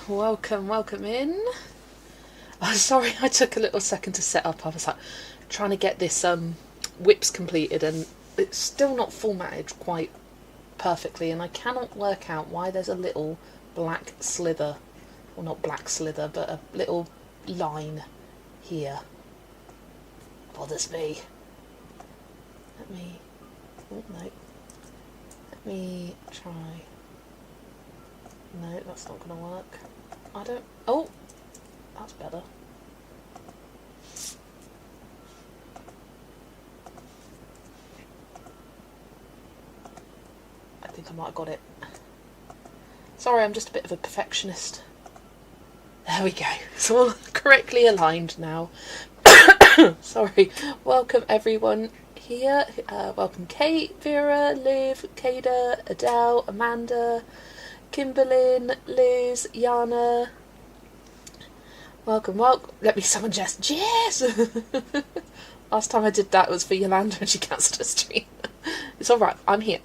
Welcome, welcome in. Oh, sorry, I took a little second to set up. I was like trying to get this whips completed and it's still not formatted quite perfectly, and I cannot work out why there's a little black slither, well, not black slither, but a little line here. Bothers me. Let me try. No, that's not going to work. Oh, that's better. I think I might have got it. Sorry, I'm just a bit of a perfectionist. There we go. It's all correctly aligned now. Sorry. Welcome everyone here. Welcome Kate, Vera, Liv, Kada, Adele, Amanda, Kimberlyn, Liz, Yana. Welcome. Let me summon Jess. Jess! Last time I did that was for Yolanda and she cancelled her stream. It's alright. I'm here.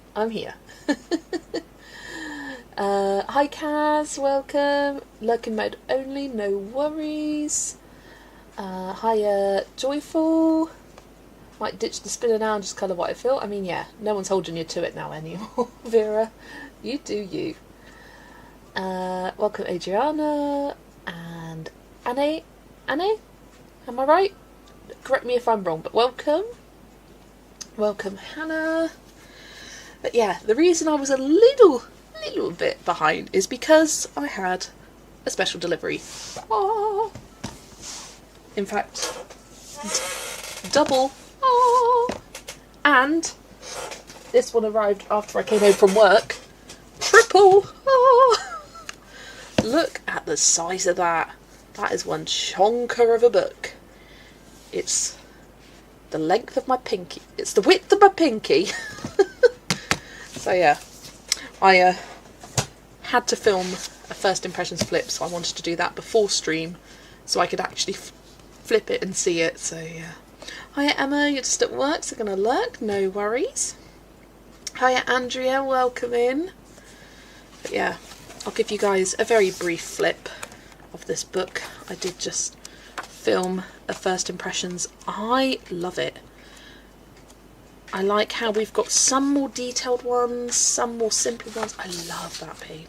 Hi Kaz, welcome. Lurking mode only, no worries. Hiya Joyful. Might ditch the spinner now and just colour what I feel. I mean, yeah, no one's holding you to it now anymore. Vera, you do you. Welcome Adriana and Annie. Am I right? Correct me if I'm wrong, but welcome. Welcome Hannah. But yeah, the reason I was a little bit behind is because I had a special delivery. Oh. In fact, double. Oh. And this one arrived after I came home from work. Triple. Oh. Look at the size of that. That is one chonker of a book. It's the length of my pinky. It's the width of my pinky. So yeah, I had to film a first impressions flip, so I wanted to do that before stream so I could actually flip it and see it. So yeah. Hiya Emma, you're just at work, so gonna lurk, no worries. Hiya Andrea, welcome in. But yeah, I'll give you guys a very brief flip of this book. I did just film a first impressions. I love it. I like how we've got some more detailed ones, some more simple ones. I love that page.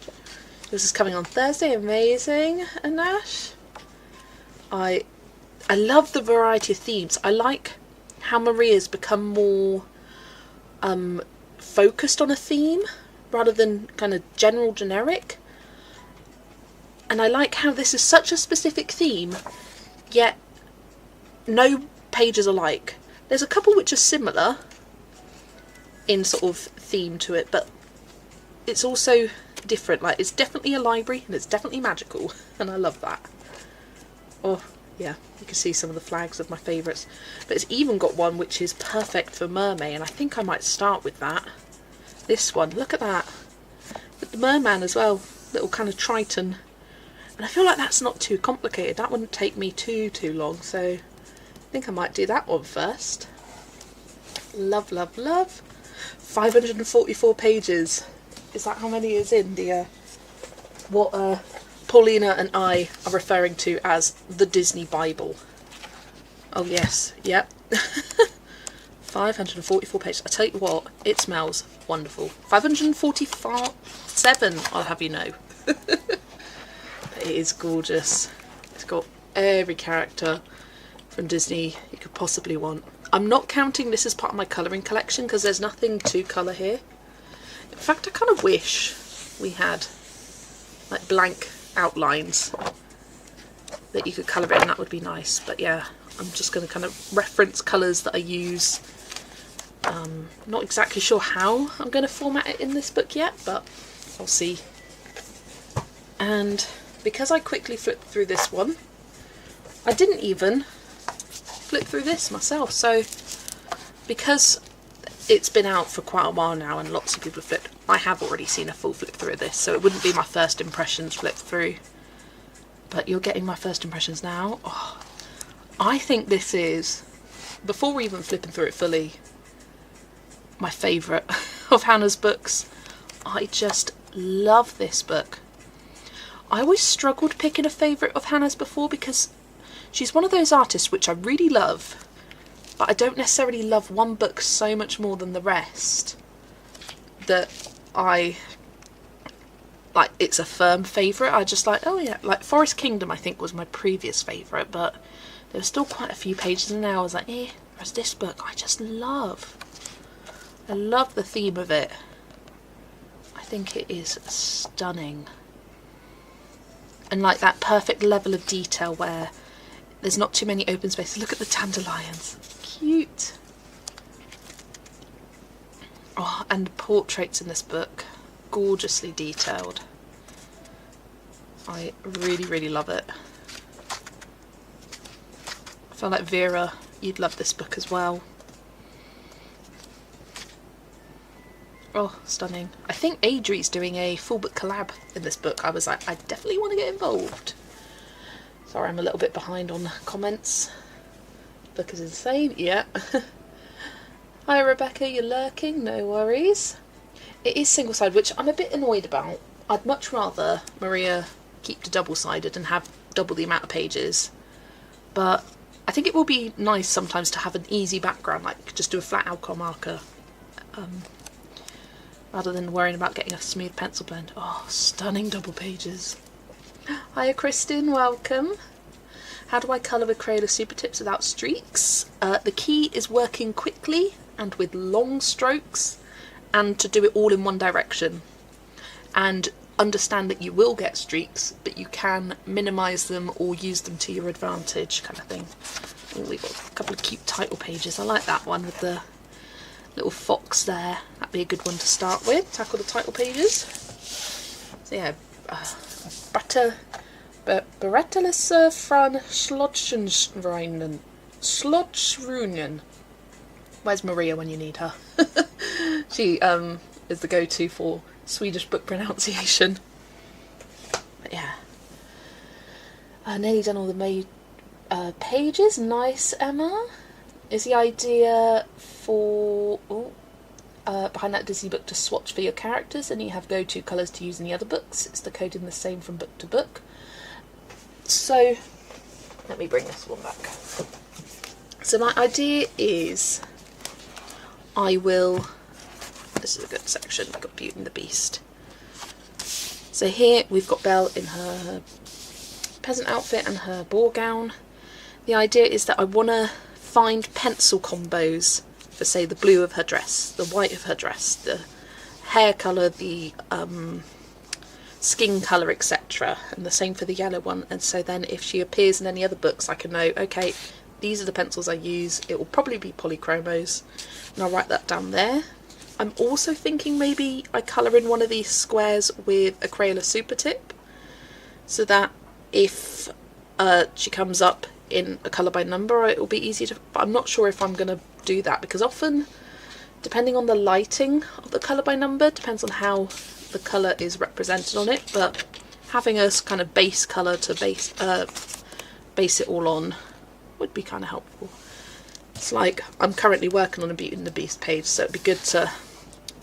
This is coming on Thursday. Amazing, Anash. I love the variety of themes. I like how Maria's become more focused on a theme rather than kind of generic. And I like how this is such a specific theme, yet no pages are alike. There's a couple which are similar in sort of theme to it, but it's also different. Like, it's definitely a library and it's definitely magical, and I love that. Oh yeah, you can see some of the flags of my favourites, but it's even got one which is perfect for mermaid, and I think I might start with that. This one, look at that, with the merman as well, little kind of triton, and I feel like that's not too complicated. That wouldn't take me too long, so I think I might do that one first. Love 544 pages. Is that how many is in the what Paulina and I are referring to as the Disney Bible? Oh yes, yep. 544 pages. I tell you what, it smells wonderful. 547, I'll have you know. It is gorgeous. It's got every character from Disney you could possibly want. I'm not counting this as part of my colouring collection because there's nothing to colour here. In fact, I kind of wish we had like blank outlines that you could colour in. That would be nice. But yeah, I'm just going to kind of reference colours that I use. Not exactly sure how I'm going to format it in this book yet, but I'll see. And because I quickly flipped through this one, I didn't even flip through this myself. So because it's been out for quite a while now and lots of people have flipped, I have already seen a full flip through of this, so it wouldn't be my first impressions flip through, but you're getting my first impressions now. Oh, I think this is, before even flipping through it fully, my favourite of Hannah's books. I just love this book. I always struggled picking a favourite of Hannah's before, because she's one of those artists which I really love, but I don't necessarily love one book so much more than the rest that it's a firm favourite. I just like, oh yeah, like Forest Kingdom I think was my previous favourite, but there were still quite a few pages in there I was like, whereas this book I just love. I love the theme of it. I think it is stunning. And like that perfect level of detail where there's not too many open spaces. Look at the dandelions. Cute. Oh, and the portraits in this book. Gorgeously detailed. I really, really love it. I feel like Vera, you'd love this book as well. Oh, stunning. I think Adri's doing a full book collab in this book. I was like, I definitely want to get involved. Sorry, I'm a little bit behind on comments. The book is insane. Yeah. Hi Rebecca, you're lurking. No worries. It is single-sided, which I'm a bit annoyed about. I'd much rather Maria keep to double-sided and have double the amount of pages. But I think it will be nice sometimes to have an easy background, like just do a flat alcohol marker. Rather than worrying about getting a smooth pencil blend. Oh, stunning double pages. Hiya Kristin, welcome. How do I colour with Crayola Super Tips without streaks? The key is working quickly and with long strokes, and to do it all in one direction. And understand that you will get streaks, but you can minimise them or use them to your advantage, kind of thing. Oh, we've got a couple of cute title pages. I like that one with the little fox there. That'd be a good one to start with. Tackle the title pages. So yeah, Berettelisse Fran Slotschrunen. Where's Maria when you need her? She is the go-to for Swedish book pronunciation. But yeah. Nearly done all the pages. Nice, Emma. Is the idea for behind that Disney book to swatch for your characters, and you have go-to colours to use in the other books? Is the coding the same from book to book? So let me bring this one back. So my idea is this is a good section. I've got Beauty and the Beast. So here we've got Belle in her peasant outfit and her ball gown. The idea is that I want to find pencil combos for, say, the blue of her dress, the white of her dress, the hair colour, the skin colour, etc. And the same for the yellow one. And so then if she appears in any other books, I can know, okay, these are the pencils I use. It will probably be polychromos. And I'll write that down there. I'm also thinking maybe I colour in one of these squares with a Crayola Super Tip, so that if she comes up in a colour by number, it will be easy to... But I'm not sure if I'm going to do that, because often, depending on the lighting of the colour by number, depends on how the colour is represented on it, but having a kind of base colour to base it all on would be kind of helpful. It's like I'm currently working on a Beauty and the Beast page, so it'd be good to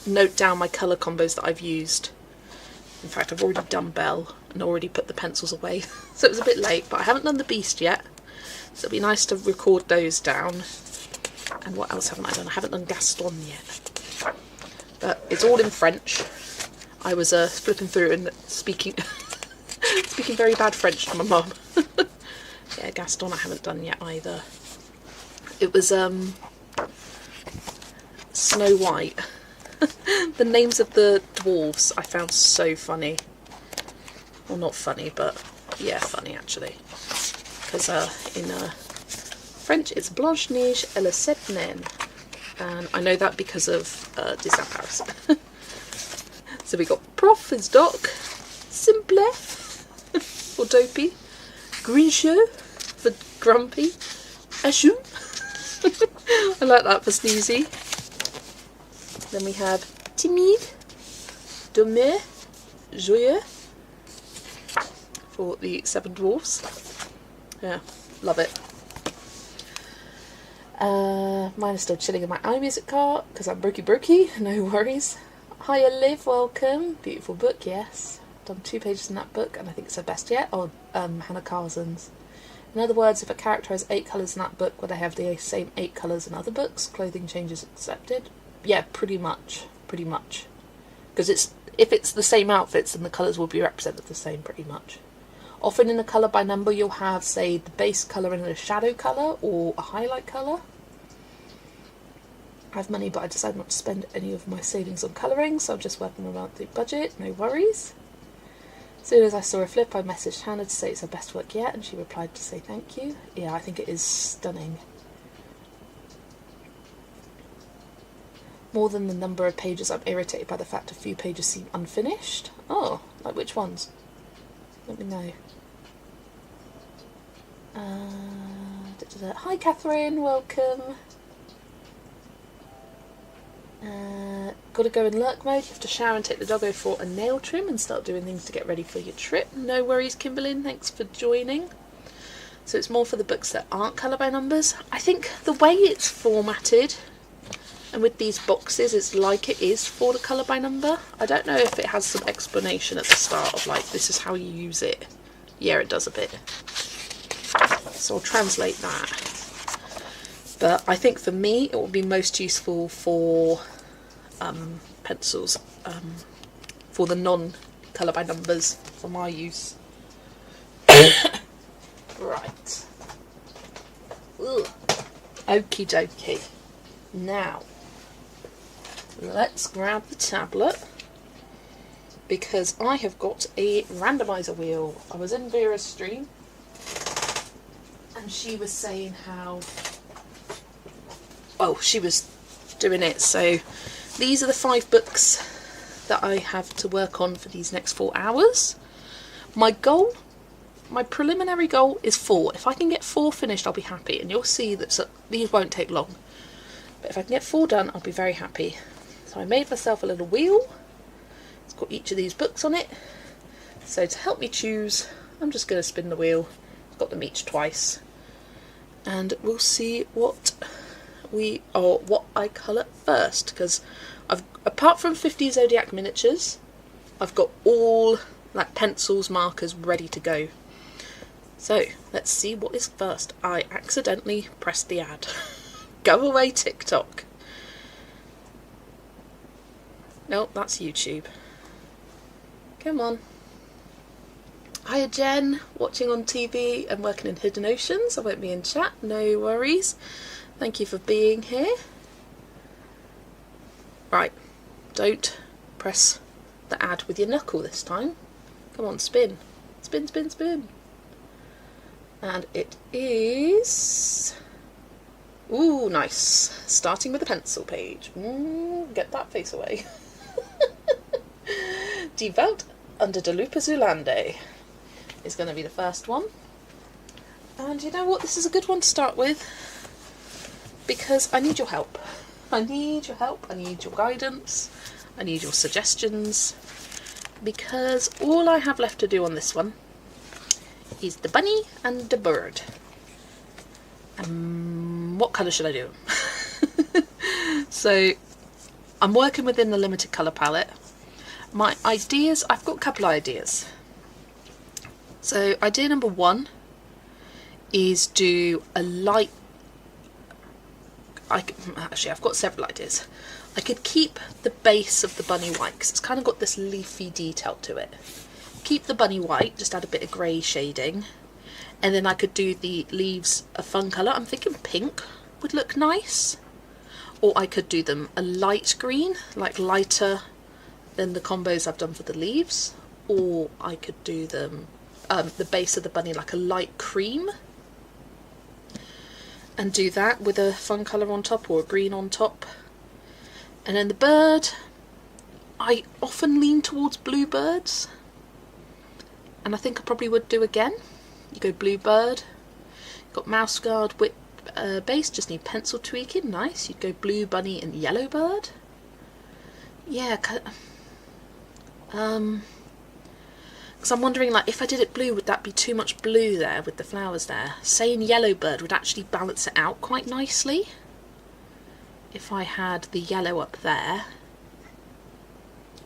note down my colour combos that I've used. In fact, I've already done Belle and already put the pencils away, so it was a bit late, but I haven't done the Beast yet, so it'd be nice to record those down. And what else haven't I done? I haven't done Gaston yet, but it's all in French. I was flipping through and speaking very bad French to my mum. Yeah, Gaston I haven't done yet either. It was Snow White. The names of the dwarves I found so funny. Well, not funny, but yeah, funny actually. Because in French it's Blanche-Neige et les Sept Nains. And I know that because of Disneyland Paris. So we got Prof is Doc, Simple for Dopey, Grincheux for Grumpy, Ashum. I like that for Sneezy. Then we have Timide, Dommé, Joyeux for the Seven Dwarfs. Yeah, love it. Mine is still chilling in my iMusic cart because I'm brokey, no worries. Hiya Liv, welcome. Beautiful book, yes. done 2 pages in that book, and I think it's her best yet. Oh, Hannah Carson's. In other words, if a character has 8 colours in that book, would they have the same 8 colours in other books? Clothing changes accepted? Yeah, pretty much. Pretty much. Because if it's the same outfits, then the colours will be represented the same, pretty much. Often in a colour by number, you'll have, say, the base colour and a shadow colour, or a highlight colour. I have money, but I decided not to spend any of my savings on colouring, so I'm just working around the budget, no worries. As soon as I saw a flip, I messaged Hannah to say it's her best work yet, and she replied to say thank you. Yeah, I think it is stunning. More than the number of pages, I'm irritated by the fact a few pages seem unfinished. Oh, like which ones? Let me know. Hi Catherine, welcome. Gotta go in lurk mode. You have to shower and take the doggo for a nail trim and start doing things to get ready for your trip. No worries, Kimberlyn, thanks for joining. So it's more for the books that aren't colour by numbers. I think the way it's formatted and with these boxes, it's like it is for the colour by number. I don't know if it has some explanation at the start of like, this is how you use it. Yeah, it does a bit. So I'll translate that. But I think for me, it will be most useful for pencils, for the non-colour by numbers, for my use. Right. Ugh. Okie dokie. Now, let's grab the tablet, because I have got a randomizer wheel. I was in Vera's stream, and she was saying how... Oh, she was doing it. So these are the 5 books that I have to work on for these next 4 hours. My goal, my preliminary goal is 4. If I can get 4 finished, I'll be happy. And you'll see that these won't take long. But if I can get 4 done, I'll be very happy. So I made myself a little wheel. It's got each of these books on it. So to help me choose, I'm just going to spin the wheel. I've got them each twice. And we'll see what I colour first, because I've, apart from 50 Zodiac miniatures, I've got all like pencils, markers ready to go. So let's see what is first. I accidentally pressed the ad. Go away, TikTok. Nope, that's YouTube. Come on. Hiya Jen, watching on TV and working in Hidden Oceans. I won't be in chat, no worries. Thank you for being here. Right, don't press the ad with your knuckle this time. Come on, spin. Spin, spin, spin. And it is... Ooh, nice. Starting with the pencil page. Get that face away. Devout under Delupa Zulande is going to be the first one. And you know what? This is a good one to start with, because I need your help. I need your help, I need your guidance, I need your suggestions, because all I have left to do on this one is the bunny and the bird. What colour should I do? So I'm working within the limited colour palette. My ideas, I've got a couple of ideas. So idea number 1 is do a light... Actually, I've got several ideas. I could keep the base of the bunny white, because it's kind of got this leafy detail to it. Keep the bunny white, just add a bit of grey shading. And then I could do the leaves a fun colour. I'm thinking pink would look nice. Or I could do them a light green, like lighter than the combos I've done for the leaves. Or I could do them, the base of the bunny like a light cream. And do that with a fun colour on top or a green on top. And then the bird, I often lean towards blue birds. And I think I probably would do again. You go blue bird, got mouse guard whip base, just need pencil tweaking, nice. You'd go blue bunny and yellow bird. Yeah, because I'm wondering, like, if I did it blue, would that be too much blue there with the flowers there? Saying yellow bird would actually balance it out quite nicely. If I had the yellow up there.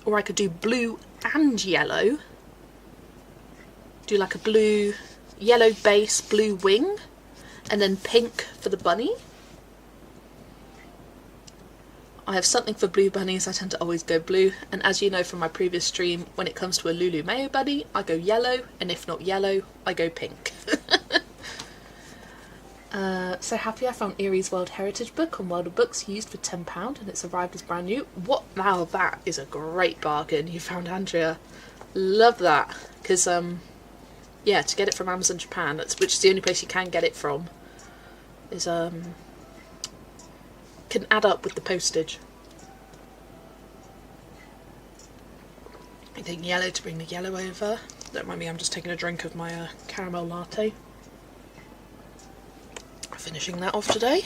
Or I could do blue and yellow do like a blue, yellow base, blue wing, and then pink for the bunny. I have something for blue bunnies, I tend to always go blue, and as you know from my previous stream, when it comes to a Lulu Mayo bunny, I go yellow, and if not yellow, I go pink. So happy I found Erie's World Heritage book on World of Books used for £10 and it's arrived as brand new. What? Now that is a great bargain you found, Andrea. Love that. Because, yeah, to get it from Amazon Japan, which is the only place you can get it from, is, can add up with the postage. I think yellow to bring the yellow over. Don't mind me, I'm just taking a drink of my caramel latte. Finishing that off today.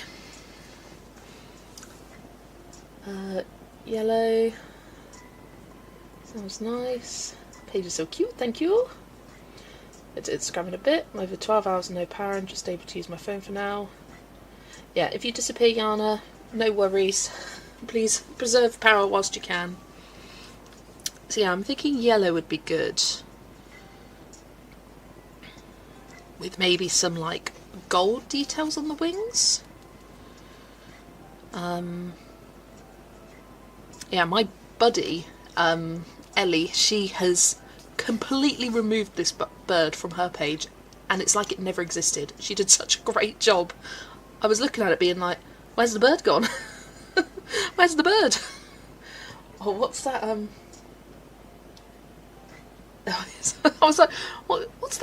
Yellow. Sounds nice. Page is so cute, thank you. It's grabbing a bit. I'm over 12 hours and no power. I'm just able to use my phone for now. Yeah, if you disappear, Yana, no worries. Please preserve power whilst you can. So yeah, I'm thinking yellow would be good. With maybe some like gold details on the wings. Yeah, my buddy, Ellie, she has completely removed this bird from her page and it's like it never existed. She did such a great job. I was looking at it being like, where's the bird gone? Where's the bird? Oh, what's that, I was like, what's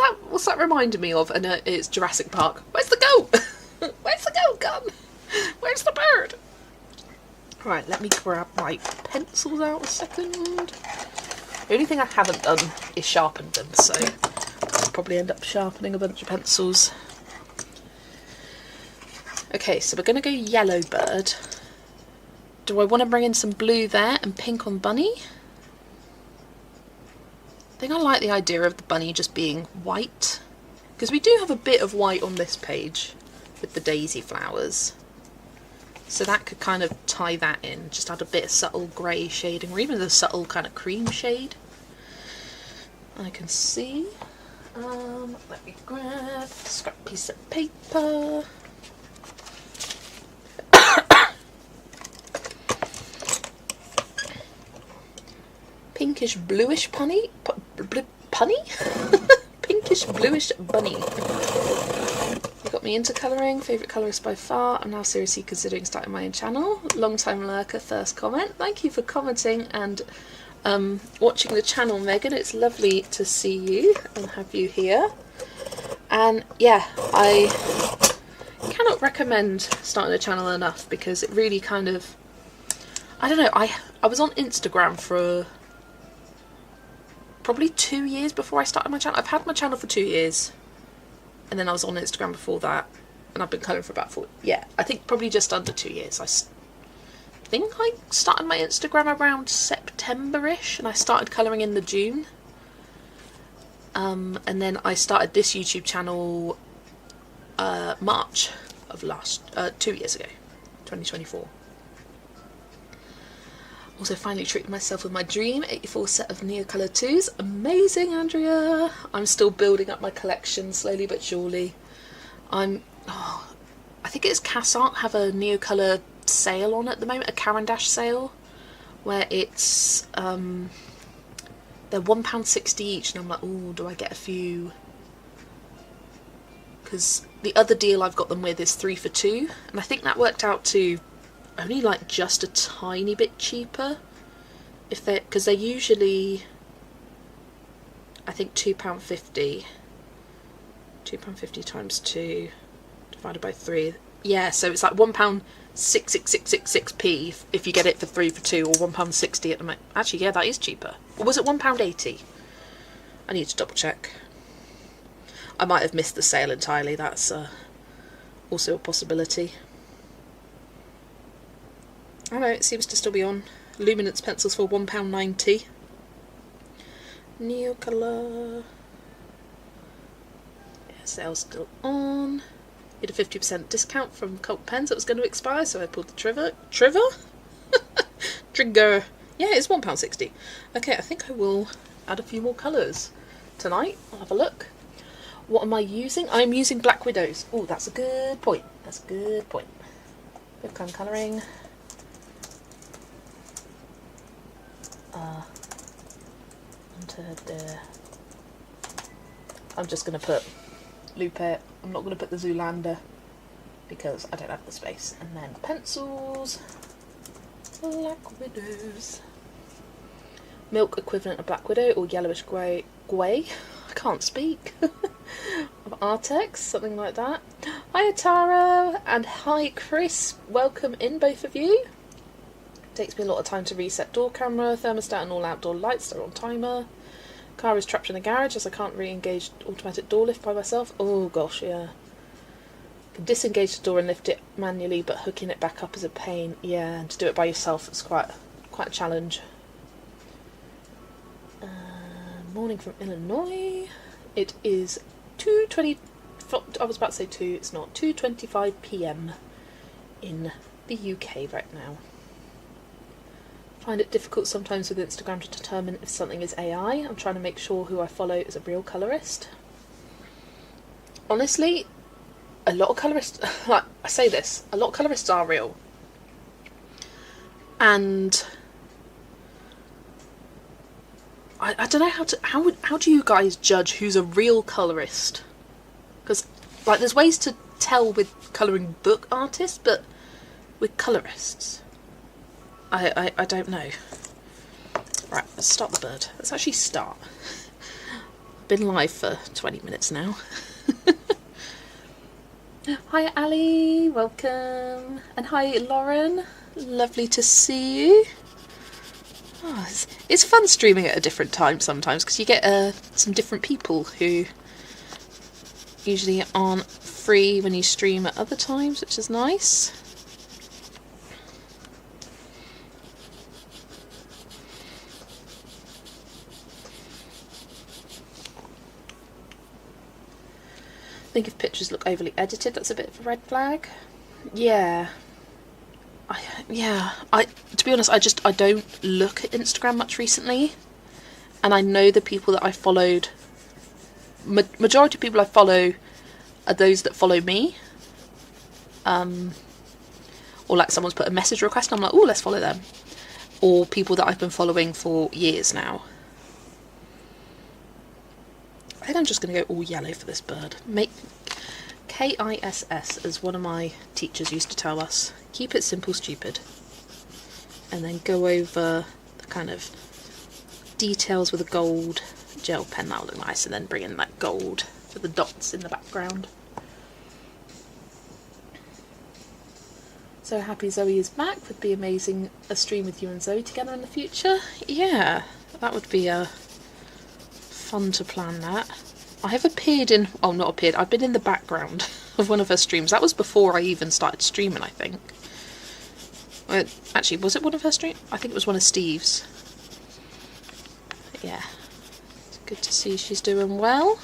that reminding me of? And it's Jurassic Park. Where's the goat? Where's the goat gone? Where's the bird? Right, let me grab my pencils out a second. The only thing I haven't done is sharpened them, so I'll probably end up sharpening a bunch of pencils. Okay, so we're going to go yellow bird. Do I want to bring in some blue there and pink on bunny? I think I like the idea of the bunny just being white, because we do have a bit of white on this page with the daisy flowers, so that could kind of tie that in, just add a bit of subtle grey shading, or even a subtle kind of cream shade. I can see. Let me grab a scrap piece of paper. Pinkish bluish punny? Punny? Pinkish bluish bunny. You got me into colouring. Favourite colourist by far. I'm now seriously considering starting my own channel. Long time lurker, first comment. Thank you for commenting and watching the channel, Megan. It's lovely to see you and have you here. And yeah, I cannot recommend starting a channel enough, because it really kind of, I don't know, I was on Instagram for probably 2 years before I started my channel. I've had my channel for 2 years, and then I was on Instagram before that, and I've been colouring for about 4, yeah, I think probably just under 2 years. I think I started my Instagram around September-ish, and I started colouring in the June. And then I started this YouTube channel March of 2 years ago, 2024. Also finally treated myself with my Dream 84 set of Neocolor 2s. Amazing, Andrea! I'm still building up my collection slowly but surely. I think it's Cassant have a Neocolor sale on at the moment, a Caran d'Ache sale, where it's they're £1.60 each, and I'm like, oh, do I get a few? Because the other deal I've got them with is 3 for 2, and I think that worked out to only like just a tiny bit cheaper, if they, because they're usually, I think £2.50. £2.50 times 2 divided by 3. Yeah, so it's like £1.66666p if you get it for 3 for 2, or £1.60 at the moment. Actually, yeah, that is cheaper. Or was it £1.80? I need to double check. I might have missed the sale entirely. That's also a possibility. I know, it seems to still be on. Luminance pencils for £1.90. Neocolor. Yeah, sale's still on. Did a 50% discount from Cult Pens that was going to expire, so I pulled the trigger. Trigger. Yeah, it's £1.60. Okay, I think I will add a few more colours tonight. I'll have a look. What am I using? I'm using Black Widows. Oh, that's a good point. That's a good point. Bit of colouring. I'm just going to put Lupe. I'm not going to put the Zoolander because I don't have the space. And then pencils. Black Widows. Milk equivalent of Black Widow or yellowish grey. I can't speak. Of Artex, something like that. Hi Tara and hi Chris. Welcome in, both of you. Takes me a lot of time to reset door camera, thermostat and all outdoor lights are on timer. Car is trapped in the garage as I can't re-engage automatic door lift by myself. Oh gosh, yeah. Can disengage the door and lift it manually, but hooking it back up is a pain. Yeah, and to do it by yourself is quite a challenge. Morning from Illinois. It is 2:20. I was about to say 2. It's not 2:25 p.m. in the UK right now. Find it difficult sometimes with Instagram to determine if something is AI. I'm trying to make sure who I follow is a real colourist. Honestly, a lot of colourists, like I say this, a lot of colourists are real. And I don't know how do you guys judge who's a real colourist? Because like there's ways to tell with colouring book artists, but with colourists, I don't know. Right, let's start the bird. Let's actually start. I've been live for 20 minutes now. Hi Ali, welcome. And hi Lauren, lovely to see you. Oh, it's fun streaming at a different time sometimes because you get some different people who usually aren't free when you stream at other times, which is nice. I think if pictures look overly edited, that's a bit of a red flag. Yeah. To be honest, I don't look at Instagram much recently, and I know the people that I followed, majority of people I follow are those that follow me, or like someone's put a message request and I'm like, oh, let's follow them, or people that I've been following for years now. I think I'm just going to go all yellow for this bird. Make KISS, as one of my teachers used to tell us. Keep it simple, stupid. And then go over the kind of details with a gold gel pen. That'll look nice. And then bring in that gold for the dots in the background. So happy Zoe is back. Would be amazing a stream with you and Zoe together in the future. Yeah, that would be fun to plan that. I have appeared in, oh not appeared, I've been in the background of one of her streams. That was before I even started streaming, I think. Actually, was it one of her streams? I think it was one of Steve's. But yeah, it's good to see she's doing well.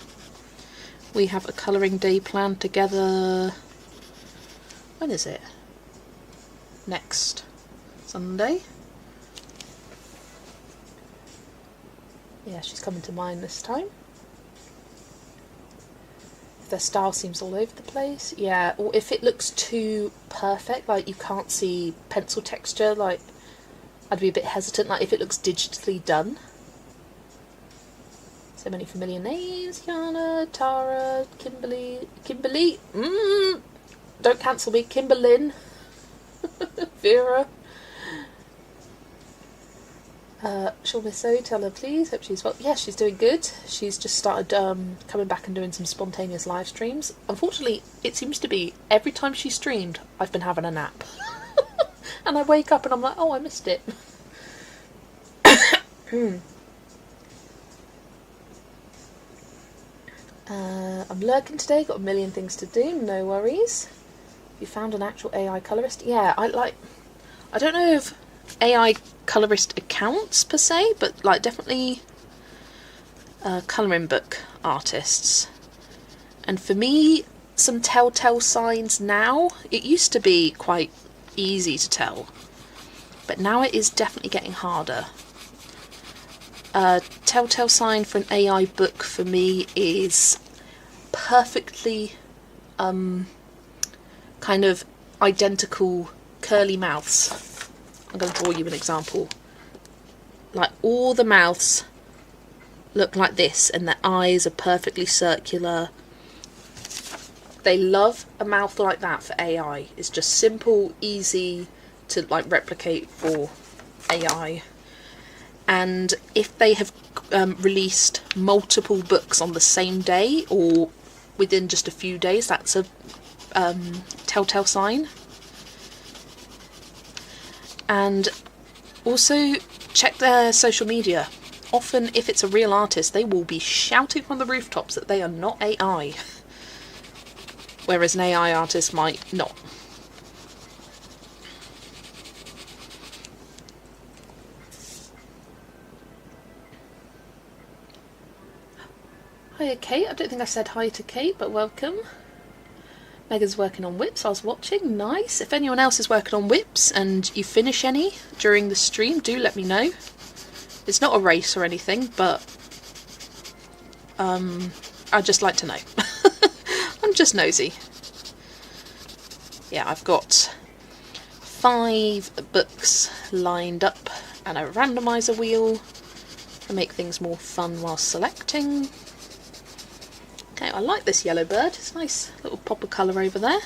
We have a colouring day planned together. When is it? Next Sunday. Yeah, she's coming to mine this time. If their style seems all over the place, yeah, or if it looks too perfect, like you can't see pencil texture, like I'd be a bit hesitant, like if it looks digitally done. So many familiar names: Yana, Tara, Kimberly, don't cancel me, Kimberlyn, Vera. She'll miss Zoe, tell her please, hope she's well. Yeah, she's doing good. She's just started coming back and doing some spontaneous live streams. Unfortunately, it seems to be every time she streamed, I've been having a nap. And I wake up and I'm like, oh, I missed it. I'm lurking today, got a million things to do, no worries. You found an actual AI colourist? Yeah, I don't know if AI colourist accounts per se, but like definitely colouring book artists. And for me, some telltale signs now. It used to be quite easy to tell, but now it is definitely getting harder. telltale sign for an AI book for me is perfectly kind of identical curly mouths. I'm going to draw you an example. Like all the mouths look like this and their eyes are perfectly circular. They love a mouth like that for AI. It's just simple, easy to like replicate for AI. And if they have released multiple books on the same day or within just a few days, that's a telltale sign. And also check their social media. Often if it's a real artist, they will be shouting from the rooftops that they are not AI, whereas an AI artist might not. Hiya Kate, I don't think I said hi to Kate, but welcome. Megan's working on whips, I was watching, nice. If anyone else is working on whips and you finish any during the stream, do let me know. It's not a race or anything, but I'd just like to know. I'm just nosy. Yeah, I've got 5 books lined up and a randomizer wheel to make things more fun while selecting. Okay, I like this yellow bird. It's a nice little pop of colour over there.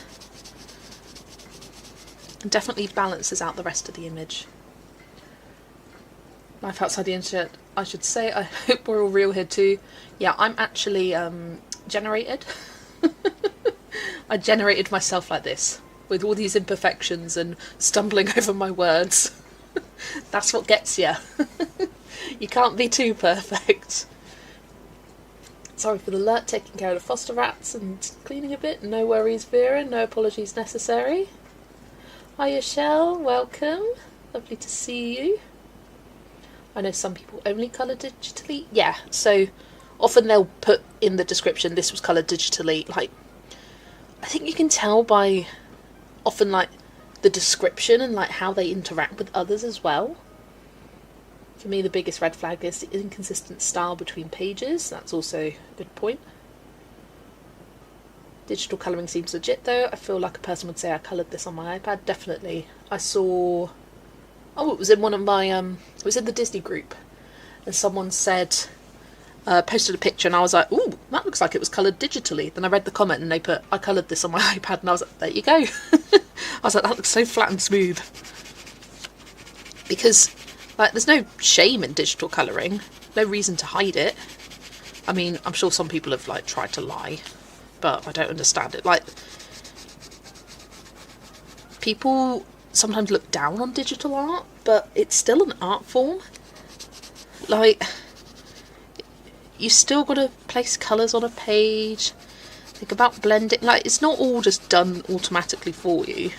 And definitely balances out the rest of the image. Life outside the internet, I should say. I hope we're all real here too. Yeah, I'm actually generated. I generated myself like this, with all these imperfections and stumbling over my words. That's what gets you. You can't be too perfect. Sorry for the alert, taking care of the foster rats and cleaning a bit. No worries, Vera, no apologies necessary. Hiya, Shell, welcome. Lovely to see you. I know some people only colour digitally. Yeah, so often they'll put in the description, this was coloured digitally. Like, I think you can tell by often like the description and like how they interact with others as well. For me, the biggest red flag is the inconsistent style between pages. That's also a good point. Digital colouring seems legit though. I feel like a person would say I coloured this on my iPad. Definitely. I saw... Oh, it was in one of my... it was in the Disney group. And someone said... posted a picture and I was like, ooh, that looks like it was coloured digitally. Then I read the comment and they put, I coloured this on my iPad. And I was like, there you go. I was like, that looks so flat and smooth. Because... like, there's no shame in digital colouring, no reason to hide it. I mean, I'm sure some people have, like, tried to lie, but I don't understand it. Like, people sometimes look down on digital art, but it's still an art form. Like, you still got to place colours on a page, think about blending. Like, it's not all just done automatically for you.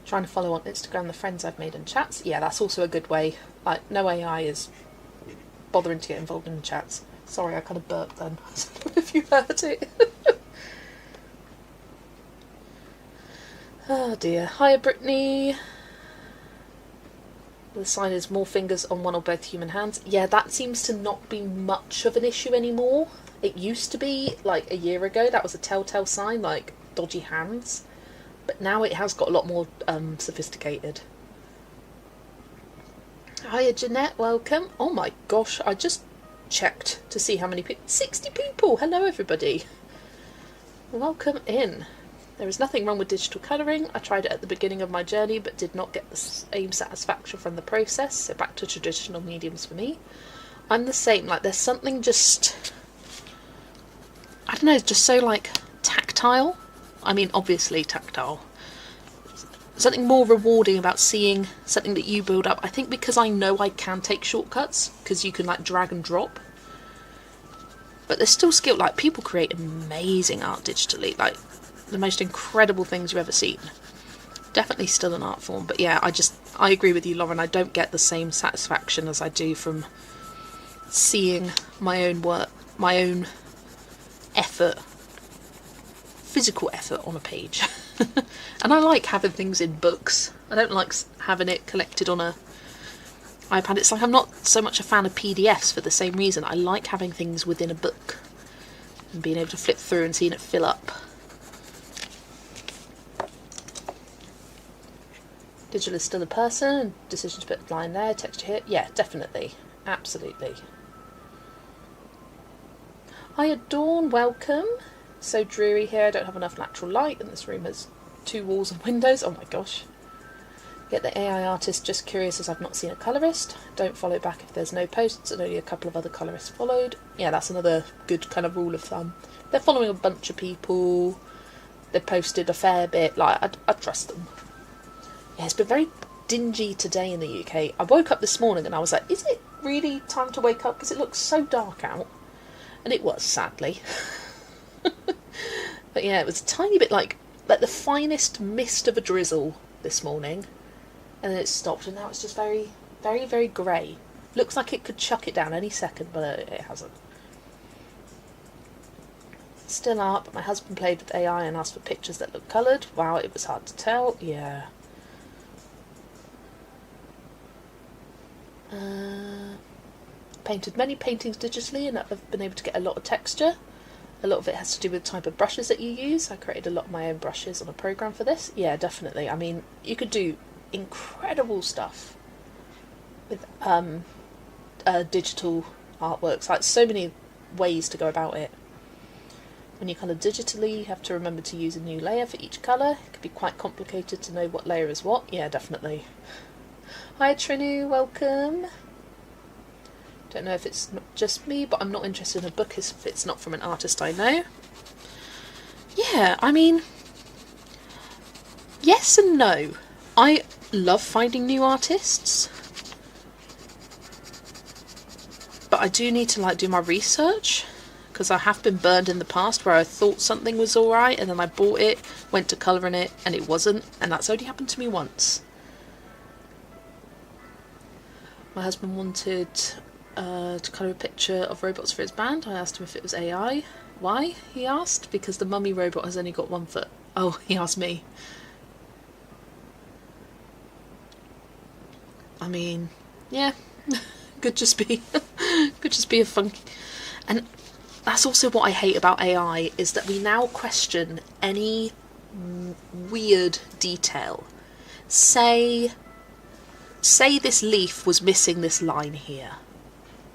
Trying to follow on Instagram the friends I've made in chats. Yeah, that's also a good way. Like, no AI is bothering to get involved in chats. Sorry, I kind of burped then. I don't know if you heard it. Oh dear. Hiya, Brittany. The sign is more fingers on one or both human hands. Yeah, that seems to not be much of an issue anymore. It used to be, like, a year ago, that was a telltale sign, like, dodgy hands. But now it has got a lot more sophisticated. Hiya, Jeanette, welcome. Oh my gosh, I just checked to see how many people. 60 people! Hello, everybody. Welcome in. There is nothing wrong with digital colouring. I tried it at the beginning of my journey, but did not get the same satisfaction from the process. So back to traditional mediums for me. I'm the same. Like, there's something just... I don't know, just so, like, tactile. I mean, obviously tactile. Something more rewarding about seeing something that you build up. I think because I know I can take shortcuts, because you can like drag and drop. But there's still skill. Like, people create amazing art digitally. Like, the most incredible things you've ever seen. Definitely still an art form. But yeah, I agree with you, Lauren. I don't get the same satisfaction as I do from seeing my own work, my own effort physical effort on a page. And I like having things in books. I don't like having it collected on a iPad. It's like I'm not so much a fan of PDFs for the same reason. I like having things within a book and being able to flip through and seeing it fill up. Digital is still a person. Decision to put a line there, texture here. Yeah, definitely. Absolutely. Hi Dawn, welcome. So dreary here. I don't have enough natural light and this room has 2 walls and windows. Oh my gosh. Get the AI artist, just curious as I've not seen a colourist. Don't follow back if there's no posts and only a couple of other colourists followed. Yeah, that's another good kind of rule of thumb. They're following a bunch of people. They posted a fair bit. Like, I trust them. Yeah, it's been very dingy today in the UK. I woke up this morning and I was like, is it really time to wake up? Because it looks so dark out. And it was, sadly. But yeah, it was a tiny bit like the finest mist of a drizzle this morning. And then it stopped, and now it's just very, very, very grey. Looks like it could chuck it down any second, but it hasn't. Still up. My husband played with AI and asked for pictures that look coloured. Wow, it was hard to tell. Yeah. Painted many paintings digitally, and I've been able to get a lot of texture. A lot of it has to do with the type of brushes that you use. I created a lot of my own brushes on a program for this. Yeah, definitely. I mean, you could do incredible stuff with digital artworks. Like, so many ways to go about it. When you colour digitally, you have to remember to use a new layer for each colour. It can be quite complicated to know what layer is what. Yeah, definitely. Hi Trinu, welcome. Don't know if it's not just me, but I'm not interested in a book if it's not from an artist I know. Yeah, I mean, yes and no. I love finding new artists, but I do need to do my research, because I have been burned in the past where I thought something was alright and then I bought it, went to colouring it and it wasn't, and that's only happened to me once. My husband wanted to colour a picture of robots for his band. I asked him if it was AI. Why? He asked. Because the mummy robot has only got 1 foot. Oh, he asked me. I mean, yeah, could just be a funky. And that's also what I hate about AI, is that we now question any weird detail. Say this leaf was missing this line here.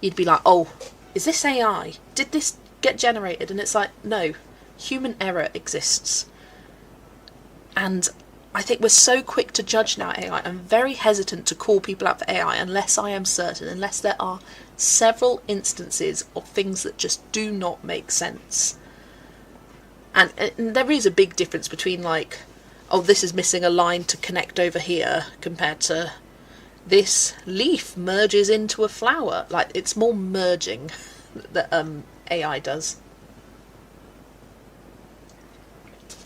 You'd be like, oh, is this AI? Did this get generated? And it's like, no, human error exists. And I think we're so quick to judge now AI. I'm very hesitant to call people out for AI unless I am certain, unless there are several instances of things that just do not make sense. And there is a big difference between like, oh, this is missing a line to connect over here, compared to this leaf merges into a flower. Like, it's more merging that AI does.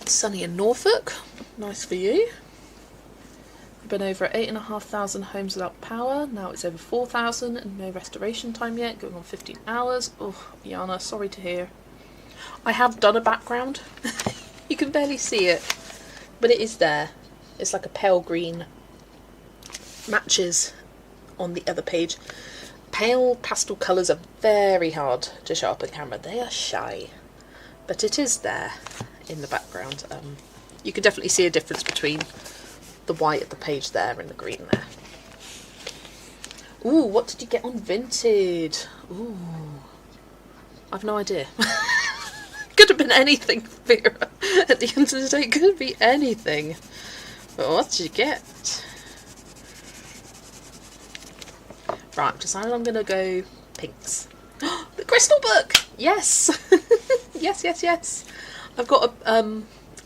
Sunny in Norfolk, nice for you. I've been over at 8,500 homes without power. Now it's over 4,000 and no restoration time yet, going on 15 hours. Oh, Yana, sorry to hear. I have done a background. You can barely see it, but it is there. It's like a pale green. Matches on the other page. Pale pastel colours are very hard to show up on camera. They are shy, but it is there in the background. You can definitely see a difference between the white of the page there and the green there. Ooh, what did you get on Vinted? Ooh, I've no idea. Could have been anything, Vera. At the end of the day, it could be anything. But what did you get? Right, I've decided I'm going to go pinks. The crystal book! Yes! Yes. I've got a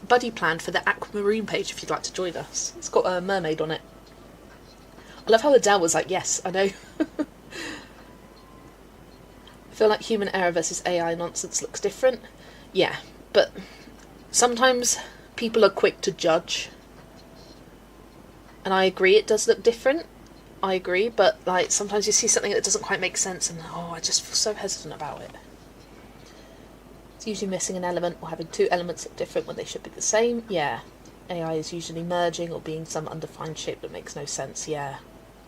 buddy planned for the aquamarine page if you'd like to join us. It's got a mermaid on it. I love how Adele was like, yes, I know. I feel like human error versus AI nonsense looks different. Yeah, but sometimes people are quick to judge. And I agree it does look different. I agree, but like sometimes you see something that doesn't quite make sense and oh, I just feel so hesitant about it. It's usually missing an element or having two elements look different when they should be the same. Yeah. AI is usually merging or being some undefined shape that makes no sense. Yeah.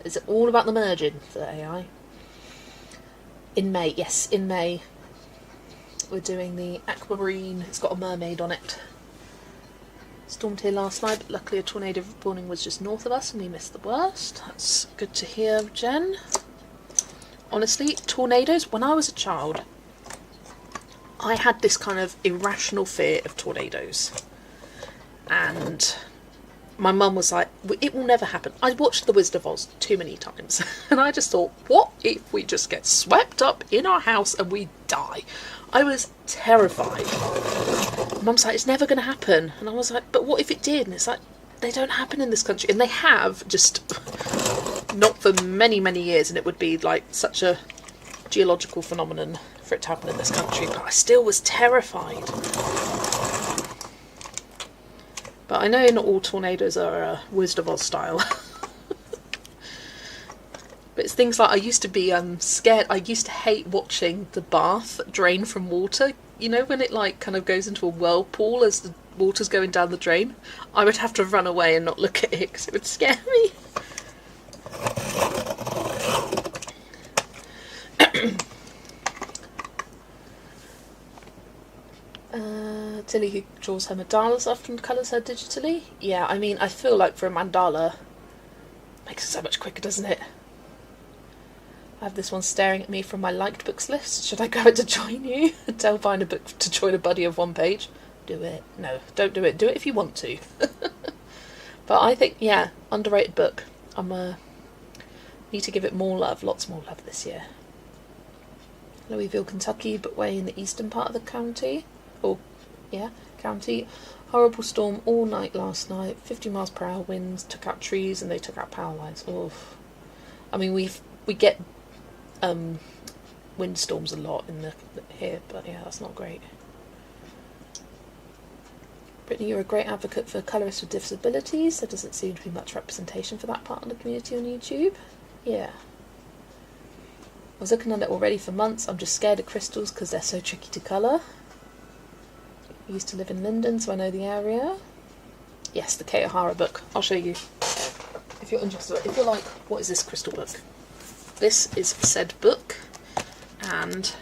Is it all about the merging for AI? In May, yes, in May. We're doing the aquamarine. It's got a mermaid on it. Stormed here last night, but luckily a tornado warning was just north of us and we missed the worst. That's good to hear, Jen. Honestly, tornadoes, when I was a child, I had this kind of irrational fear of tornadoes. And my mum was like, it will never happen. I watched The Wizard of Oz too many times. And I just thought, what if we just get swept up in our house and we die? I was terrified. Mum's like, it's never going to happen. And I was like, but what if it did? And it's like, they don't happen in this country. And they have, just not for many, many years. And it would be like such a geological phenomenon for it to happen in this country. But I still was terrified. But I know not all tornadoes are Wizard of Oz style. But it's things like I used to be scared. I used to hate watching the bath drain from water. You know, when it like kind of goes into a whirlpool as the water's going down the drain? I would have to run away and not look at it because it would scare me. Tilly, who draws her mandalas often colours her digitally. Yeah, I mean, I feel like for a mandala, it makes it so much quicker, doesn't it? I have this one staring at me from my liked books list. Should I go out to join you? Tell find a book to join a buddy of one page. Do it. No, don't do it. Do it if you want to. But I think, yeah, underrated book. Need to give it more love, lots more love this year. Louisville, Kentucky, but way in the eastern part of the county. County. Horrible storm all night last night. 50 miles per hour winds, took out trees and they took out power lines. Oof. I mean, we get windstorms a lot here, but yeah, that's not great. Brittany, you're a great advocate for colourists with disabilities. There doesn't seem to be much representation for that part of the community on YouTube. Yeah. I was looking at it already for months. I'm just scared of crystals because they're so tricky to colour. I used to live in Linden, so I know the area. Yes, the Kate O'Hara book. I'll show you. If you're interested. If you're like, what is this crystal book? This is said book. And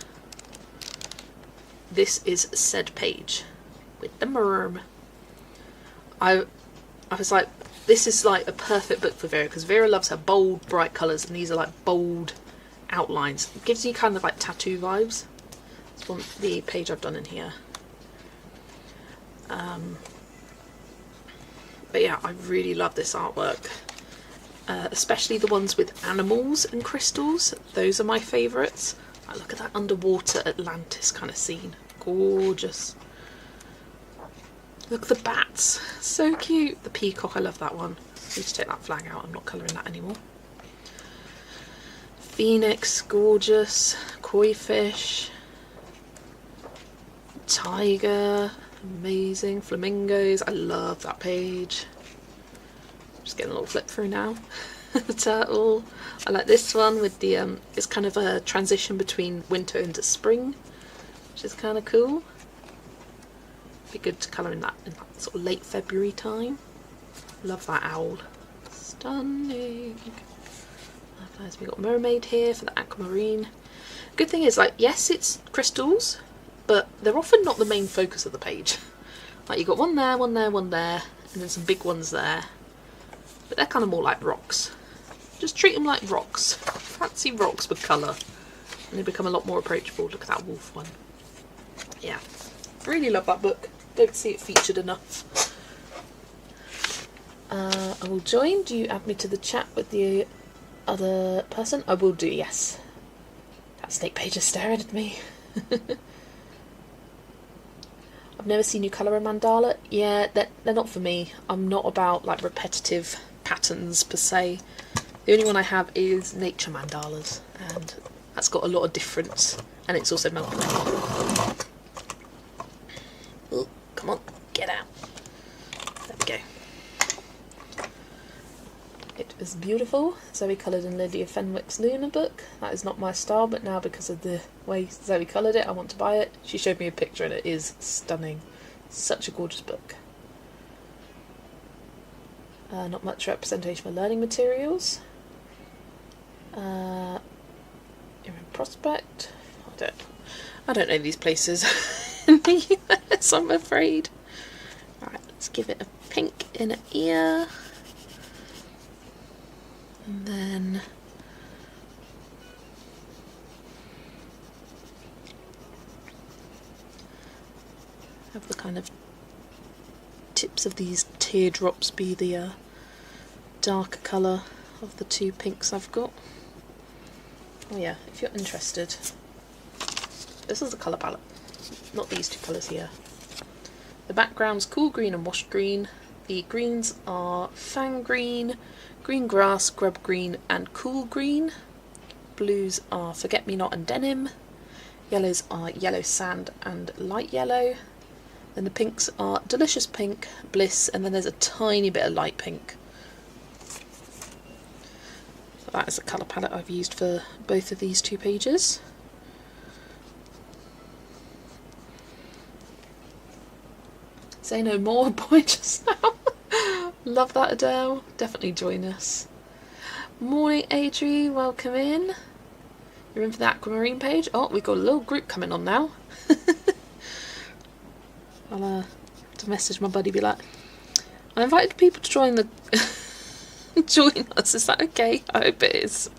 this is said page. With the merm. I was like, this is like a perfect book for Vera, because Vera loves her bold, bright colours, and these are like bold outlines. It gives you kind of like tattoo vibes. It's one the page I've done in here. But yeah, I really love this artwork, especially the ones with animals and crystals. Those are my favourites. Like, look at that underwater Atlantis kind of scene. Gorgeous. Look at the bats, so cute. The peacock, I love that one. I need to take that flag out, I'm not colouring that anymore. Phoenix, gorgeous. Koi fish. Tiger, amazing. Flamingos, I love that page. Just getting a little flip through now. The turtle. I like this one with the, it's kind of a transition between winter into spring, which is kind of cool. Be good to colour in that sort of late February time. Love that owl. Stunning. We've got mermaid here for the aquamarine. Good thing is, like, yes, it's crystals, but they're often not the main focus of the page. Like, you've got one there, one there, one there, and then some big ones there. But they're kind of more like rocks. Just treat them like rocks. Fancy rocks with colour. And they become a lot more approachable. Look at that wolf one. Yeah. Really love that book. Don't see it featured enough. I will join. Do you add me to the chat with the other person? I will do, yes. That snake page is staring at me. I've never seen you colour a mandala. Yeah, they're not for me. I'm not about like repetitive patterns per se. The only one I have is nature mandalas, and that's got a lot of difference, and it's also melting. Oh, come on, get out. There we go. It has Beautiful, Zoe coloured in Lydia Fenwick's Luna book. That is not my style, but now because of the way Zoe coloured it, I want to buy it. She showed me a picture and it is stunning. Such a gorgeous book. Not much representation for learning materials. You're in Prospect. I don't know these places in the US, I'm afraid. Alright, let's give it a pink inner ear. And then have the kind of tips of these teardrops be the darker colour of the two pinks I've got. Oh yeah, if you're interested, this is the colour palette, not these two colours here. The background's cool green and washed green. The greens are fang green, green grass, grub green and cool green. Blues are forget me not and denim. Yellows are yellow sand and light yellow. Then the pinks are delicious pink, bliss, and then there's a tiny bit of light pink. So that is the colour palette I've used for both of these two pages. Say no more, boy, just now. Love that, Adele. Definitely join us. Morning, Adri. Welcome in. You're in for the aquamarine page. Oh, we've got a little group coming on now. I'll have to message my buddy, be like, I invited people to join the join us. Is that okay? I hope it is.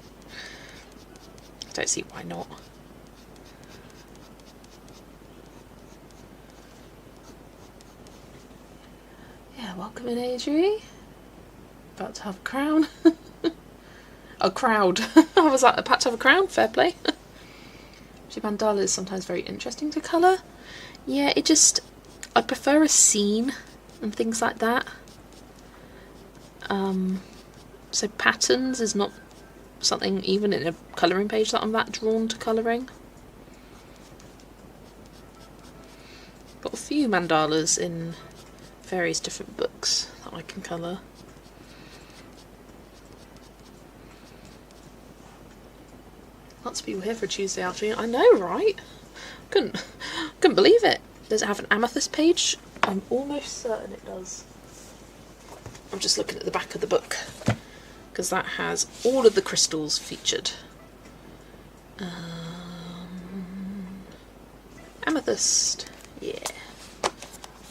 I don't see why not. Yeah, welcome in, Adri. About to have a crown. A crowd. I was like, about to have a crown. Fair play. Actually, mandala is sometimes very interesting to colour. Yeah, it just, I prefer a scene and things like that. So patterns is not something even in a colouring page that I'm that drawn to colouring. Got a few mandalas in various different books that I can colour. Lots of people here for a Tuesday afternoon. I know, right? Couldn't believe it. Does it have an amethyst page? I'm almost certain it does. I'm just looking at the back of the book because that has all of the crystals featured. Amethyst. Yeah.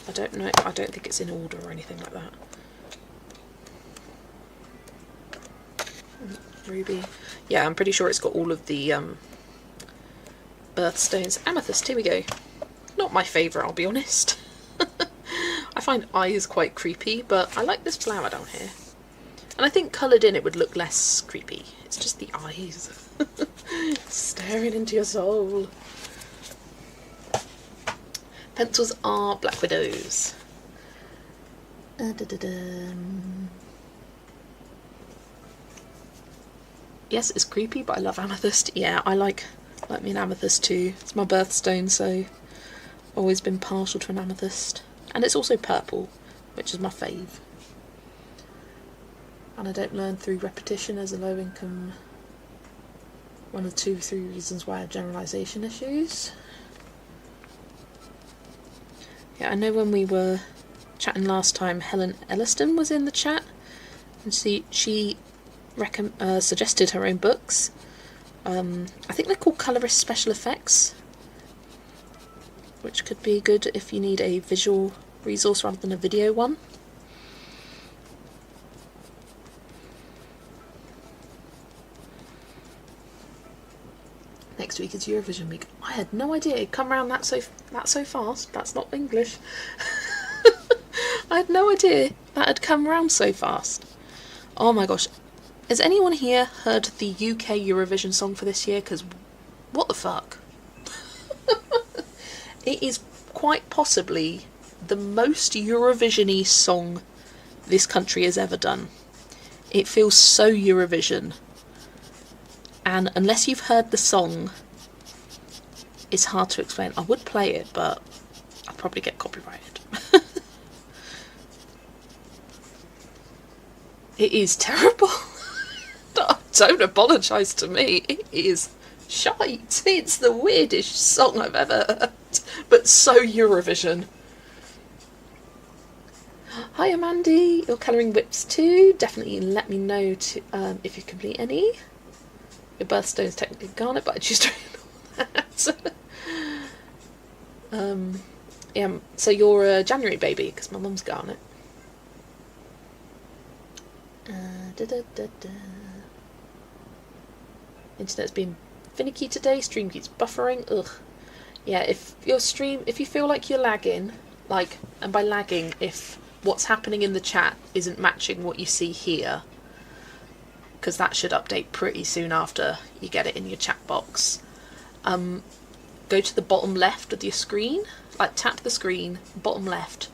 I don't know. I don't think it's in order or anything like that. Ruby. Yeah, I'm pretty sure it's got all of the birthstones. Amethyst, here we go. Not my favourite, I'll be honest. I find eyes quite creepy, but I like this flower down here. And I think coloured in it would look less creepy. It's just the eyes. Staring into your soul. Pencils are Black Widows. Yes, it's creepy, but I love amethyst. Yeah, I like me an amethyst too. It's my birthstone, so always been partial to an amethyst. And it's also purple, which is my fave. And I don't learn through repetition as a low income. One of 2 or 3 reasons why I have generalisation issues. Yeah, I know when we were chatting last time, Helen Elliston was in the chat, and she suggested her own books. I think they're called Colorist Special Effects, which could be good if you need a visual resource rather than a video one. Next week is Eurovision week. I had no idea it'd come around that so fast. That's not English. I had no idea that had come around so fast. Oh my gosh. Has anyone here heard the UK Eurovision song for this year? Because what the fuck? It is quite possibly the most Eurovision-y song this country has ever done. It feels so Eurovision. And unless you've heard the song, it's hard to explain. I would play it, but I'll probably get copyrighted. It is terrible. Don't apologise to me. It is shite. It's the weirdest song I've ever heard. But so Eurovision. Hi Mandy, you're colouring whips too. Definitely let me know if you complete any. Your birthstone's technically garnet, but I choose to ignore that. Yeah, so you're a January baby, because my mum's garnet. Internet's been finicky today, stream keeps buffering, ugh. Yeah, if you feel like you're lagging, and by lagging, if what's happening in the chat isn't matching what you see here, because that should update pretty soon after you get it in your chat box. Go to the bottom left of your screen, tap the screen, bottom left.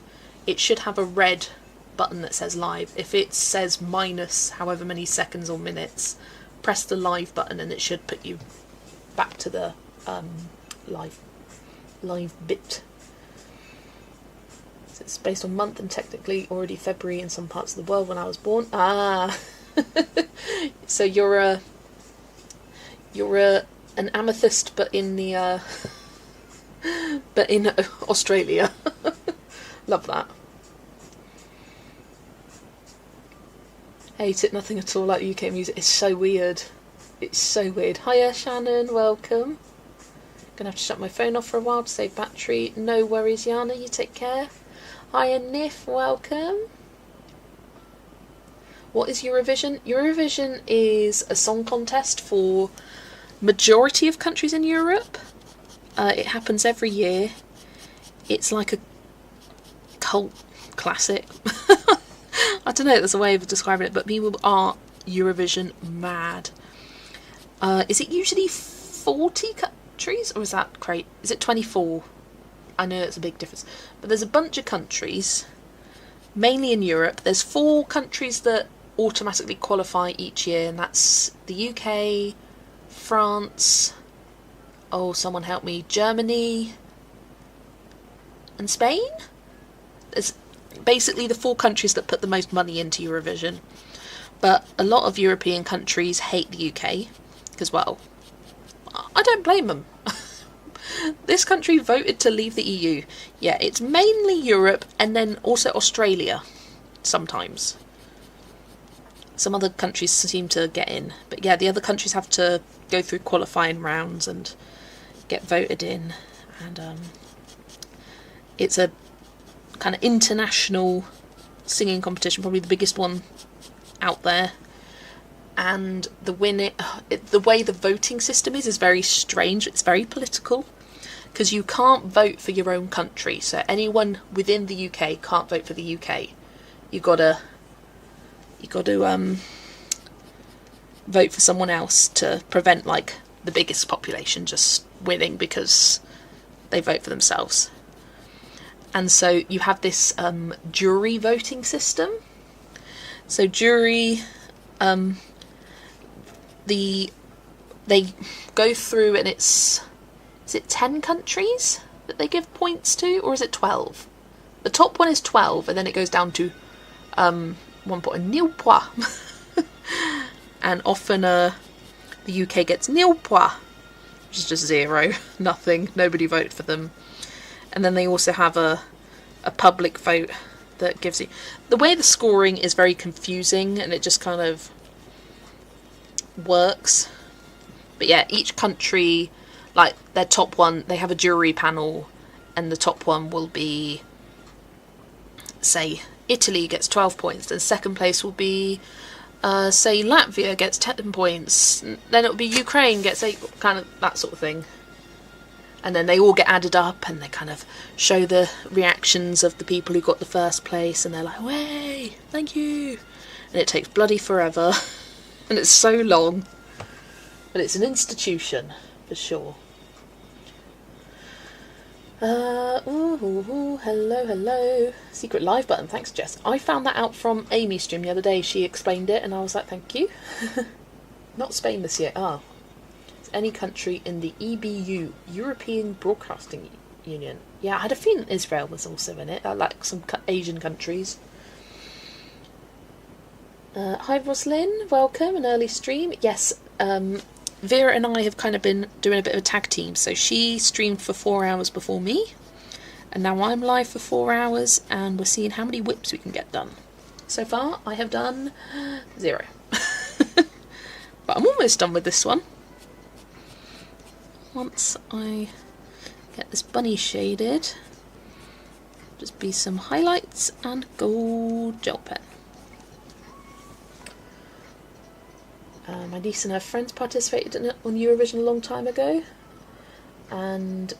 It should have a red button that says live. If it says minus however many seconds or minutes, press the live button and it should put you back to the live bit. So it's based on month and technically already February in some parts of the world when I was born. Ah, so you're an amethyst, but in the but in Australia. Love that. Hate it, nothing at all like UK music. It's so weird. It's so weird. Hiya Shannon, welcome. Gonna have to shut my phone off for a while to save battery. No worries, Yana, you take care. Hiya Nif, welcome. What is Eurovision? Eurovision is a song contest for majority of countries in Europe. It happens every year. It's like a cult classic. I don't know, there's a way of describing it, but people are Eurovision mad. Is it usually 40 countries, or is that great? Is it 24? I know it's a big difference. But there's a bunch of countries, mainly in Europe. There's 4 countries that automatically qualify each year, and that's the UK, France, oh, someone help me, Germany, and Spain? There's basically the 4 countries that put the most money into Eurovision. But a lot of European countries hate the UK, because, well, I don't blame them. This country voted to leave the EU. Yeah, it's mainly Europe, and then also Australia, sometimes. Some other countries seem to get in. But yeah, the other countries have to go through qualifying rounds and get voted in. And it's a kind of international singing competition, probably the biggest one out there. And the way the voting system is very strange. It's very political, because you can't vote for your own country. So anyone within the UK can't vote for the UK. You gotta vote for someone else to prevent the biggest population just winning because they vote for themselves. And so you have this jury voting system. So jury, they go through, and is it 10 countries that they give points to, or is it 12? The top one is 12, and then it goes down to 1 point, nil point. And often the UK gets nil point, which is just 0, nothing, nobody voted for them. And then they also have a public vote that gives you... The way the scoring is very confusing, and it just kind of works. But yeah, each country, their top one, they have a jury panel, and the top one will be, say, Italy gets 12 points, then second place will be, say, Latvia gets 10 points, then it'll be Ukraine gets 8, kind of that sort of thing. And then they all get added up, and they kind of show the reactions of the people who got the first place, and they're like, "Way, thank you!" And it takes bloody forever, and it's so long. But it's an institution, for sure. Hello. Secret live button, thanks Jess. I found that out from Amy's stream the other day. She explained it, and I was like, thank you. Not Spain this year. It's any country in the EBU, European Broadcasting Union. Yeah, I had a feeling Israel was also in it. I like some Asian countries. Hi Roslyn, welcome, an early stream. Yes, Vera and I have kind of been doing a bit of a tag team. So she streamed for 4 hours before me, and now I'm live for 4 hours, and we're seeing how many whips we can get done. So far, I have done 0. But I'm almost done with this one. Once I get this bunny shaded, just be some highlights and gold gel pen. My niece and her friends participated in it on Eurovision a long time ago, and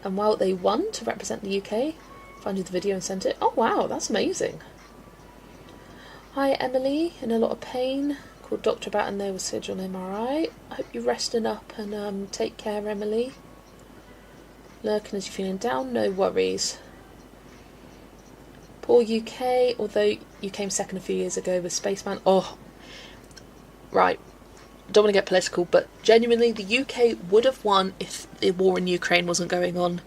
while they won to represent the UK, I found you the video and sent it. Oh wow, that's amazing. Hi Emily, in a lot of pain. Called doctor about and they will schedule an MRI. I hope you're resting up and take care, Emily. Lurking as you're feeling down, no worries. Poor UK, although you came second a few years ago with Spaceman. Oh, right. Don't want to get political, but genuinely the UK would have won if the war in Ukraine wasn't going on,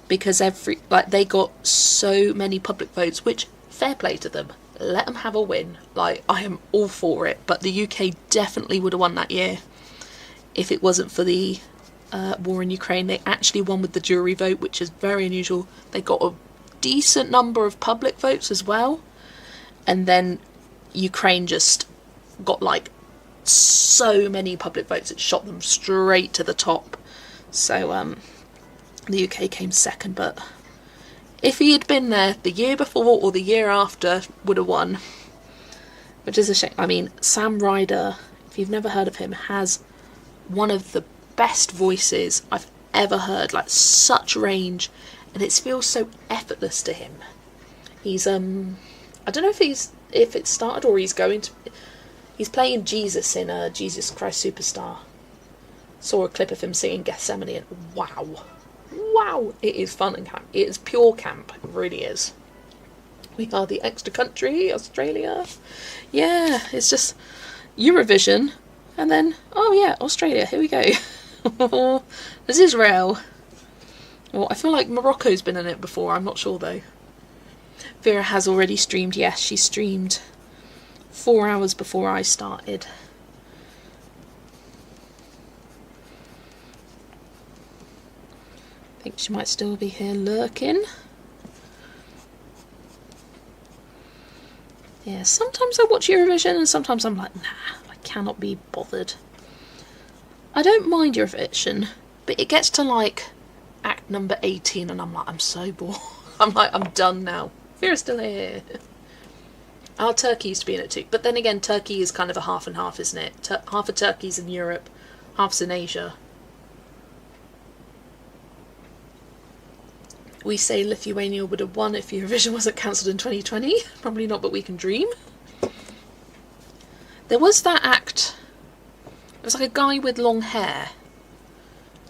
because they got so many public votes, which fair play to them. Let them have a win. Like, I am all for it, but the UK definitely would have won that year if it wasn't for the war in Ukraine. They actually won with the jury vote, which is very unusual. They got a decent number of public votes as well, and then Ukraine just got like so many public votes it shot them straight to the top. So the UK came second, but if he had been there the year before or the year after, would have won, which is a shame. I mean, Sam Ryder, if you've never heard of him, has one of the best voices I've ever heard, like such range, and it feels so effortless to him. He's I don't know if it started or he's playing Jesus in Jesus Christ Superstar. Saw a clip of him singing Gethsemane and wow, it is fun and camp. It is pure camp, it really is. We are the extra country, Australia. Yeah, it's just Eurovision, and then, oh yeah, Australia, here we go. There's Israel. Well, I feel like Morocco's been in it before, I'm not sure though. Vera has already streamed, yes, she streamed 4 hours before I started. I think she might still be here lurking. Yeah, sometimes I watch Eurovision and sometimes I'm like, nah, I cannot be bothered. I don't mind Eurovision, but it gets to like act number 18 and I'm like, I'm so bored. I'm like, I'm done now. Vera's still here. Our Turkey used to be in it too. But then again, Turkey is kind of a half and half, isn't it? Half of Turkey's in Europe, half's in Asia. We say Lithuania would have won if Eurovision wasn't cancelled in 2020. Probably not, but we can dream. There was that act. It was like a guy with long hair.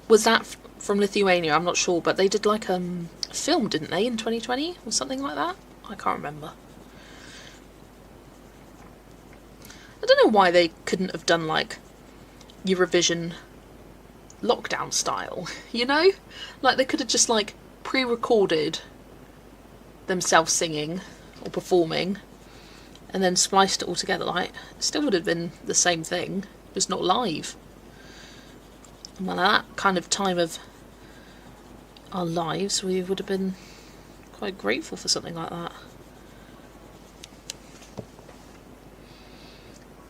Was that from Lithuania? I'm not sure, but they did like a film, didn't they, in 2020 or something like that? I can't remember. I don't know why they couldn't have done like Eurovision lockdown style, you know? Like they could have just like pre-recorded themselves singing or performing and then spliced it all together. Like, it still would have been the same thing, just not live. And well, at that kind of time of our lives, we would have been quite grateful for something like that.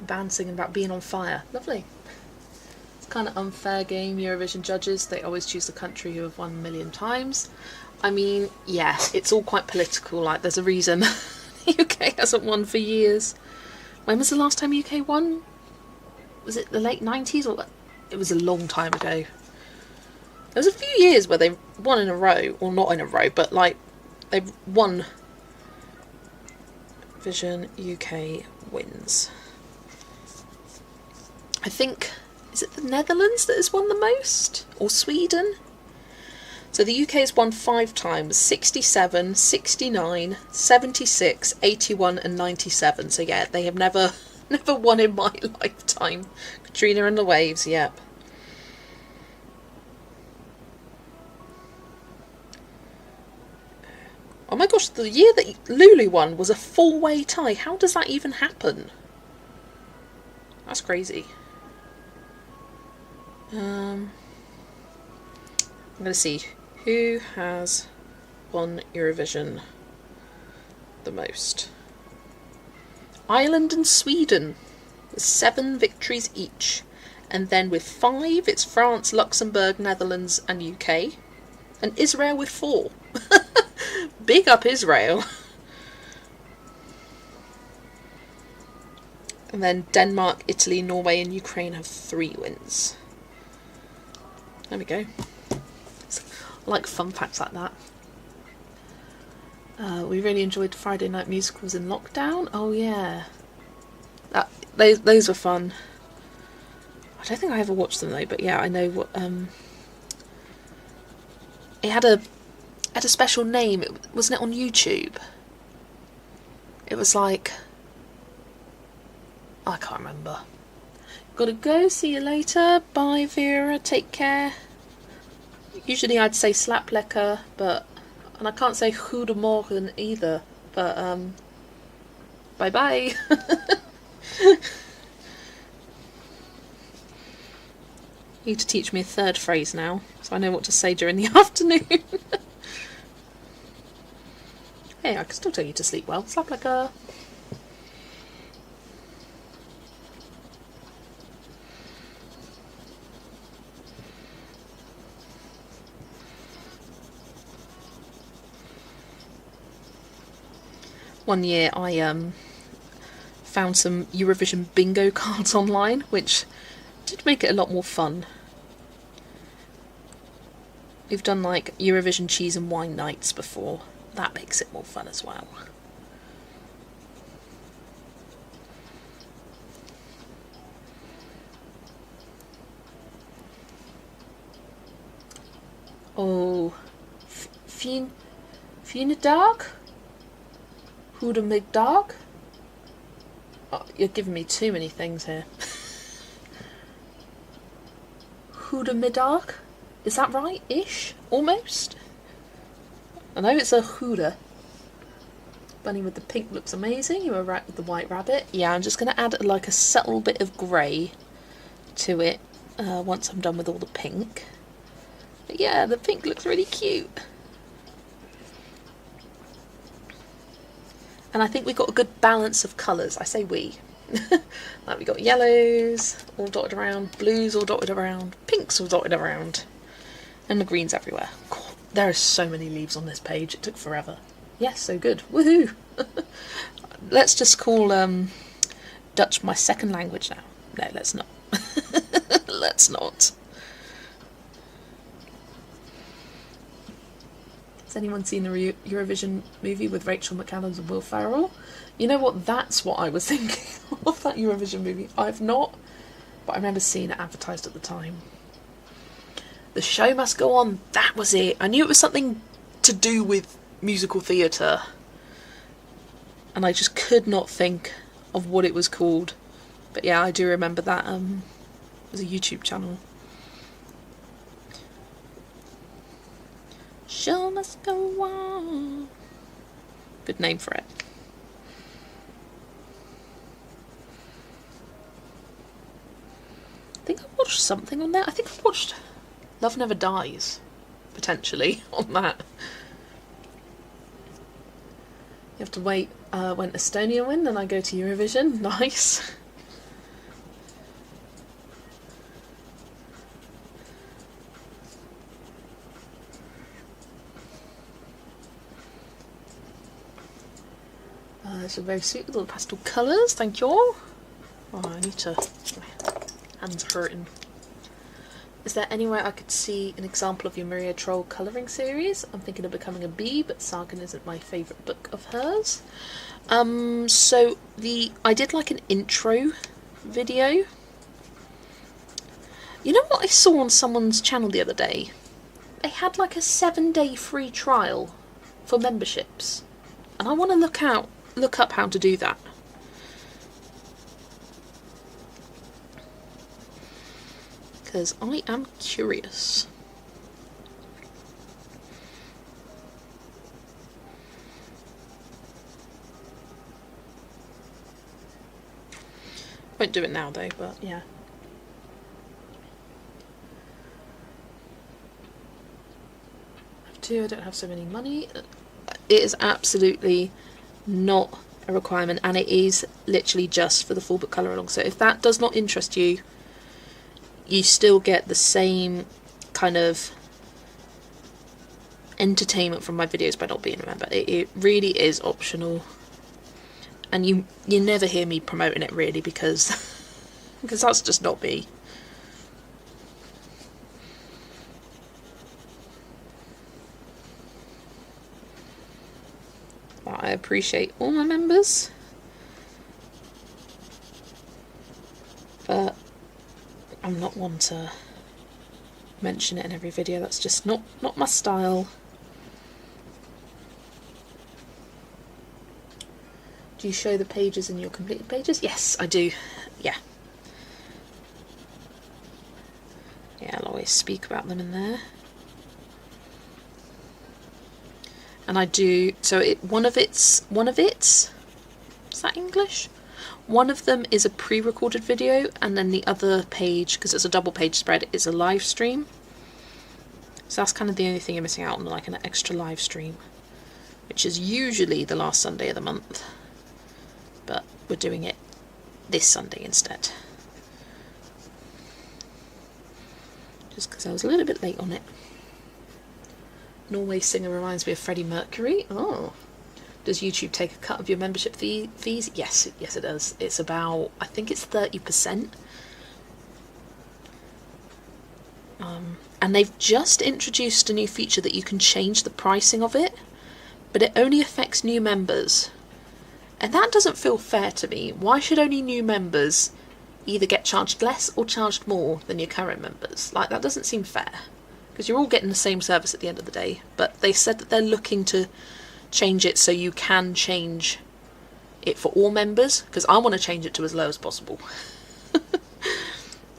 Band singing about being on fire. Lovely. It's kind of unfair game, Eurovision judges. They always choose the country who have won a million times. I mean, yeah, it's all quite political. Like, there's a reason the UK hasn't won for years. When was the last time UK won? Was it the late 90s? Or it was a long time ago. There was a few years where they won in a row. Or not in a row, but like, they won. Vision UK wins. I think, is it the Netherlands that has won the most? Or Sweden? So the UK has won 5 times, 67, 69, 76, 81 and 97. So yeah, they have never won in my lifetime. Katrina and the Waves, yep. Oh my gosh, the year that Lulu won was a 4-way tie. How does that even happen? That's crazy. I'm going to see who has won Eurovision the most. Ireland and Sweden with 7 victories each. And then with 5, it's France, Luxembourg, Netherlands and UK. And Israel with 4. Big up Israel. And then Denmark, Italy, Norway and Ukraine have 3 wins. There we go. I like fun facts like that. We really enjoyed Friday night musicals in lockdown. Oh yeah. Those were fun. I don't think I ever watched them though, but yeah, I know what it had a special name. Wasn't it on YouTube? It was like, I can't remember. Gotta go, see you later. Bye Vera, take care. Usually I'd say slap lekker, and I can't say goedemorgen either, but bye bye. You need to teach me a 3rd phrase now, so I know what to say during the afternoon. Hey, I can still tell you to sleep well. Slap lekker. One year I found some Eurovision bingo cards online, which did make it a lot more fun. We've done like Eurovision cheese and wine nights before. That makes it more fun as well. Oh, Fine Dag? Goedemiddag? Oh, you're giving me too many things here. Goedemiddag? Is that right? Ish? Almost? I know it's a Huda. Bunny with the pink looks amazing. You were right with the white rabbit. Yeah, I'm just going to add like a subtle bit of grey to it once I'm done with all the pink. But yeah, the pink looks really cute. And I think we got a good balance of colours. I say we. Like we got yellows all dotted around, blues all dotted around, pinks all dotted around, and the greens everywhere. God, there are so many leaves on this page. It took forever. Yes, so good. Woohoo! Let's just call Dutch my 2nd language now. No, let's not. Let's not. Has anyone seen the Eurovision movie with Rachel McAdams and Will Ferrell? You know what? That's what I was thinking of, that Eurovision movie. I've not, but I remember seeing it advertised at the time. The show must go on. That was it. I knew it was something to do with musical theatre, and I just could not think of what it was called. But yeah, I do remember that. It was a YouTube channel. Show must go on. Good name for it. I think I watched something on there. I think I watched Love Never Dies, potentially, on that. You have to wait when Estonia win, then I go to Eurovision. Nice. These are very sweet with all the pastel colours, thank you. Oh, I need to... My hands are hurting. Is there anywhere I could see an example of your Maria Troll colouring series? I'm thinking of becoming a bee, but Sagan isn't my favourite book of hers. So I did like an intro video. You know what I saw on someone's channel the other day? They had like a 7-day free trial for memberships. And I want to look up how to do that. Because I am curious. Won't do it now though, but yeah. I don't have so many money. It is absolutely not a requirement, and it is literally just for the full book colour along. So if that does not interest you, you still get the same kind of entertainment from my videos by not being a member. It really is optional, and you never hear me promoting it really, because that's just not me. I appreciate all my members, but I'm not one to mention it in every video. That's just not my style. Do you show the pages in your completed pages? Yes, I do. Yeah. Yeah, I'll always speak about them in there. And I do, so one of its, is that English? One of them is a pre-recorded video, and then the other page, because it's a double page spread, is a live stream. So that's kind of the only thing you're missing out on, like an extra live stream, which is usually the last Sunday of the month, but we're doing it this Sunday instead, just because I was a little bit late on it. Norway singer reminds me of Freddie Mercury. Oh. Does YouTube take a cut of your membership fees? Yes, it does. It's about, I think it's 30%. And they've just introduced a new feature that you can change the pricing of it, but it only affects new members. And that doesn't feel fair to me. Why should only new members either get charged less or charged more than your current members? Like, that doesn't seem fair, because you're all getting the same service at the end of the day. But they said that they're looking to change it so you can change it for all members, because I want to change it to as low as possible.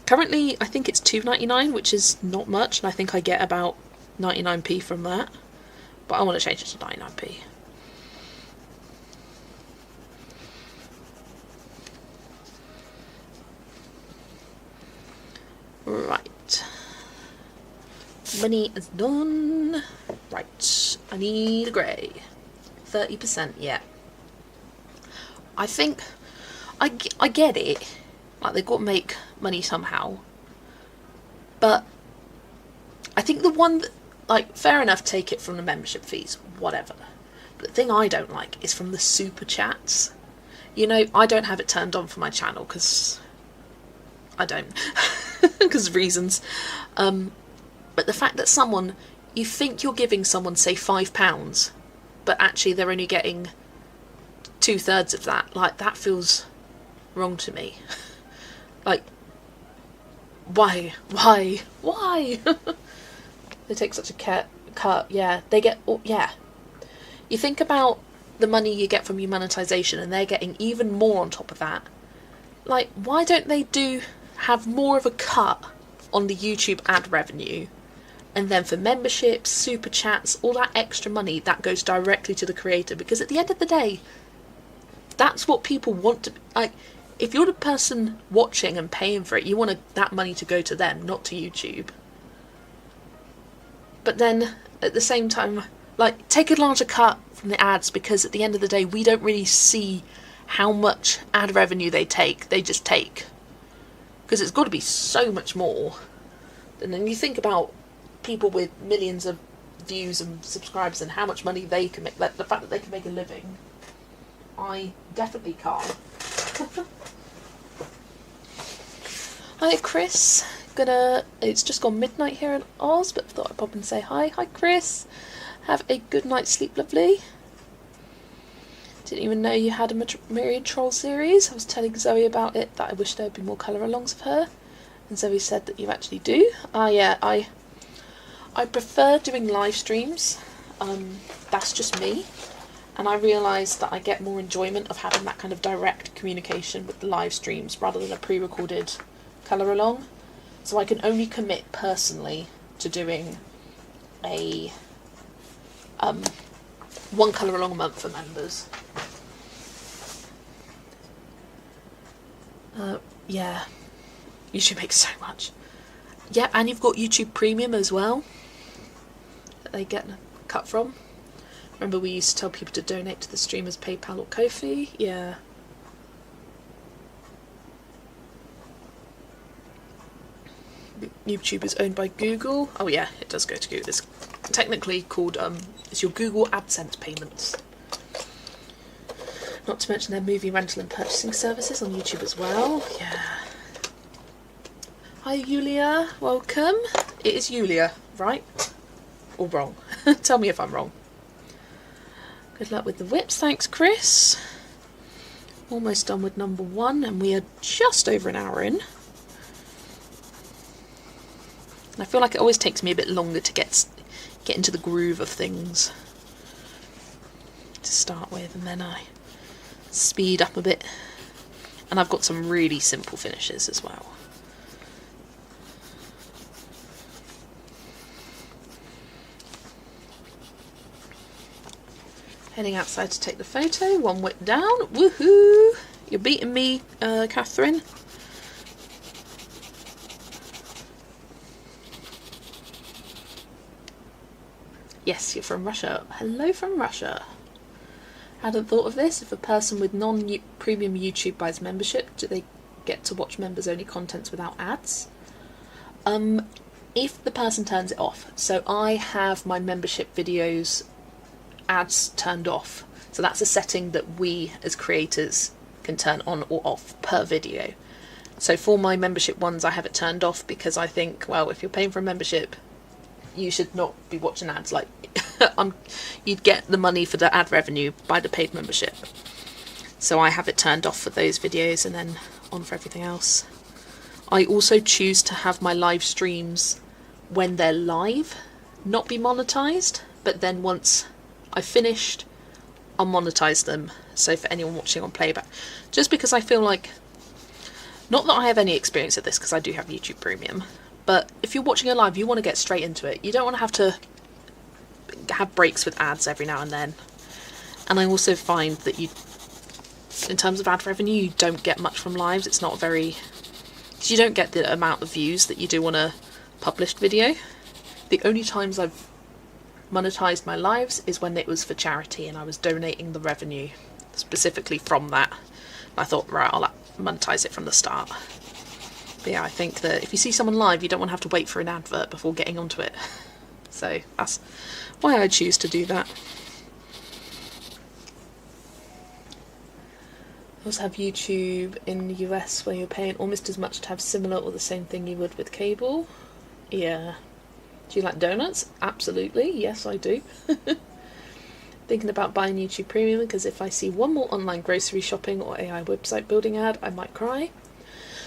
Currently I think it's $2.99, which is not much, and I think I get about 99p from that, but I want to change it to 99p. Right, money is done. Right, I need a grey. 30%, yeah. I think I get it, like they've got to make money somehow, but I think the one that, like, fair enough, take it from the membership fees, whatever, but the thing I don't like is from the super chats. You know, I don't have it turned on for my channel because I don't, because of reasons, but the fact that someone, you think you're giving someone, say, £5, but actually they're only getting 2/3 of that, like, that feels wrong to me. Like, why they take such a cut. Yeah, they get, yeah, you think about the money you get from your monetization, and they're getting even more on top of that. Like, why don't they have more of a cut on the YouTube ad revenue, and then for memberships, super chats, all that extra money, that goes directly to the creator? Because at the end of the day, that's what people want to, like, if you're the person watching and paying for it, you want that money to go to them, not to YouTube. But then at the same time, like, take a larger cut from the ads, because at the end of the day we don't really see how much ad revenue they take. They just take, because it's got to be so much more. And then you think about people with millions of views and subscribers and how much money they can make, like, the fact that they can make a living. I definitely can't. Hi Chris, it's just gone midnight here in Oz, but thought I'd pop and say hi. Hi Chris, have a good night's sleep, lovely. Didn't even know you had a Myriad Troll series. I was telling Zoe about it, that I wish there would be more colour alongs of her, and Zoe said that you actually do. Yeah, I prefer doing live streams. That's just me. And I realise that I get more enjoyment of having that kind of direct communication with the live streams rather than a pre-recorded colour along. So I can only commit personally to doing a one colour along a month for members. Yeah, YouTube makes so much. Yeah, and you've got YouTube Premium as well that they get a cut from. Remember we used to tell people to donate to the streamers PayPal or Ko-fi? Yeah. YouTube is owned by Google. Oh yeah, it does go to Google. It's technically called, it's your Google AdSense payments. Not to mention their movie rental and purchasing services on YouTube as well. Yeah. Hi Yulia, welcome. It is Yulia, right? Or wrong? Tell me if I'm wrong. Good luck with the whips, thanks Chris. Almost done with number 1 and we are just over an hour in. And I feel like it always takes me a bit longer to get into the groove of things to start with, and then I speed up a bit. And I've got some really simple finishes as well. Heading outside to take the photo, 1 whip down, woohoo! You're beating me, Catherine. Yes, you're from Russia. Hello from Russia. Hadn't thought of this. If a person with non-premium YouTube buys membership, do they get to watch members-only contents without ads? If the person turns it off. So I have my membership videos ads turned off. So that's a setting that we as creators can turn on or off per video. So for my membership ones I have it turned off because I think, well, if you're paying for a membership you should not be watching ads. Like you'd get the money for the ad revenue by the paid membership. So I have it turned off for those videos and then on for everything else. I also choose to have my live streams when they're live not be monetized, but then once I've finished I'll monetize them, so for anyone watching on playback, just because I feel like, not that I have any experience at this because I do have YouTube Premium, but if you're watching it live you want to get straight into it. You don't want to have breaks with ads every now and then. And I also find that you, in terms of ad revenue, you don't get much from lives. It's not very, you don't get the amount of views that you do on a published video. The only times I've monetized my lives is when it was for charity and I was donating the revenue specifically from that. And I thought, right, I'll monetize it from the start. But yeah, I think that if you see someone live, you don't want to have to wait for an advert before getting onto it. So that's why I choose to do that. I also have YouTube in the US where you're paying almost as much to have similar or the same thing you would with cable. Yeah. Do you like donuts? Absolutely. Yes, I do. Thinking about buying YouTube Premium because if I see one more online grocery shopping or AI website building ad, I might cry.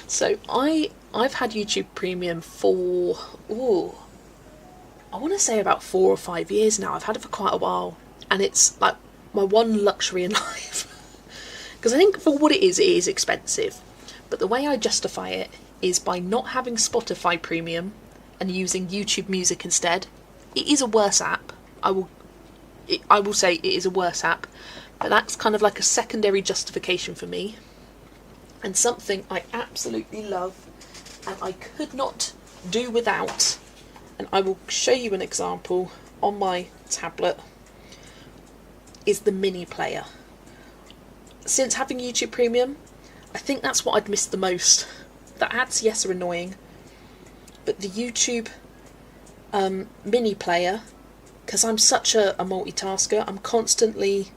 So I've had YouTube Premium for, I want to say about 4 or 5 years now. I've had it for quite a while and it's like my one luxury in life. Because I think for what it is expensive. But the way I justify it is by not having Spotify Premium and using YouTube Music instead. It is a worse app. I will say it is a worse app. But that's kind of like a secondary justification for me. And something I absolutely love and I could not do without. And I will show you an example on my tablet. Is the mini player. Since having YouTube Premium, I think that's what I'd missed the most. The ads, yes, are annoying, but the YouTube mini player, because I'm such a multitasker, I'm constantly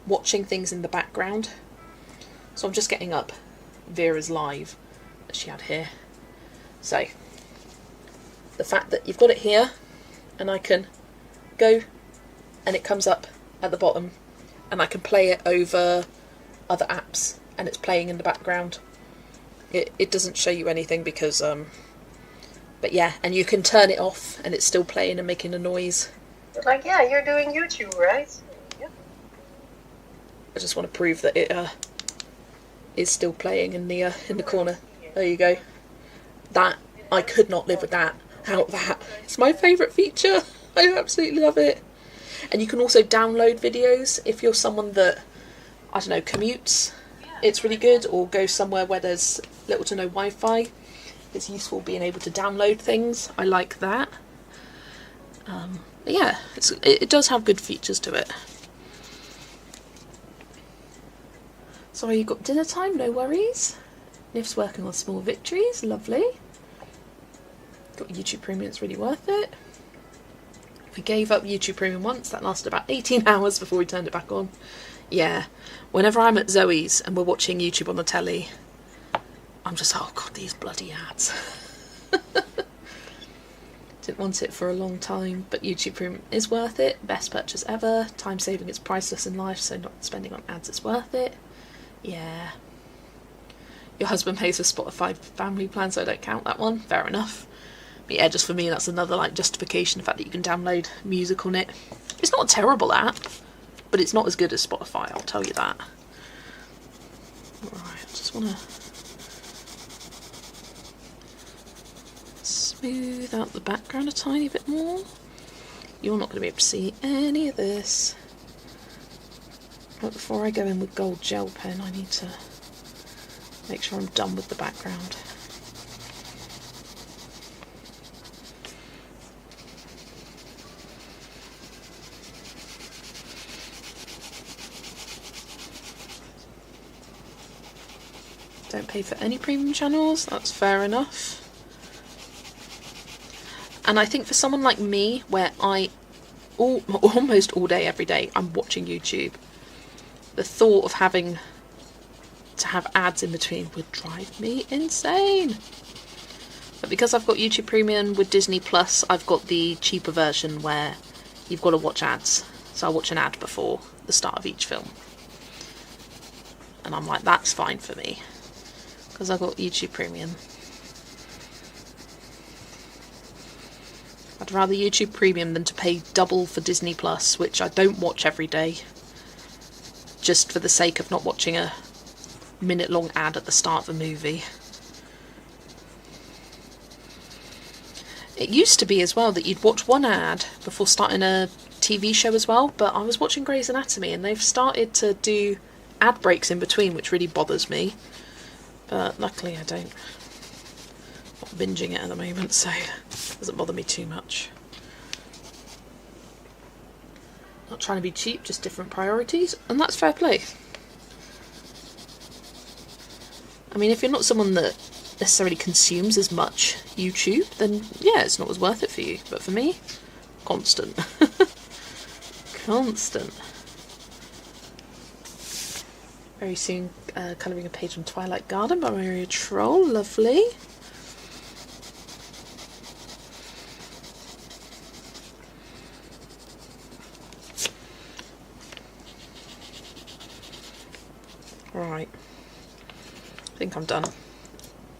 watching things in the background. So I'm just getting up Vera's live that she had here. So the fact that you've got it here and I can go and it comes up at the bottom and I can play it over other apps and it's playing in the background. It doesn't show you anything because but yeah, and you can turn it off and it's still playing and making a noise. Like, yeah, you're doing YouTube, right? Yeah. I just want to prove that it is still playing in the corner. There you go. That, I could not live with that. It's my favourite feature. I absolutely love it. And you can also download videos if you're someone that, I don't know, commutes it's really good, or go somewhere where there's little to no Wi-Fi. It's useful being able to download things. I like that. But yeah, it does have good features to it. Sorry, you got dinner time, no worries. Nif's working on small victories, lovely. Got YouTube Premium, it's really worth it. We gave up YouTube Premium once, that lasted about 18 hours before we turned it back on. Yeah, whenever I'm at Zoe's and we're watching YouTube on the telly, I'm just, oh god, these bloody ads. Didn't want it for a long time, but YouTube Premium is worth it. Best purchase ever. Time saving is priceless in life, so not spending on ads is worth it. Yeah. Your husband pays for Spotify family plan, so I don't count that one. Fair enough. But yeah, just for me, that's another like justification, the fact that you can download music on it. It's not a terrible app, but it's not as good as Spotify, I'll tell you that. Alright, I just want to smooth out the background a tiny bit more. You're not going to be able to see any of this. But before I go in with gold gel pen, I need to make sure I'm done with the background. Don't pay for any premium channels, that's fair enough. And I think for someone like me, where almost all day, every day, I'm watching YouTube, the thought of having to have ads in between would drive me insane. But because I've got YouTube Premium with Disney Plus, I've got the cheaper version where you've got to watch ads. So I watch an ad before the start of each film. And I'm like, that's fine for me, because I've got YouTube Premium. I'd rather YouTube Premium than to pay double for Disney Plus, which I don't watch every day, just for the sake of not watching a minute-long ad at the start of a movie. It used to be as well that you'd watch one ad before starting a TV show as well, but I was watching Grey's Anatomy and they've started to do ad breaks in between, which really bothers me. But luckily I don't. I'm not binging it at the moment, so it doesn't bother me too much. Not trying to be cheap, just different priorities, and that's fair play. I mean, if you're not someone that necessarily consumes as much YouTube, then yeah, it's not as worth it for you. But for me, constant. Constant. Very soon, colouring a page on Twilight Garden by Maria Troll. Lovely. Right. I think I'm done.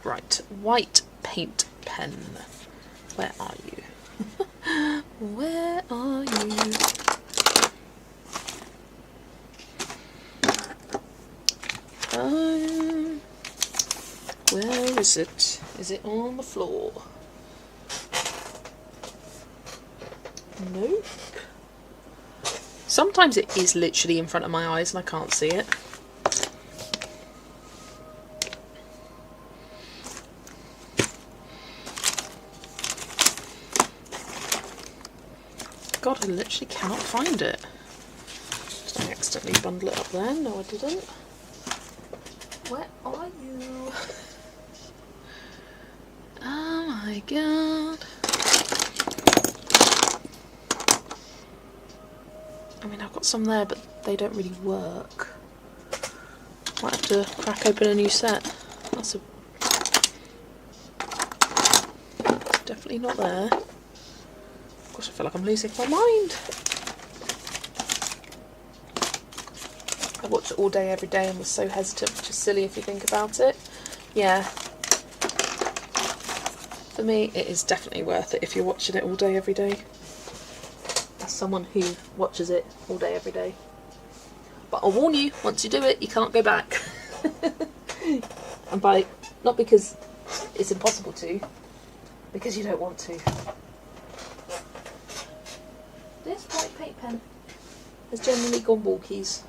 Right. White paint pen. Where are you? Where are you? Where is it? Is it on the floor? Nope. Sometimes it is literally in front of my eyes and I can't see it. God, I literally cannot find it. Just I accidentally bundle it up there. No, I didn't. Where are you? Oh my god. I mean, I've got some there, but they don't really work. Might have to crack open a new set. That's a... definitely not there. Gosh, I feel like I'm losing my mind. I watched it all day, every day, and was so hesitant, which is silly if you think about it. Yeah. For me, it is definitely worth it if you're watching it all day, every day. As someone who watches it all day, every day. But I'll warn you, once you do it, you can't go back. And by, not because it's impossible to, because you don't want to. This white paint pen has generally gone walkies.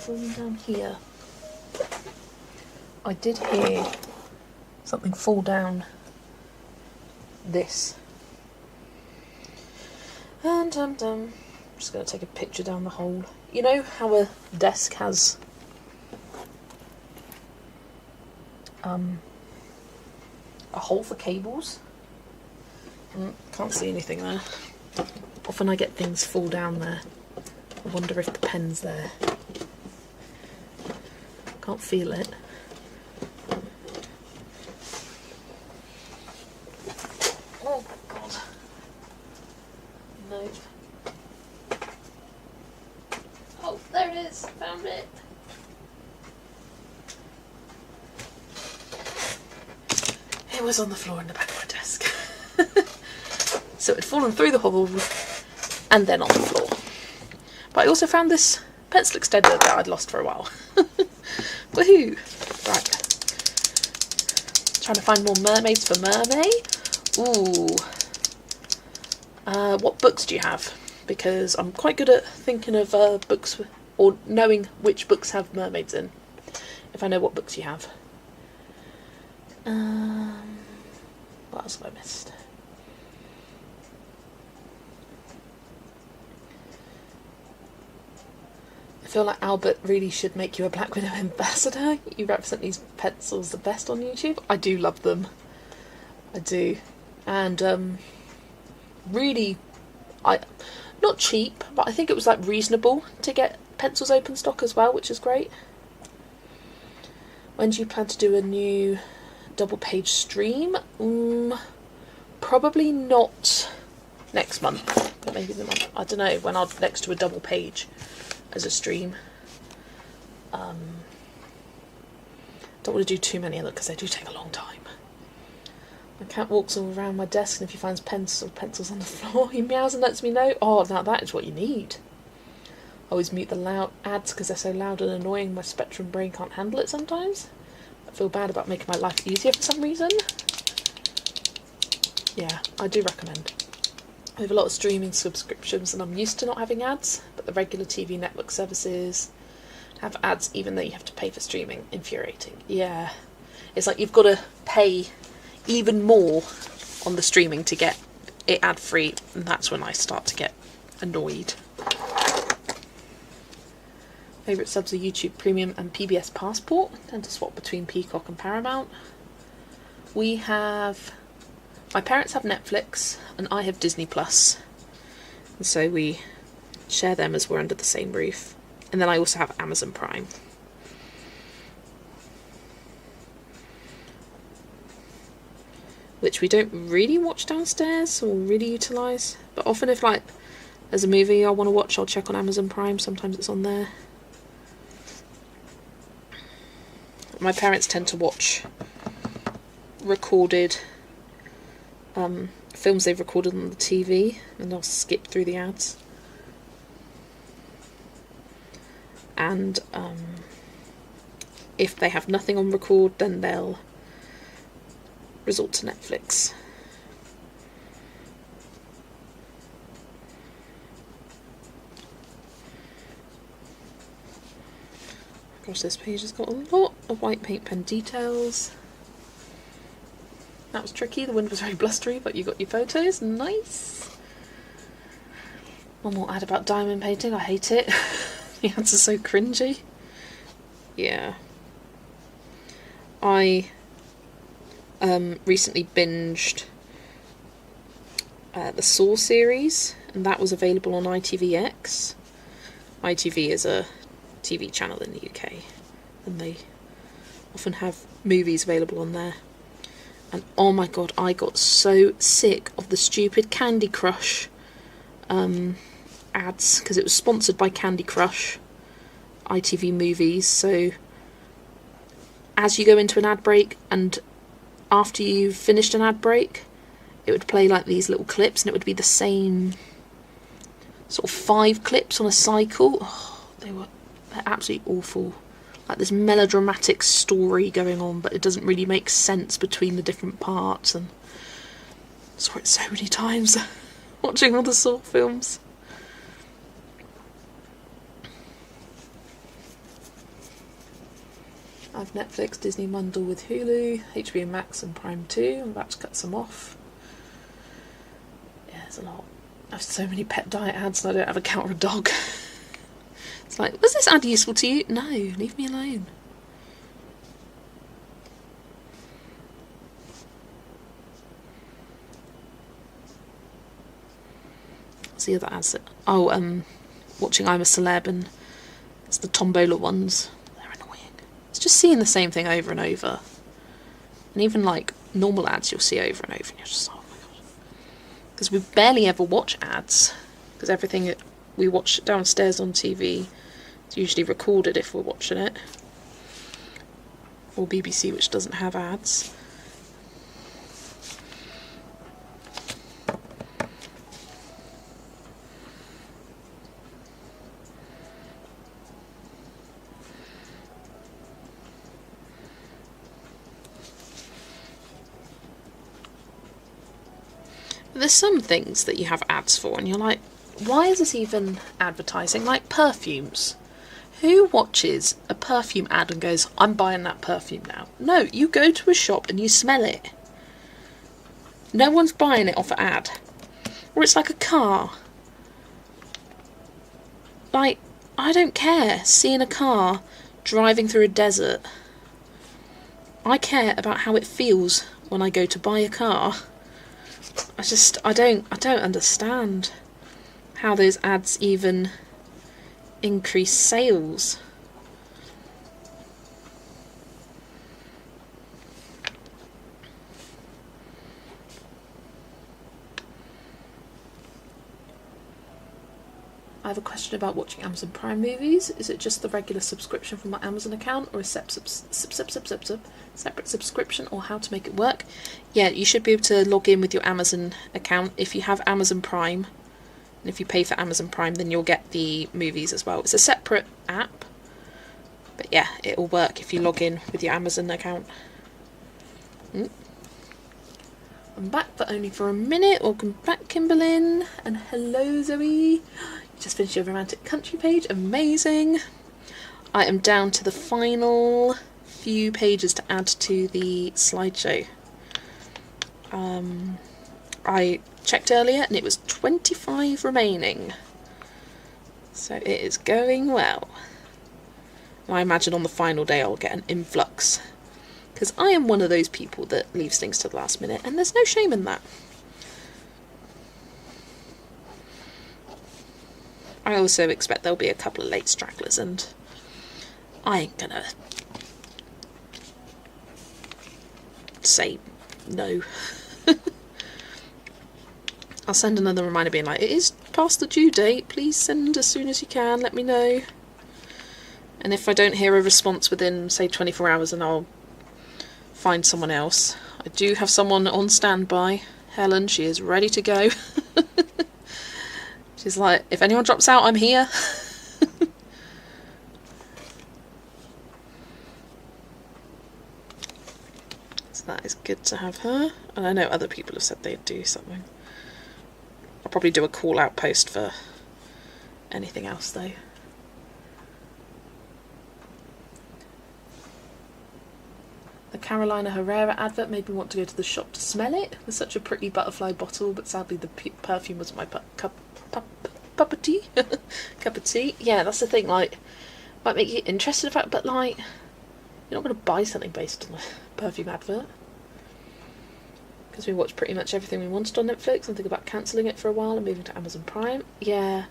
falling down here? I did hear something fall down this. And I'm just going to take a picture down the hole. You know how a desk has a hole for cables? Can't see anything there. Often I get things fall down there. I wonder if the pen's there. Can't feel it. Oh God. No. Oh, there it is. Found it. It was on the floor in the back of my desk. So it had fallen through the hole and then on the floor. But I also found this pencil extender that I'd lost for a while. Woohoo! Right. Trying to find more mermaids for Mermay. Ooh. What books do you have? Because I'm quite good at thinking of books, or knowing which books have mermaids in, if I know what books you have. What else have I missed? I feel like Albert really should make you a Black Widow ambassador. You represent these pencils the best on YouTube. I do love them. I do. And really, not cheap, but I think it was like reasonable to get pencils open stock as well, which is great. When do you plan to do a new double page stream? Probably not next month, but maybe the month. I don't know when I'll next do a double page as a stream. Don't want to do too many of them because they do take a long time. My cat walks all around my desk, and if he finds pencils on the floor, he meows and lets me know. Oh, now that is what you need. I always mute the loud ads because they're so loud and annoying. My Spectrum brain can't handle it sometimes. I feel bad about making my life easier for some reason. Yeah, I do recommend. I have a lot of streaming subscriptions and I'm used to not having ads, but the regular TV network services have ads even though you have to pay for streaming. Infuriating. Yeah. It's like you've got to pay even more on the streaming to get it ad free, and that's when I start to get annoyed. Favourite subs are YouTube Premium and PBS Passport. Tend to swap between Peacock and Paramount. We have... My parents have Netflix and I have Disney Plus. And so we share them as we're under the same roof. And then I also have Amazon Prime. Which we don't really watch downstairs or really utilise. But often if like there's a movie I want to watch, I'll check on Amazon Prime. Sometimes it's on there. My parents tend to watch recorded films they've recorded on the TV, and they'll skip through the ads. And if they have nothing on record, then they'll resort to Netflix. Gosh, this page has got a lot of white paint pen details. That was tricky. The wind was very blustery, but you got your photos. Nice. One more ad about diamond painting. I hate it. The ads are so cringy. Yeah. I recently binged the Saw series, and that was available on ITVX. ITV is a TV channel in the UK, and they often have movies available on there. And oh my god, I got so sick of the stupid Candy Crush ads, because it was sponsored by Candy Crush ITV movies. So as you go into an ad break, and after you've finished an ad break, it would play like these little clips, and it would be the same sort of 5 clips on a cycle. Oh, they're absolutely awful. Like this melodramatic story going on, but it doesn't really make sense between the different parts. And I saw it so many times watching all the Saw films. have Netflix, Disney bundle with Hulu, HBO Max and Prime 2. I'm about to cut some off. Yeah, there's a lot. I have so many pet diet ads and I don't have a cat or a dog. It's like, was this ad useful to you? No, leave me alone. What's the other ads? Watching I'm a Celeb, and it's the Tombola ones. They're annoying. It's just seeing the same thing over and over. And even like normal ads you'll see over and over and you're just, oh my god. Because we barely ever watch ads. Because everything we watch downstairs on TV is usually recorded if we're watching it. Or BBC, which doesn't have ads. There's some things that you have ads for and you're like, why is this even advertising? Like perfumes. Who watches a perfume ad and goes, I'm buying that perfume now? No, you go to a shop and you smell it. No one's buying it off an ad. Or it's like a car. Like, I don't care seeing a car driving through a desert. I care about how it feels when I go to buy a car. I don't understand how those ads even increase sales. I have a question about watching Amazon Prime movies. Is it just the regular subscription from my Amazon account, or a separate subscription, or how to make it work? Yeah, you should be able to log in with your Amazon account if you have Amazon Prime. And if you pay for Amazon Prime, then you'll get the movies as well. It's a separate app. But yeah, it'll work if you log in with your Amazon account. I'm back, but only for a minute. Welcome back, Kimberlyn. And hello, Zoe. Just finished your romantic country page. Amazing. I am down to the final few pages to add to the slideshow. I checked earlier and it was 25 remaining. So it is going well. I imagine on the final day I'll get an influx. Because I am one of those people that leaves things to the last minute, and there's no shame in that. I also expect there'll be a couple of late stragglers, and I ain't gonna say no. I'll send another reminder being like, it is past the due date, please send as soon as you can, let me know. And if I don't hear a response within, say, 24 hours, then I'll find someone else. I do have someone on standby. Helen, she is ready to go. She's like, if anyone drops out, I'm here. So that is good to have her. And I know other people have said they'd do something. I'll probably do a call out post for anything else though. The Carolina Herrera advert made me want to go to the shop to smell it. It was such a pretty butterfly bottle, but sadly the perfume wasn't my cup of tea. Cup of tea. Yeah, that's the thing, like, might make you interested about it, but like, you're not going to buy something based on a perfume advert. Because we watched pretty much everything we wanted on Netflix. I'm thinking about cancelling it for a while and moving to Amazon Prime. Yeah.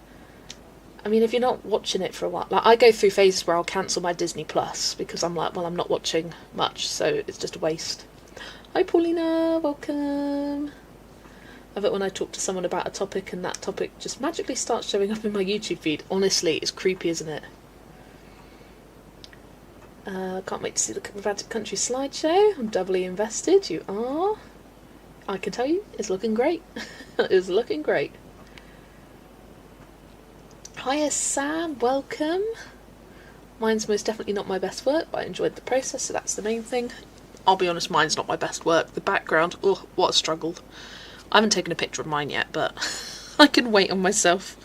I mean, if you're not watching it for a while, like I go through phases where I'll cancel my Disney Plus because I'm like, well, I'm not watching much, so it's just a waste. Hi Paulina, welcome. I love it when I talk to someone about a topic and that topic just magically starts showing up in my YouTube feed. Honestly, it's creepy, isn't it? Can't wait to see the Romantic Country slideshow. I'm doubly invested. You are. I can tell you, it's looking great. It's looking great. Hiya Sam, welcome. Mine's most definitely not my best work, but I enjoyed the process, so that's the main thing. I'll be honest, mine's not my best work. The background, oh, what a struggle. I haven't taken a picture of mine yet, but I can wait on myself.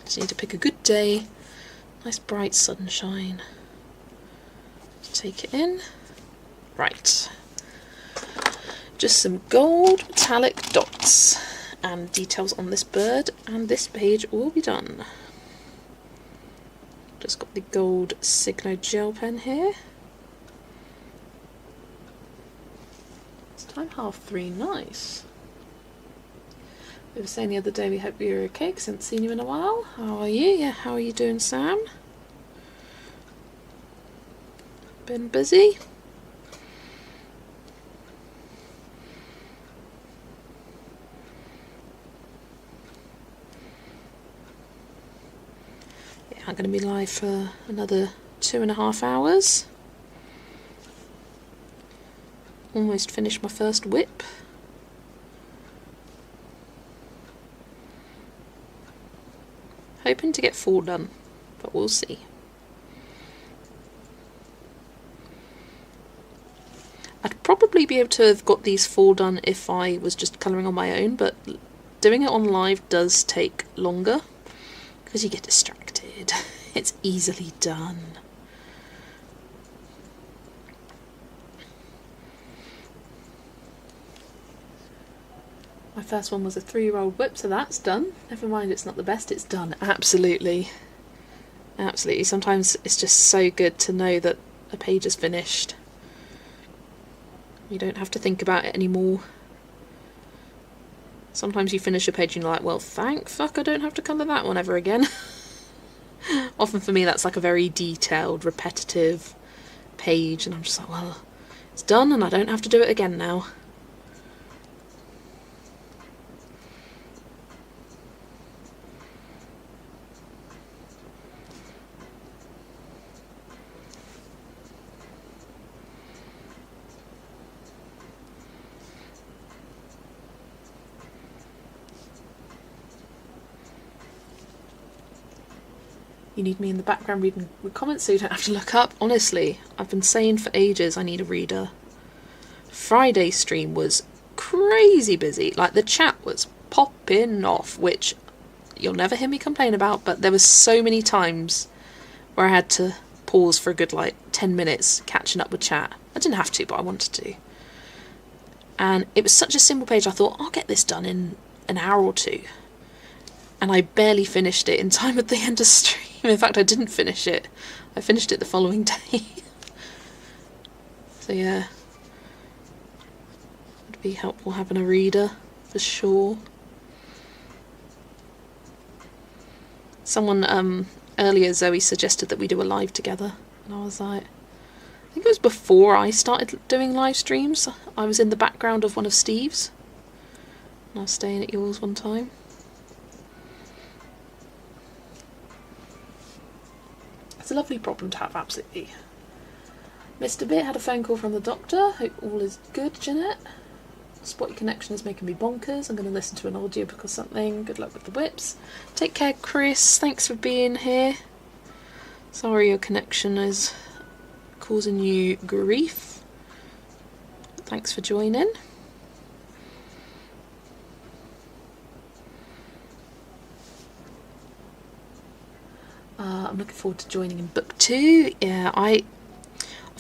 Just need to pick a good day Nice bright sunshine. Take it in. Right. Just some gold metallic dots and details on this bird, and this page will be done. Just got the gold Signo gel pen here. It's time 3:30. Nice. We were saying the other day we hope you're okay because I haven't seen you in a while. How are you? Yeah, how are you doing, Sam? Been busy? Yeah, I'm going to be live for another 2.5 hours. Almost finished my first whip. Hoping to get 4 done, but we'll see. I'd probably be able to have got these 4 done if I was just colouring on my own, but doing it on live does take longer because you get distracted. It's easily done. My first one was a 3-year-old whip, so that's done. Never mind, it's not the best, it's done. Absolutely. Absolutely. Sometimes it's just so good to know that a page is finished. You don't have to think about it anymore. Sometimes you finish a page and you're like, well, thank fuck I don't have to colour that one ever again. Often for me that's like a very detailed, repetitive page, and I'm just like, well, it's done and I don't have to do it again now. You need me in the background reading the comments so you don't have to look up. Honestly, I've been saying for ages I need a reader. Friday's stream was crazy busy. Like, the chat was popping off, which you'll never hear me complain about, but there was so many times where I had to pause for a good, 10 minutes catching up with chat. I didn't have to, but I wanted to. And it was such a simple page, I thought, I'll get this done in an hour or 2. And I barely finished it in time at the end of stream. In fact, I didn't finish it. I finished it the following day. So yeah, it'd be helpful having a reader, for sure. Someone earlier, Zoe, suggested that we do a live together. And I was like, I think it was before I started doing live streams. I was in the background of one of Steve's. And I was staying at yours one time. It's a lovely problem to have, absolutely. Mr. Bit had a phone call from the doctor. Hope all is good, Jeanette. Spotty connection is making me bonkers. I'm going to listen to an audiobook or something. Good luck with the whips. Take care, Chris. Thanks for being here. Sorry your connection is causing you grief. Thanks for joining. I'm looking forward to joining in book 2. Yeah, I've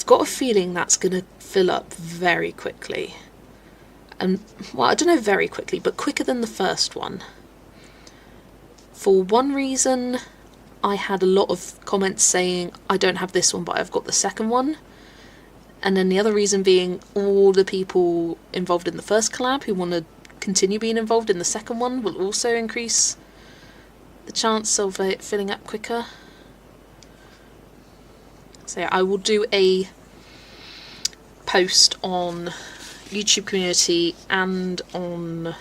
got a feeling that's going to fill up very quickly. And, well, I don't know very quickly, but quicker than the first one. For one reason, I had a lot of comments saying, I don't have this one, but I've got the second one. And then the other reason being, all the people involved in the first collab who want to continue being involved in the second one will also increase the chance of it filling up quicker. So yeah, I will do a post on YouTube community and on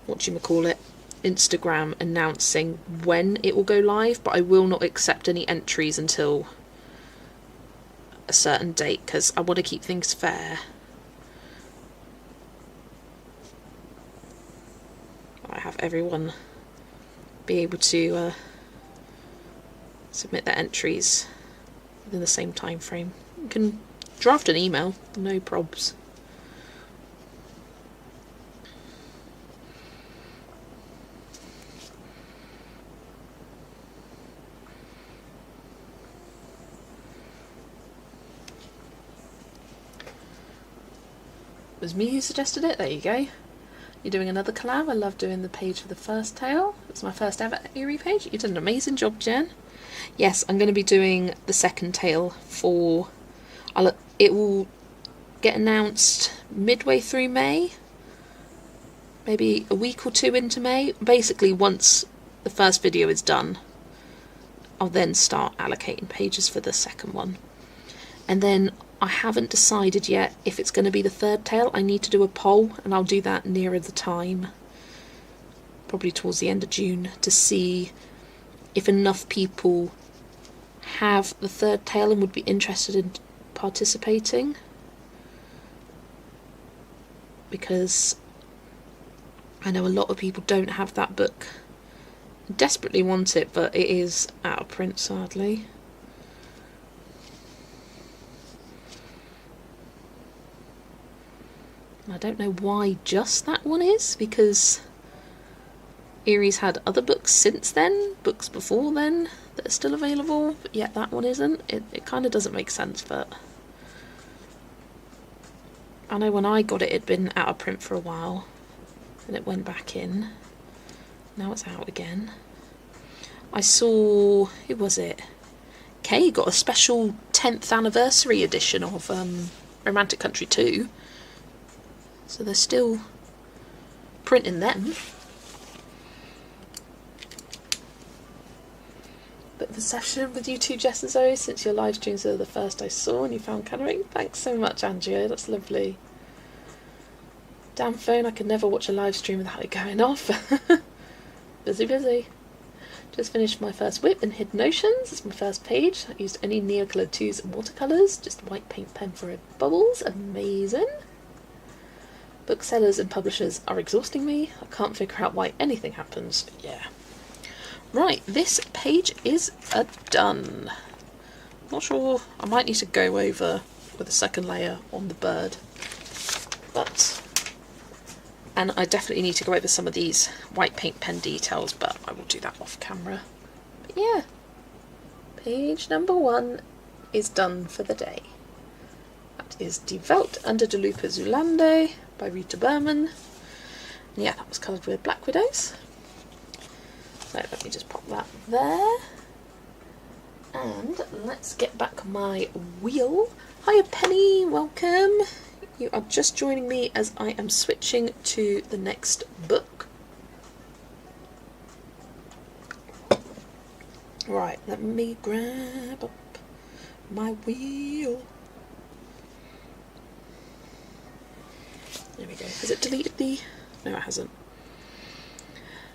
Instagram announcing when it will go live, but I will not accept any entries until a certain date because I want to keep things fair. I have everyone be able to submit their entries within the same time frame. You can draft an email, no probs. was me who suggested it. There you go. You're doing another collab. I love doing the page for the first tale. It's my first ever Eerie page. You did an amazing job, Jen. Yes, I'm going to be doing the second tale for... it will get announced midway through May. Maybe a week or two into May. Basically, once the first video is done, I'll then start allocating pages for the second one. And then I haven't decided yet if it's going to be the third tale. I need to do a poll, and I'll do that nearer the time, probably towards the end of June, to see if enough people have the third tale and would be interested in participating. Because I know a lot of people don't have that book. Desperately want it, but it is out of print, sadly. I don't know why just that one is, because Eerie's had other books since then, books before then, that are still available, but yet that one isn't. It kind of doesn't make sense, but I know when I got it, it'd been out of print for a while, and it went back in. Now it's out again. I saw, who was it? Kay got a special 10th anniversary edition of Romantic Country 2. So they're still printing them. Bit of a session with you two, Jess and Zoe, since your live streams are the first I saw and you found colouring. Thanks so much, Andrea, that's lovely. Damn phone, I could never watch a live stream without it going off. Busy. Just finished my first whip in Hidden Oceans. It's my first page. I used only Neocolor 2s and watercolours, just white paint pen for bubbles. Amazing. Booksellers and publishers are exhausting me. I can't figure out why anything happens. Yeah. Right, this page is done. Not sure, I might need to go over with a second layer on the bird. And I definitely need to go over some of these white paint pen details, but I will do that off camera. But yeah, page number 1 is done for the day. That is Die Welt under de Lupe Zulande by Rita Berman. And yeah, that was coloured with Black Widows. So let me just pop that there. And let's get back my wheel. Hiya Penny, welcome. You are just joining me as I am switching to the next book. Right, let me grab up my wheel. There we go. Has it deleted the... No, it hasn't.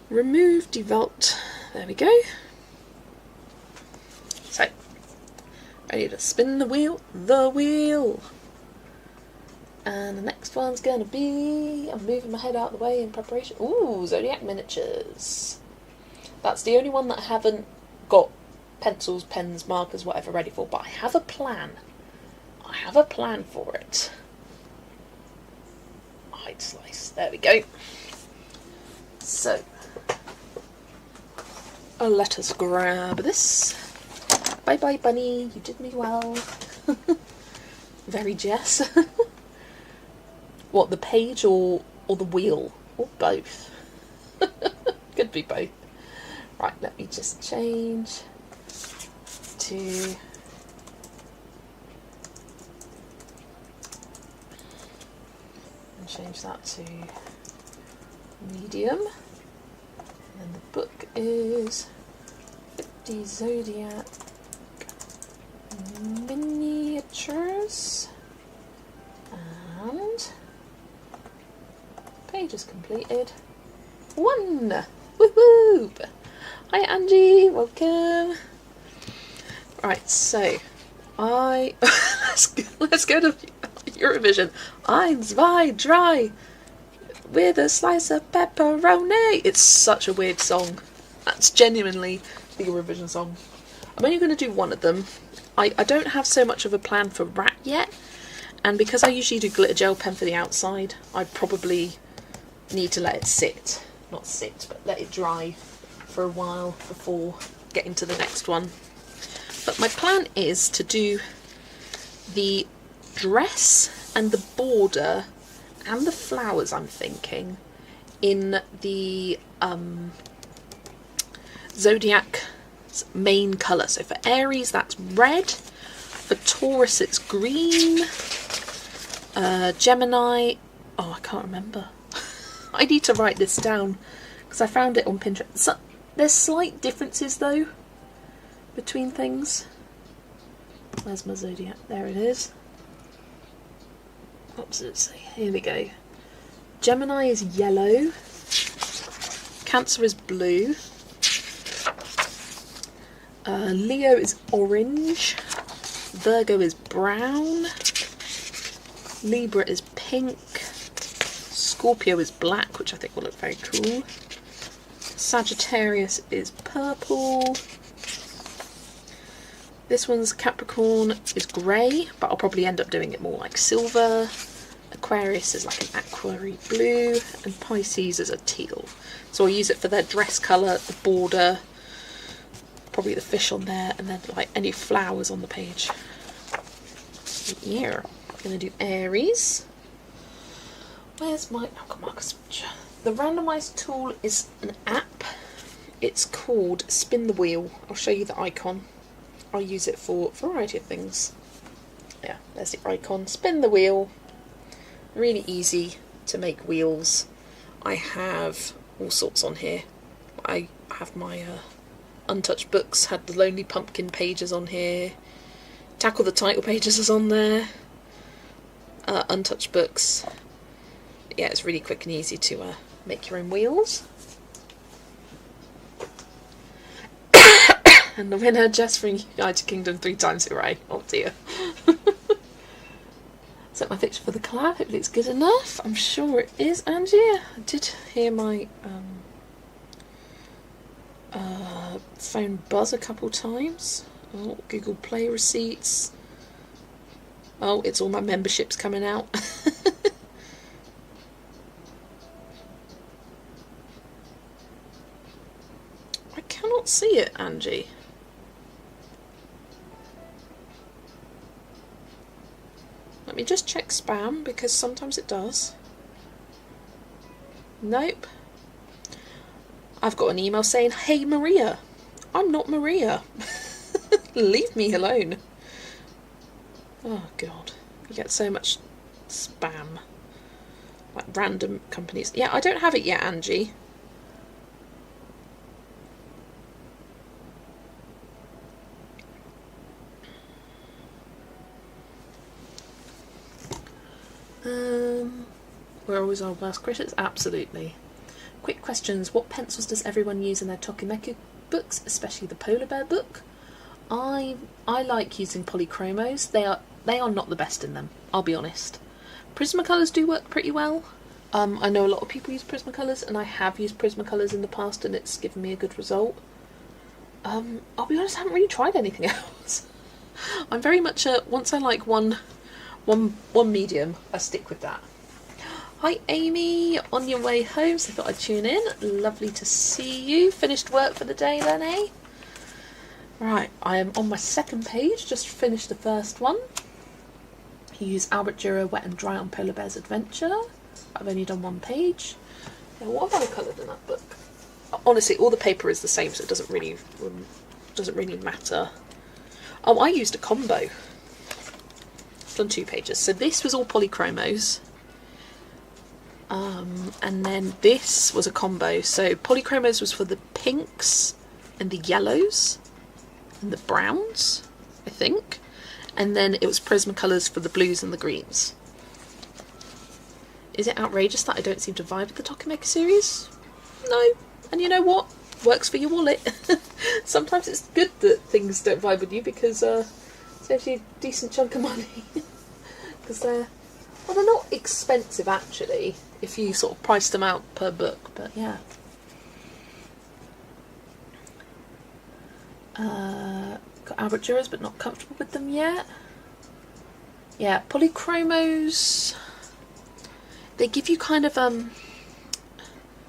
Remove, Die Welt. There we go. So, ready to spin the wheel. The wheel! And the next one's going to be... I'm moving my head out of the way in preparation. Ooh, Zodiac Miniatures. That's the only one that I haven't got pencils, pens, markers, whatever ready for, but I have a plan. I have a plan for it. Hide slice. There we go. So, let us grab this. Bye bye bunny, you did me well. Very Jess. What, the page or the wheel? Or both? Could be both. Right, let me just change to... and change that to medium. And then the book is 50 Zodiac Miniatures. And page is completed. 1! Woohoo! Hi Angie, welcome. Right, so let's go to Eurovision. 1, 2, 3 with a slice of pepperoni. It's such a weird song. That's genuinely the Eurovision song. I'm only going to do one of them. I don't have so much of a plan for Rat yet, and because I usually do glitter gel pen for the outside, I probably need to let it sit. Not sit, but let it dry for a while before getting to the next one. But my plan is to do the dress and the border and the flowers, I'm thinking, in the Zodiac's main colour. So for Aries, that's red. For Taurus, it's green. Gemini, oh, I can't remember. I need to write this down because I found it on Pinterest. So, there's slight differences though between things. Where's my zodiac? There it is. Oops, let's see. Here we go. Gemini is yellow. Cancer is blue. Leo is orange. Virgo is brown. Libra is pink. Scorpio is black, which I think will look very cool. Sagittarius is purple. This one's Capricorn is grey, but I'll probably end up doing it more like silver. Aquarius is like an aquary blue, and Pisces is a teal. So I'll use it for their dress colour, the border, probably the fish on there, and then like any flowers on the page. Yeah, I'm going to do Aries. Where's my... oh, come on, the randomised tool is an app. It's called Spin the Wheel. I'll show you the icon. I'll use it for a variety of things. Yeah, there's the icon. Spin the wheel. Really easy to make wheels. I have all sorts on here. I have my Untouched Books, had the Lonely Pumpkin pages on here. Tackle the Title pages is on there. Untouched Books. Yeah, it's really quick and easy to make your own wheels. And the winner, just for United Kingdom 3 times, hooray. Oh dear. Set my picture for the collab, hopefully it's good enough. I'm sure it is, and yeah, I did hear my phone buzz a couple times. Oh, Google Play receipts. Oh, it's all my memberships coming out. I cannot see it, Angie. Let me just check spam, because sometimes it does. Nope. I've got an email saying, "Hey Maria." I'm not Maria. Leave me alone. Oh god. You get so much spam. Like random companies. Yeah, I don't have it yet, Angie. We're always our worst critics? Absolutely. Quick questions. What pencils does everyone use in their Tokimeki books, especially the Polar Bear book? I like using polychromos. They are not the best in them, I'll be honest. Prismacolors do work pretty well. I know a lot of people use Prismacolors, and I have used Prismacolors in the past, and it's given me a good result. I'll be honest, I haven't really tried anything else. I'm very much once I like one medium, I stick with that. Hi Amy, on your way home, so I thought I'd tune in. Lovely to see you. Finished work for the day then, eh? Right, I am on my second page, just finished the first one. You use Albert Dürer Wet and Dry on Polar Bear's Adventure. I've only done one page. Now, what have I coloured in that book? Honestly, all the paper is the same, so it doesn't really matter. Oh, I used a combo. I've done 2 pages. So this was all polychromos. And then this was a combo. So polychromos was for the pinks and the yellows and the browns, I think. And then it was Prismacolors for the blues and the greens. Is it outrageous that I don't seem to vibe with the Tokimeki series? No. And you know what? Works for your wallet. Sometimes it's good that things don't vibe with you, because it saves you a decent chunk of money. Because they're not expensive actually, if you sort of price them out per book, but yeah. Got Albert Dürer's, but not comfortable with them yet. Yeah, polychromos, they give you kind of a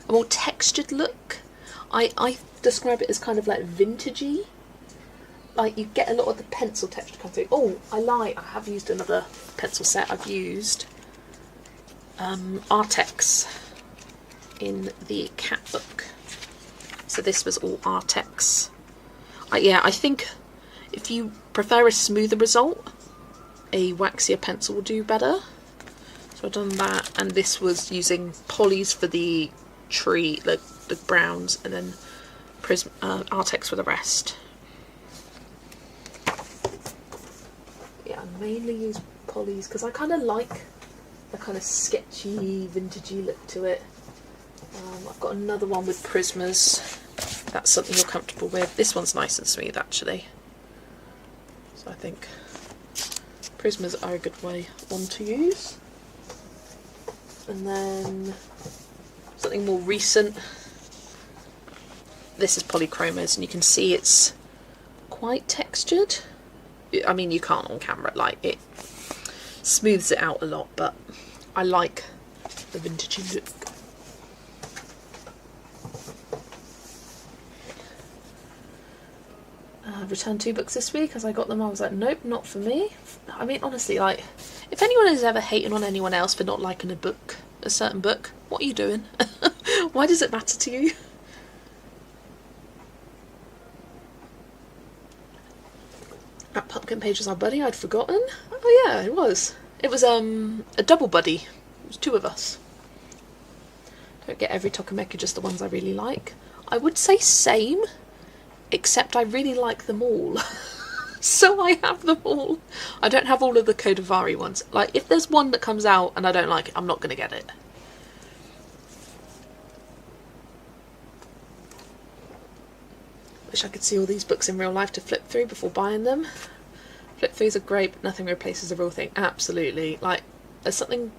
more textured look. I describe it as kind of like vintagey. Like you get a lot of the pencil texture come through. Oh, I lie, I have used another pencil set. I've used Artex in the cat book. So this was all Artex. Yeah, I think if you prefer a smoother result, a waxier pencil will do better. So I've done that, and this was using polys for the tree, the browns, and then Artex for the rest. Yeah, I mainly use polys because I kind of like the kind of sketchy, vintagey look to it. I've got another one with Prismas. That's something you're comfortable with. This one's nice and smooth actually. So I think Prismas are a good one to use. And then something more recent. This is Polychromos, and you can see it's quite textured. I mean, you can't on camera, like it smooths it out a lot, but I like the vintagey look. Returned 2 books this week. As I got them, I was like, nope, not for me. I mean, honestly, like, if anyone has ever hated on anyone else for not liking a certain book, what are you doing? Why does it matter to you? That pumpkin page was our buddy, I'd forgotten. Oh yeah, it was. It was a double buddy. It was 2 of us. Don't get every Tokimeki, just the ones I really like. I would say same, except I really like them all. So I have them all. I don't have all of the Kodavari ones. Like, if there's one that comes out and I don't like it, I'm not going to get it. Wish I could see all these books in real life to flip through before buying them. Flip throughs are great, but nothing replaces the real thing. Absolutely. Like, there's something...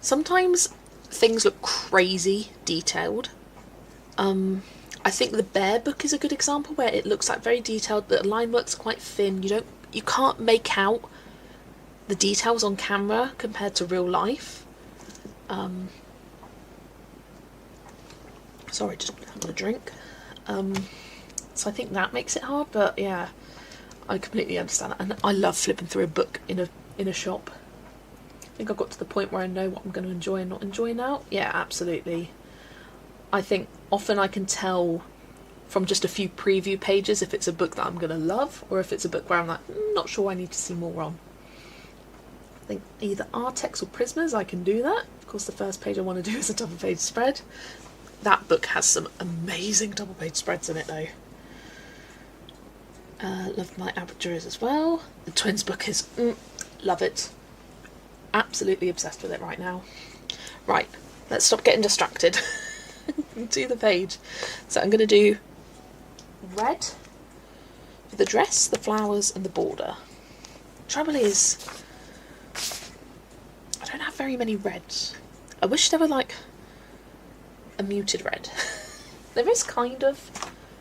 Sometimes things look crazy detailed. I think the Bear book is a good example where it looks like very detailed. The line work's quite thin. You can't make out the details on camera compared to real life. Sorry, just having a drink. So I think that makes it hard, but yeah, I completely understand that. And I love flipping through a book in a shop. I think I've got to the point where I know what I'm going to enjoy and not enjoy now. Yeah, absolutely. I think often I can tell from just a few preview pages if it's a book that I'm going to love or if it's a book where I'm like, not sure I need to see more on. I think either Artex or Prismas, I can do that. Of course, the first page I want to do is a double page spread. That book has some amazing double page spreads in it though. Love my apertures as well. The twins book is, love it. Absolutely obsessed with it right now. Right, let's stop getting distracted. Do the page. So I'm going to do red for the dress, the flowers and the border. Trouble is, I don't have very many reds. I wish there were like a muted red. There is kind of,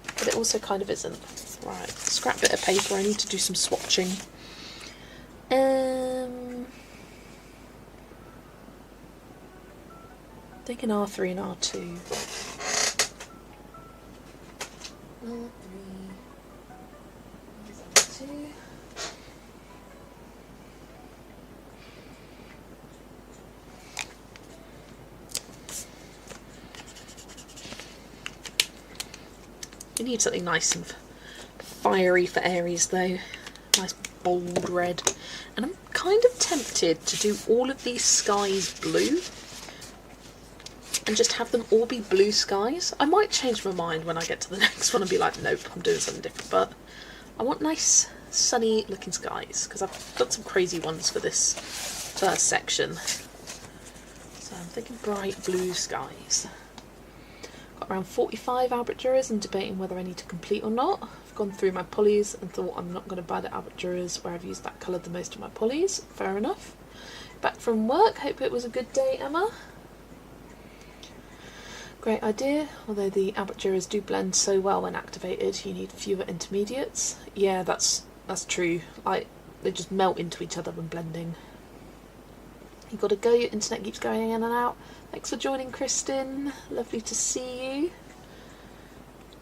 but it also kind of isn't. Right, scrap bit of paper, I need to do some swatching. Thinking R3 and R2. R3. R2. You need something nice and fiery for Aries though. Nice bold red. And I'm kind of tempted to do all of these skies blue and just have them all be blue skies. I might change my mind when I get to the next one and be like, nope, I'm doing something different, but I want nice sunny looking skies because I've got some crazy ones for this first section. So I'm thinking bright blue skies. Got around 45 Albert Durers and debating whether I need to complete or not. I've gone through my polys and thought I'm not going to buy the Albert Durers where I've used that colour the most of my polys. Fair enough. Back from work, hope it was a good day, Emma. Great idea, although the Albert Durers do blend so well when activated, you need fewer intermediates. Yeah, that's true. Like, they just melt into each other when blending. You gotta go, your internet keeps going in and out. Thanks for joining, Kristin. Lovely to see you.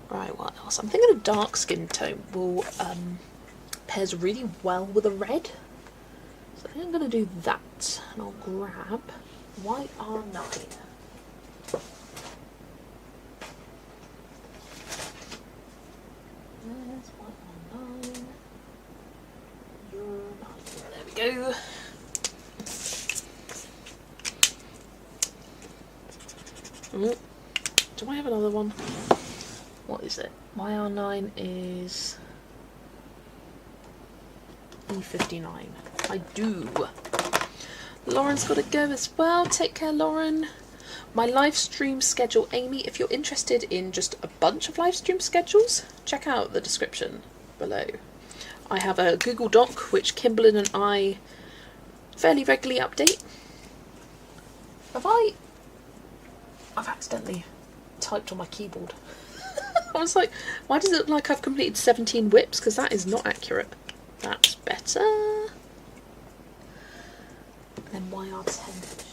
Right, what else? I'm thinking a dark skin tone will pairs really well with a red. So I think I'm gonna do that, and I'll grab YR9. There's YR9. You're 9. There we go. Oh, do I have another one? What is it? YR9 is E59. I do. Lauren's got to go as well. Take care, Lauren. My live stream schedule, Amy, if you're interested in just a bunch of live stream schedules, check out the description below. I have a Google Doc which Kimberlyn and I fairly regularly update. I've accidentally typed on my keyboard. I was like, why does it look like I've completed 17 whips? Because that is not accurate. That's better. And then YR10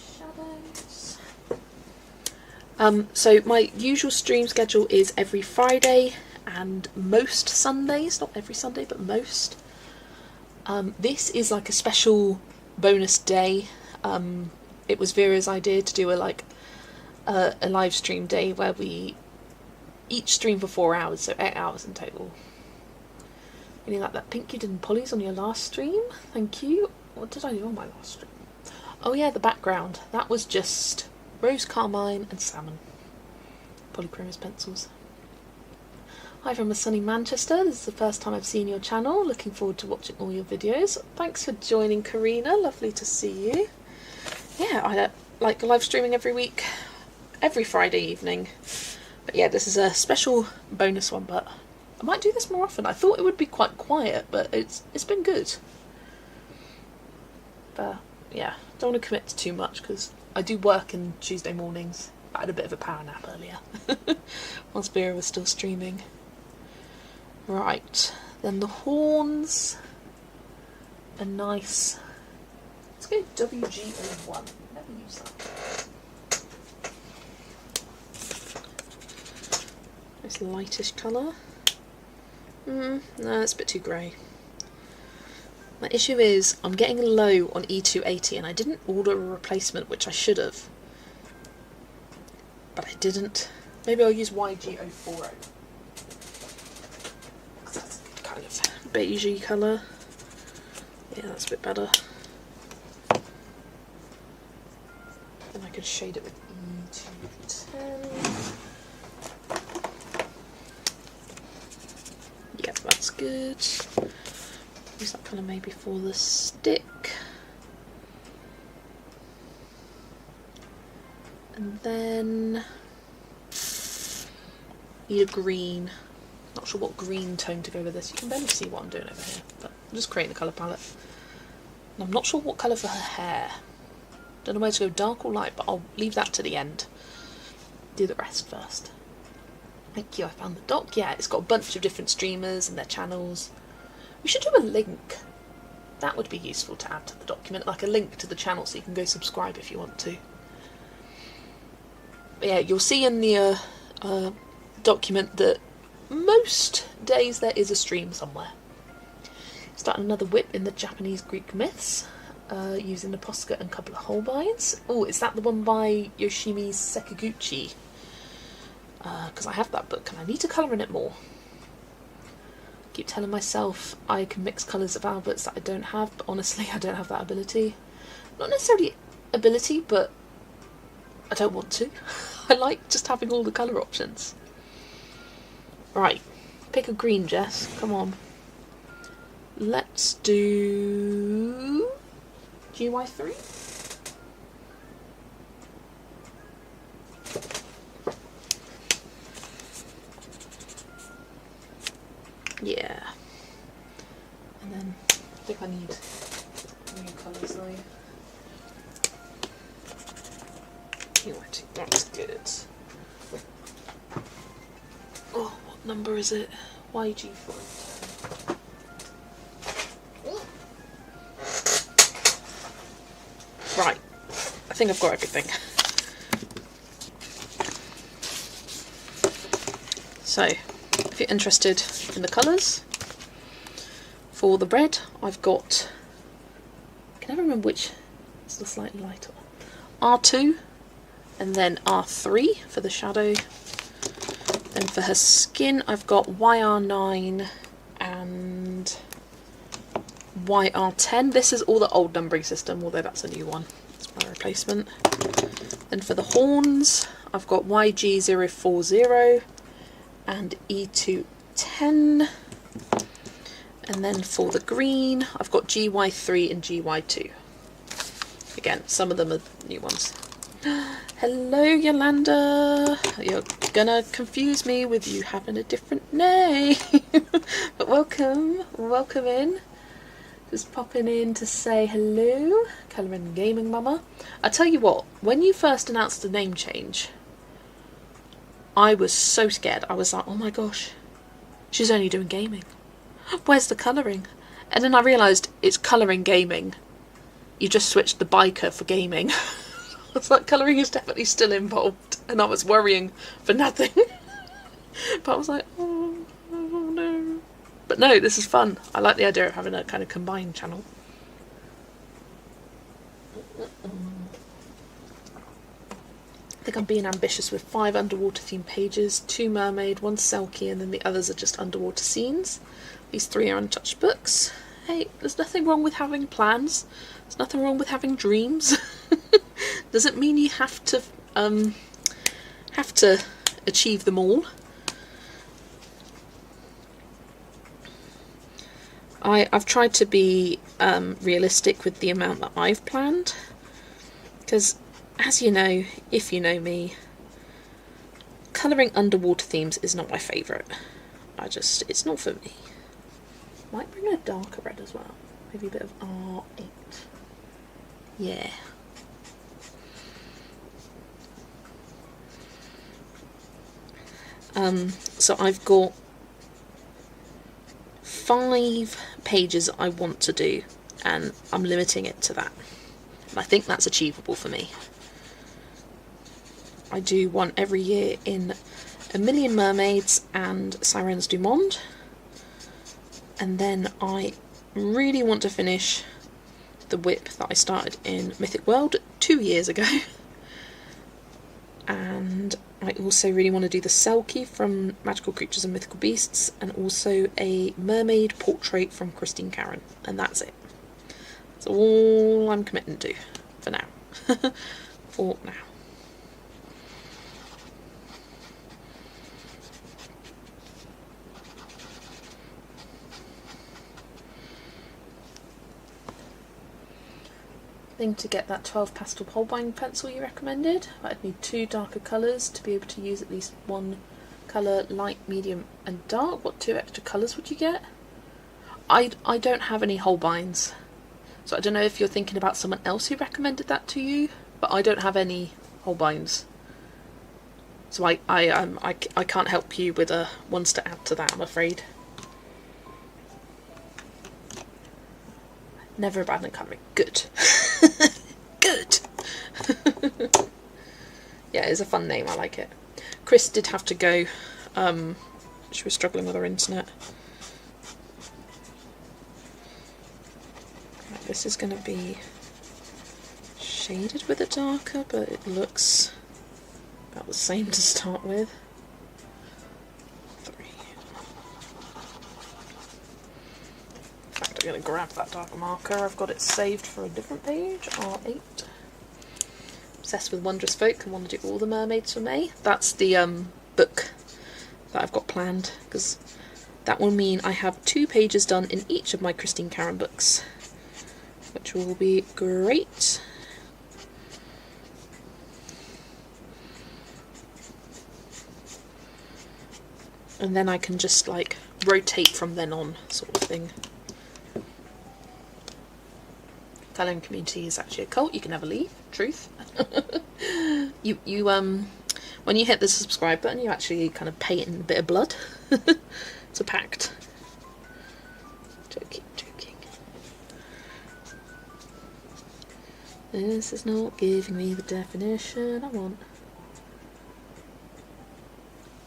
shadows. So my usual stream schedule is every Friday and most Sundays. Not every Sunday, but most. This is like a special bonus day. It was Vera's idea to do a live stream day where we each stream for 4 hours, so 8 hours in total. Really like that pink you did in Polly's on your last stream. Thank you. What did I do on my last stream? Oh yeah, the background. That was just rose carmine and salmon. Polychromos pencils. Hi from a sunny Manchester. This is the first time I've seen your channel. Looking forward to watching all your videos. Thanks for joining, Karina. Lovely to see you. Yeah, I like live streaming every week, every Friday evening. But yeah, this is a special bonus one, but I might do this more often. I thought it would be quite quiet, but it's been good. But yeah, don't want to commit to too much because I do work on Tuesday mornings. I had a bit of a power nap earlier whilst Vera was still streaming. Right, then the horns are nice. Let's go WG01. Never use that. Nice lightish colour. No, it's a bit too grey. My issue is I'm getting low on E280 and I didn't order a replacement, which I should have. But I didn't. Maybe I'll use YG040. That's kind of beigey colour. Yeah, that's a bit better. And I can shade it with E210. Yeah, that's good. Use that colour maybe for the stick. And then need a green. Not sure what green tone to go with this. You can barely see what I'm doing over here, but I'm just creating the colour palette. And I'm not sure what colour for her hair. Don't know where to go, dark or light, but I'll leave that to the end. Do the rest first. Thank you, I found the doc. Yeah, it's got a bunch of different streamers and their channels. We should do a link. That would be useful to add to the document, like a link to the channel so you can go subscribe if you want to. But yeah, you'll see in the document that most days there is a stream somewhere. Starting another whip in the Japanese Greek myths, using the Posca and a couple of Holbeins. Oh, is that the one by Yoshimi Sekiguchi? Because I have that book and I need to colour in it more. Keep telling myself I can mix colours of Alberts that I don't have, but honestly I don't have that ability. Not necessarily ability, but I don't want to. I like just having all the colour options. Right, pick a green, Jess, come on. Let's do GY3. Yeah. And then I think I need new colours though. That's good. Oh, what number is it? YG4. Right, I think I've got everything. So, if you're interested in the colours, for the red I've got, I can never remember which, it's the slightly lighter one. R2 and then R3 for the shadow. Then for her skin I've got YR9 and YR10. This is all the old numbering system, although that's a new one. It's my replacement. Then for the horns I've got YG040 and E210. And then for the green I've got GY3 and GY2. Again, some of them are new ones. Hello Yolanda! You're gonna confuse me with you having a different name. But welcome in. Just popping in to say hello. Colouring Gaming Mama. I tell you what, when you first announced the name change, I was so scared. I was like, oh my gosh, she's only doing gaming. Where's the colouring? And then I realised it's colouring gaming. You just switched the biker for gaming. It's like colouring is definitely still involved, and I was worrying for nothing. But I was like, oh no. But no, this is fun. I like the idea of having a kind of combined channel. I think I'm being ambitious with 5 underwater themed pages, 2 mermaid, 1 selkie, and then the others are just underwater scenes. These 3 are untouched books. Hey, there's nothing wrong with having plans. There's nothing wrong with having dreams. Doesn't mean you have to achieve them all. I've tried to be realistic with the amount that I've planned, because as you know, if you know me, colouring underwater themes is not my favourite. It's not for me. Might bring a darker red as well. Maybe a bit of R8. Yeah. So I've got 5 pages I want to do, and I'm limiting it to that. And I think that's achievable for me. I do one every year in A Million Mermaids and Sirens du Monde. And then I really want to finish the whip that I started in Mythic World 2 years ago. And I also really want to do the Selkie from Magical Creatures and Mythical Beasts, and also a mermaid portrait from Christine Karen. And that's it. That's all I'm committing to for now. For now. Thing to get that 12 pastel Holbein pencil you recommended. I'd need 2 darker colours to be able to use at least 1 colour, light, medium and dark. What 2 extra colours would you get? I don't have any Holbeins, so I don't know if you're thinking about someone else who recommended that to you, but I don't have any Holbeins, so I can't help you with ones to add to that, I'm afraid. Never abandon colouring. Good. Good. Yeah, it's a fun name. I like it. Chris did have to go. She was struggling with her internet. Right, this is going to be shaded with a darker, but it looks about the same to start with. 3. In fact, I'm going to grab that darker marker. I've got it saved for a different page, R8. Obsessed with Wondrous Folk and want to do all the mermaids for May. That's the book that I've got planned, because that will mean I have 2 pages done in each of my Christine Karen books, which will be great. And then I can just like rotate from then on, sort of thing. Colouring community is actually a cult you can never leave. Truth. you when you hit the subscribe button, you actually kind of pay it in a bit of blood. It's a pact. Joking. This is not giving me the definition I want,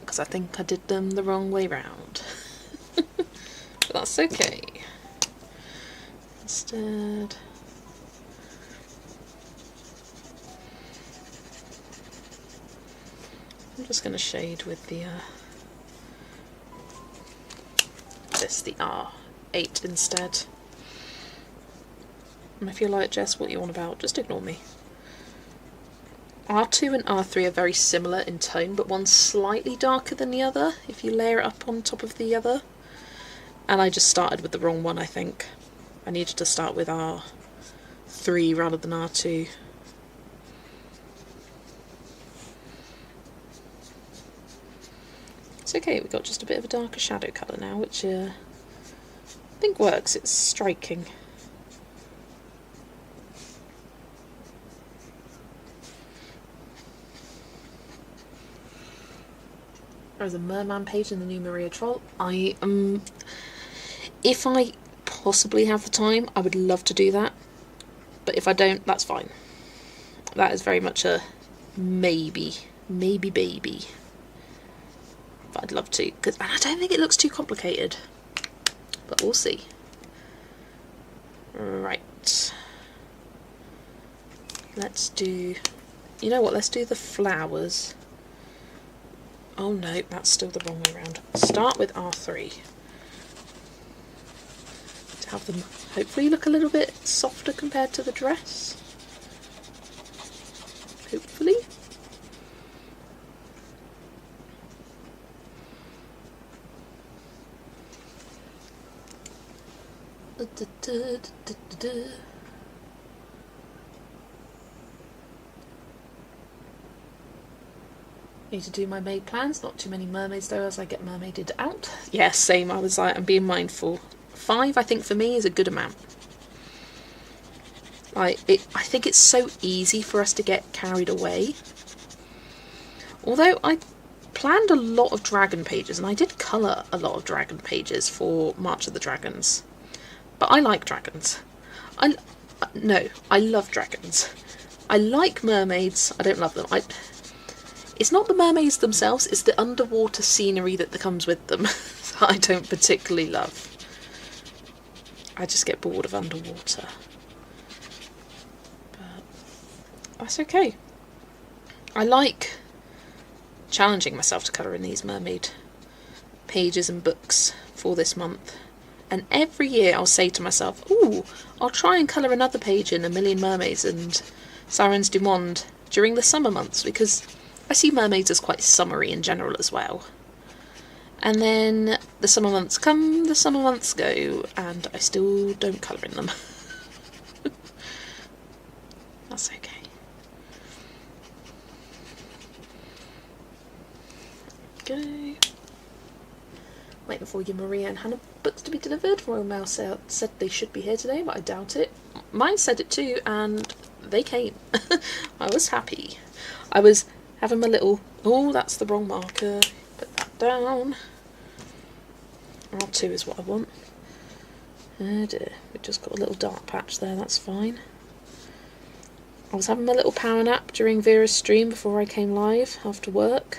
because I think I did them the wrong way round. But that's okay. Instead, I'm just going to shade with the the R8 instead. And if you're like, Jess, what you want about, just ignore me. R2 and R3 are very similar in tone, but one's slightly darker than the other if you layer it up on top of the other. And I just started with the wrong one, I think. I needed to start with R3 rather than R2. It's okay, we've got just a bit of a darker shadow colour now, which I think works. It's striking. There's a merman page in the new Maria Troll. If I possibly have the time, I would love to do that. But if I don't, that's fine. That is very much a maybe baby. But I'd love to, and I don't think it looks too complicated. But we'll see. Right. Let's do, you know what, let's do the flowers. Oh no, that's still the wrong way around. Start with R3. To have them hopefully look a little bit softer compared to the dress. Hopefully. Need to do my maid plans, not too many mermaids though as I get mermaided out. Yeah, same, I was like, I'm being mindful. 5 I think for me is a good amount. I think it's so easy for us to get carried away. Although I planned a lot of dragon pages and I did colour a lot of dragon pages for March of the Dragons. But I like dragons. I love dragons. I like mermaids, I don't love them. It's not the mermaids themselves, it's the underwater scenery that comes with them that I don't particularly love. I just get bored of underwater. But that's okay. I like challenging myself to colour in these mermaid pages and books for this month. And every year I'll say to myself, ooh, I'll try and colour another page in A Million Mermaids and Sirens du Monde during the summer months, because I see mermaids as quite summery in general as well. And then the summer months come, the summer months go, and I still don't colour in them. That's okay. Go. Waiting for your Maria and Hannah books to be delivered. Royal Mail said they should be here today, but I doubt it. Mine said it too, and they came. I was happy. I was having my little, oh, that's the wrong marker. Put that down. R2 is what I want. Oh dear, we just got a little dark patch there, that's fine. I was having my little power nap during Vera's stream before I came live after work.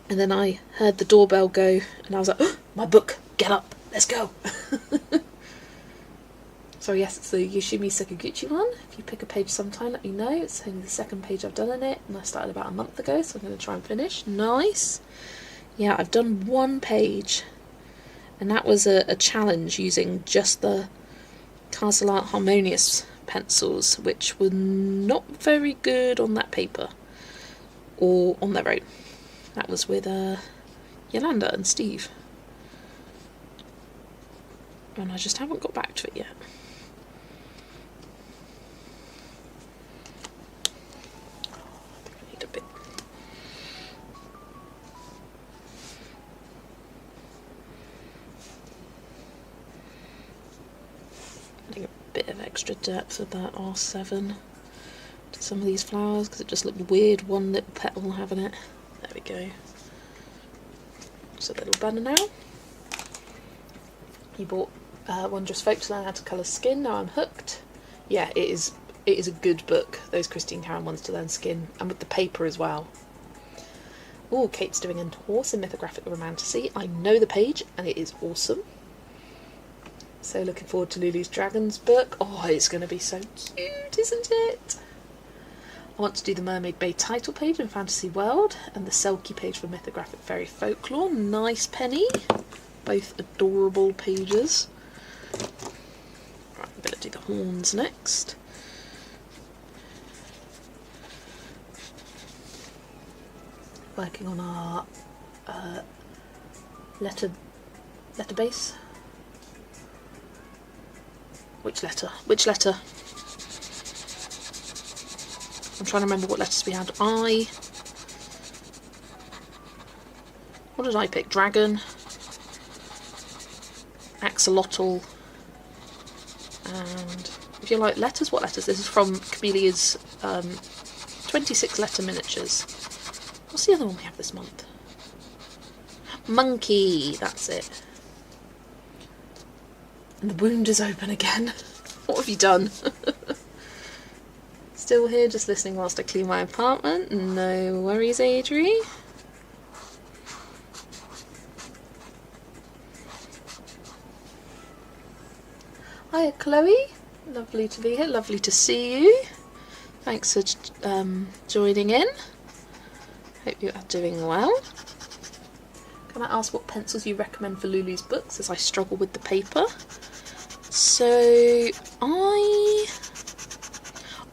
And then I heard the doorbell go, and I was like, oh, my book, get up, let's go. So yes, it's the Yoshimi Sakaguchi one. If you pick a page sometime, let me know. It's only the second page I've done in it, and I started about a month ago, so I'm going to try and finish. Nice. Yeah, I've done one page, and that was a challenge using just the Castle Art Harmonious pencils, which were not very good on that paper, or on their own. That was with Yolanda and Steve. And I just haven't got back to it yet. I think I need a bit. Adding a bit of extra depth with that R7 to some of these flowers because it just looked weird, one little petal having it. There we go. Just a little banner now. You bought Wondrous Folk to learn how to colour skin. Now I'm hooked. Yeah, it is a good book, those Christine Karen ones to learn skin, and with the paper as well. Oh, Kate's doing a horse in mythographic romantasy. I know the page, and it is awesome. So looking forward to Lulu's Dragons book. Oh, it's going to be so cute, isn't it? I want to do the Mermaid Bay title page in Fantasy World and the Selkie page for Mythographic Fairy Folklore. Nice penny. Both adorable pages. Right, I'm going to do the horns next. Working on our letter base. Which letter? Which letter? I'm trying to remember what letters we had. I. What did I pick? Dragon, axolotl, and if you like letters, what letters? This is from Camelia's 26 letter miniatures. What's the other one we have this month? Monkey, that's it. And the wound is open again. What have you done? Still here, just listening whilst I clean my apartment. No worries, Adri. Hiya, Chloe. Lovely to be here. Lovely to see you. Thanks for joining in. Hope you are doing well. Can I ask what pencils you recommend for Lulu's books as I struggle with the paper? So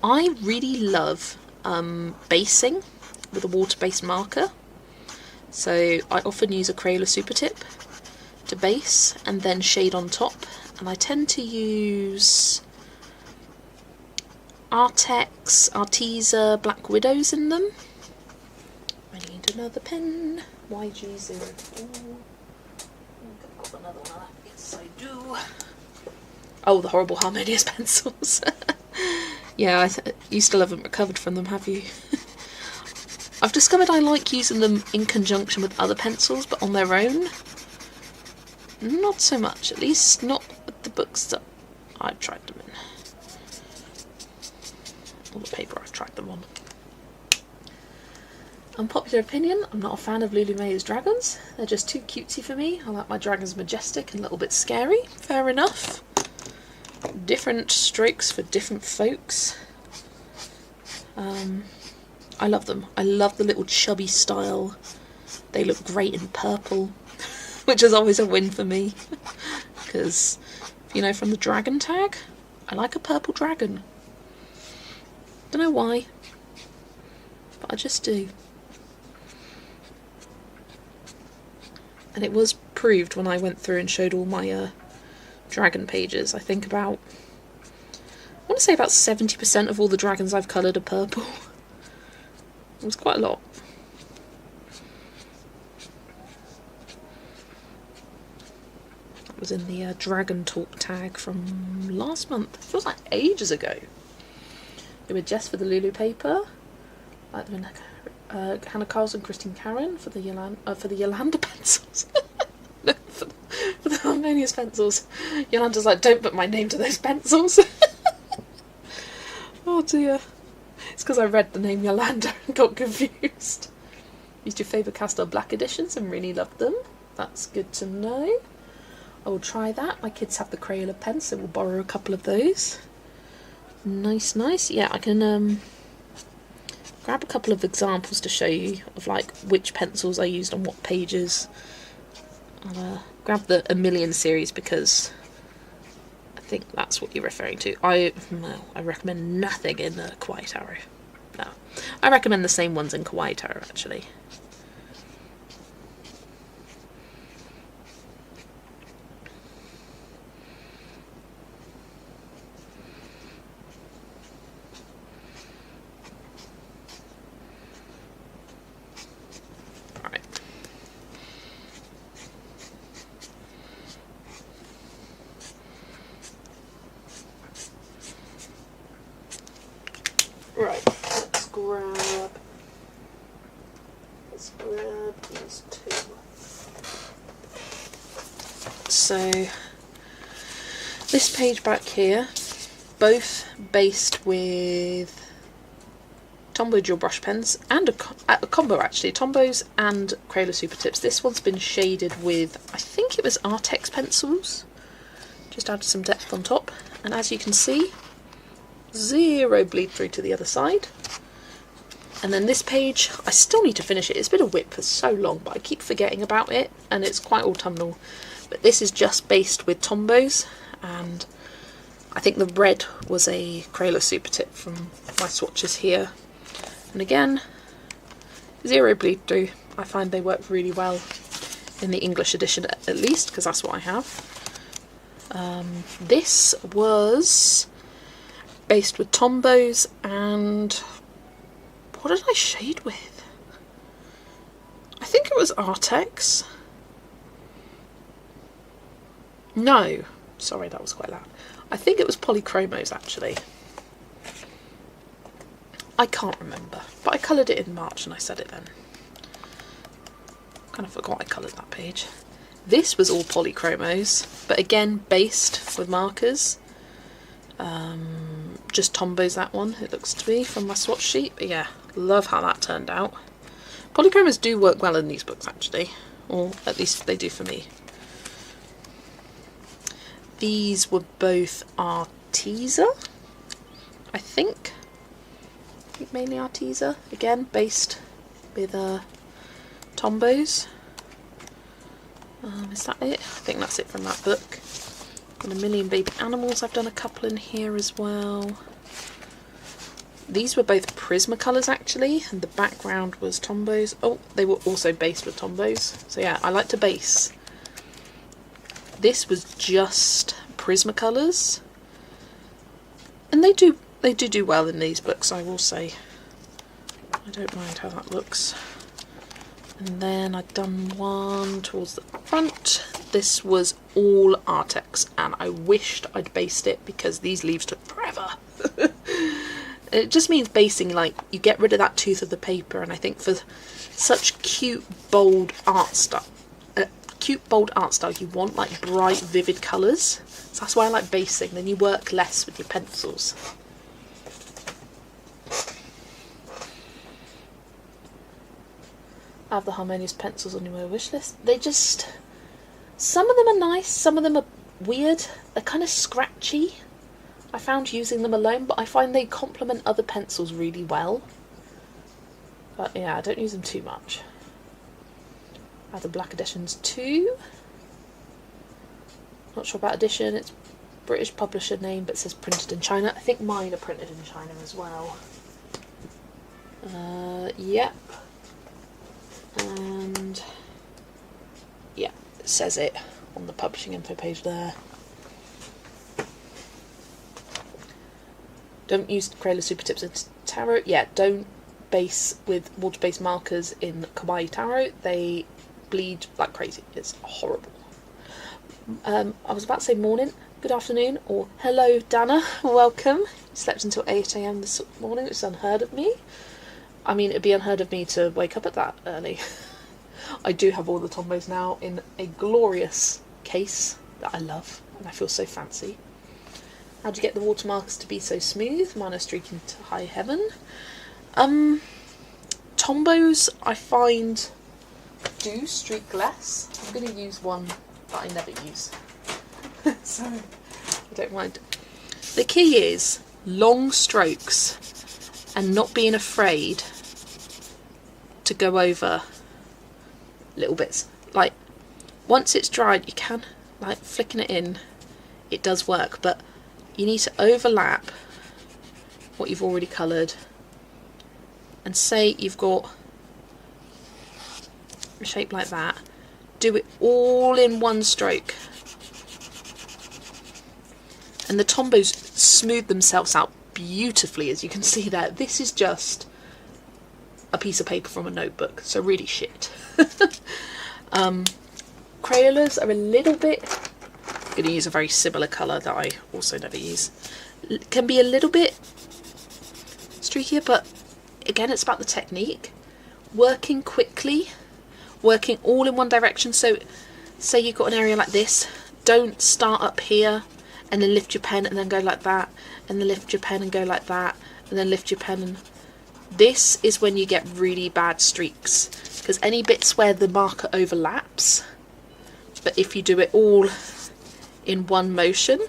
I really love basing with a water-based marker. So I often use a Crayola Super Tip to base and then shade on top. And I tend to use Arteza Black Widows in them. I need another pen. YG02. I've got another one. Yes, I do. Oh, the horrible Harmonious pencils. Yeah, you still haven't recovered from them, have you? I've discovered I like using them in conjunction with other pencils, but on their own, not so much. At least not with the books that I've tried them in. Or the paper I've tried them on. Unpopular opinion, I'm not a fan of Lulu May's dragons. They're just too cutesy for me. I like my dragons majestic and a little bit scary. Fair enough. Different strokes for different folks. I love them. I love the little chubby style. They look great in purple, which is always a win for me. Because, you know, from the dragon tag, I like a purple dragon. Don't know why, but I just do. And it was proved when I went through and showed all my dragon pages. I think I want to say about 70% of all the dragons I've coloured are purple. It was quite a lot. That was in the Dragon Talk tag from last month. It feels like ages ago. They were just for the Lulu paper. Like them in Hannah Carlson, Christine Karen for the Yolanda pencils. No, for the Harmonious pencils. Yolanda's like, don't put my name to those pencils. Oh dear. It's because I read the name Yolanda and got confused. Used your Faber-Castell Black editions and really loved them. That's good to know. I will try that. My kids have the Crayola pens, so we'll borrow a couple of those. Nice, nice. Yeah, I can grab a couple of examples to show you of like which pencils I used on what pages. I'll grab the A Million series because I think that's what you're referring to. I recommend nothing in Kawaii Taro. No, I recommend the same ones in Kawaii Taro actually. Right, let's grab these two. So this page back here, both based with Tombow dual brush pens and a combo actually, Tombows and Crayola Super Tips. This one's been shaded with, I think it was Artex pencils. Just added some depth on top, and as you can see, zero bleed through to the other side. And then this page, I still need to finish it. It's been a whip for so long, but I keep forgetting about it, and it's quite autumnal. But this is just based with Tombows, and I think the red was a Crayola Super Tip from my swatches here. And again, zero bleed through. I find they work really well in the English edition, at least, because that's what I have. This was based with Tombows, and what did I shade with? I think it was Artex. No, sorry, that was quite loud. I think it was Polychromos, actually. I can't remember, but I coloured it in March and I said it then. Kind of forgot I coloured that page. This was all Polychromos, but again based with markers. Just Tombows, that one, it looks to be, from my swatch sheet. But yeah, love how that turned out. Polychromos do work well in these books, actually, or at least they do for me. These were both Arteza, I think. Mainly Arteza, again based with Tombows. Is that it? I think that's it from that book. Got a million baby animals. I've done a couple in here as well. These were both Prismacolors, actually, and the background was Tombows. Oh, they were also based with Tombows. So yeah, I like to base. This was just Prismacolors, and they do well in these books, I will say. I don't mind how that looks. And then I'd done one towards the front. This was all Artex, and I wished I'd based it because these leaves took forever. It just means basing, like, you get rid of that tooth of the paper, and I think for such cute, bold art style, you want like bright, vivid colours. So that's why I like basing. Then you work less with your pencils. I have the Harmonious pencils on your wish list. They just, some of them are nice, some of them are weird. They're kind of scratchy. I found using them alone, but I find they complement other pencils really well. But yeah, I don't use them too much. I have the black editions too. Not sure about edition, it's British publisher name, but it says printed in China. I think mine are printed in China as well. Yep. And yeah, it says it on the publishing info page there. Don't use Crayola Super Tips in tarot. Yeah, don't base with water-based markers in Kawaii Tarot. They bleed like crazy. It's horrible. I was about to say morning, good afternoon, or hello Dana, welcome. Slept until 8 AM this morning, which is unheard of me. I mean, it'd be unheard of me to wake up at that early. I do have all the Tombows now in a glorious case that I love, and I feel so fancy. How do you get the watermarks to be so smooth? Mine are streaking to high heaven. Tombows, I find, do streak less. I'm going to use one that I never use. So, I don't mind. The key is long strokes and not being afraid to go over little bits. Like, once it's dried, you can, like, flicking it in, it does work, but you need to overlap what you've already coloured, and say you've got a shape like that, do it all in one stroke, and the Tombows smooth themselves out beautifully, as you can see there. This is just a piece of paper from a notebook, so really shit. Crayolas are a little bit, I'm going to use a very similar colour that I also never use, can be a little bit streakier, but again, it's about the technique. Working quickly, working all in one direction. So say you've got an area like this, don't start up here and then lift your pen and then go like that, and then lift your pen and go like that, and then lift your pen, and this is when you get really bad streaks, because any bits where the marker overlaps, but if you do it all in one motion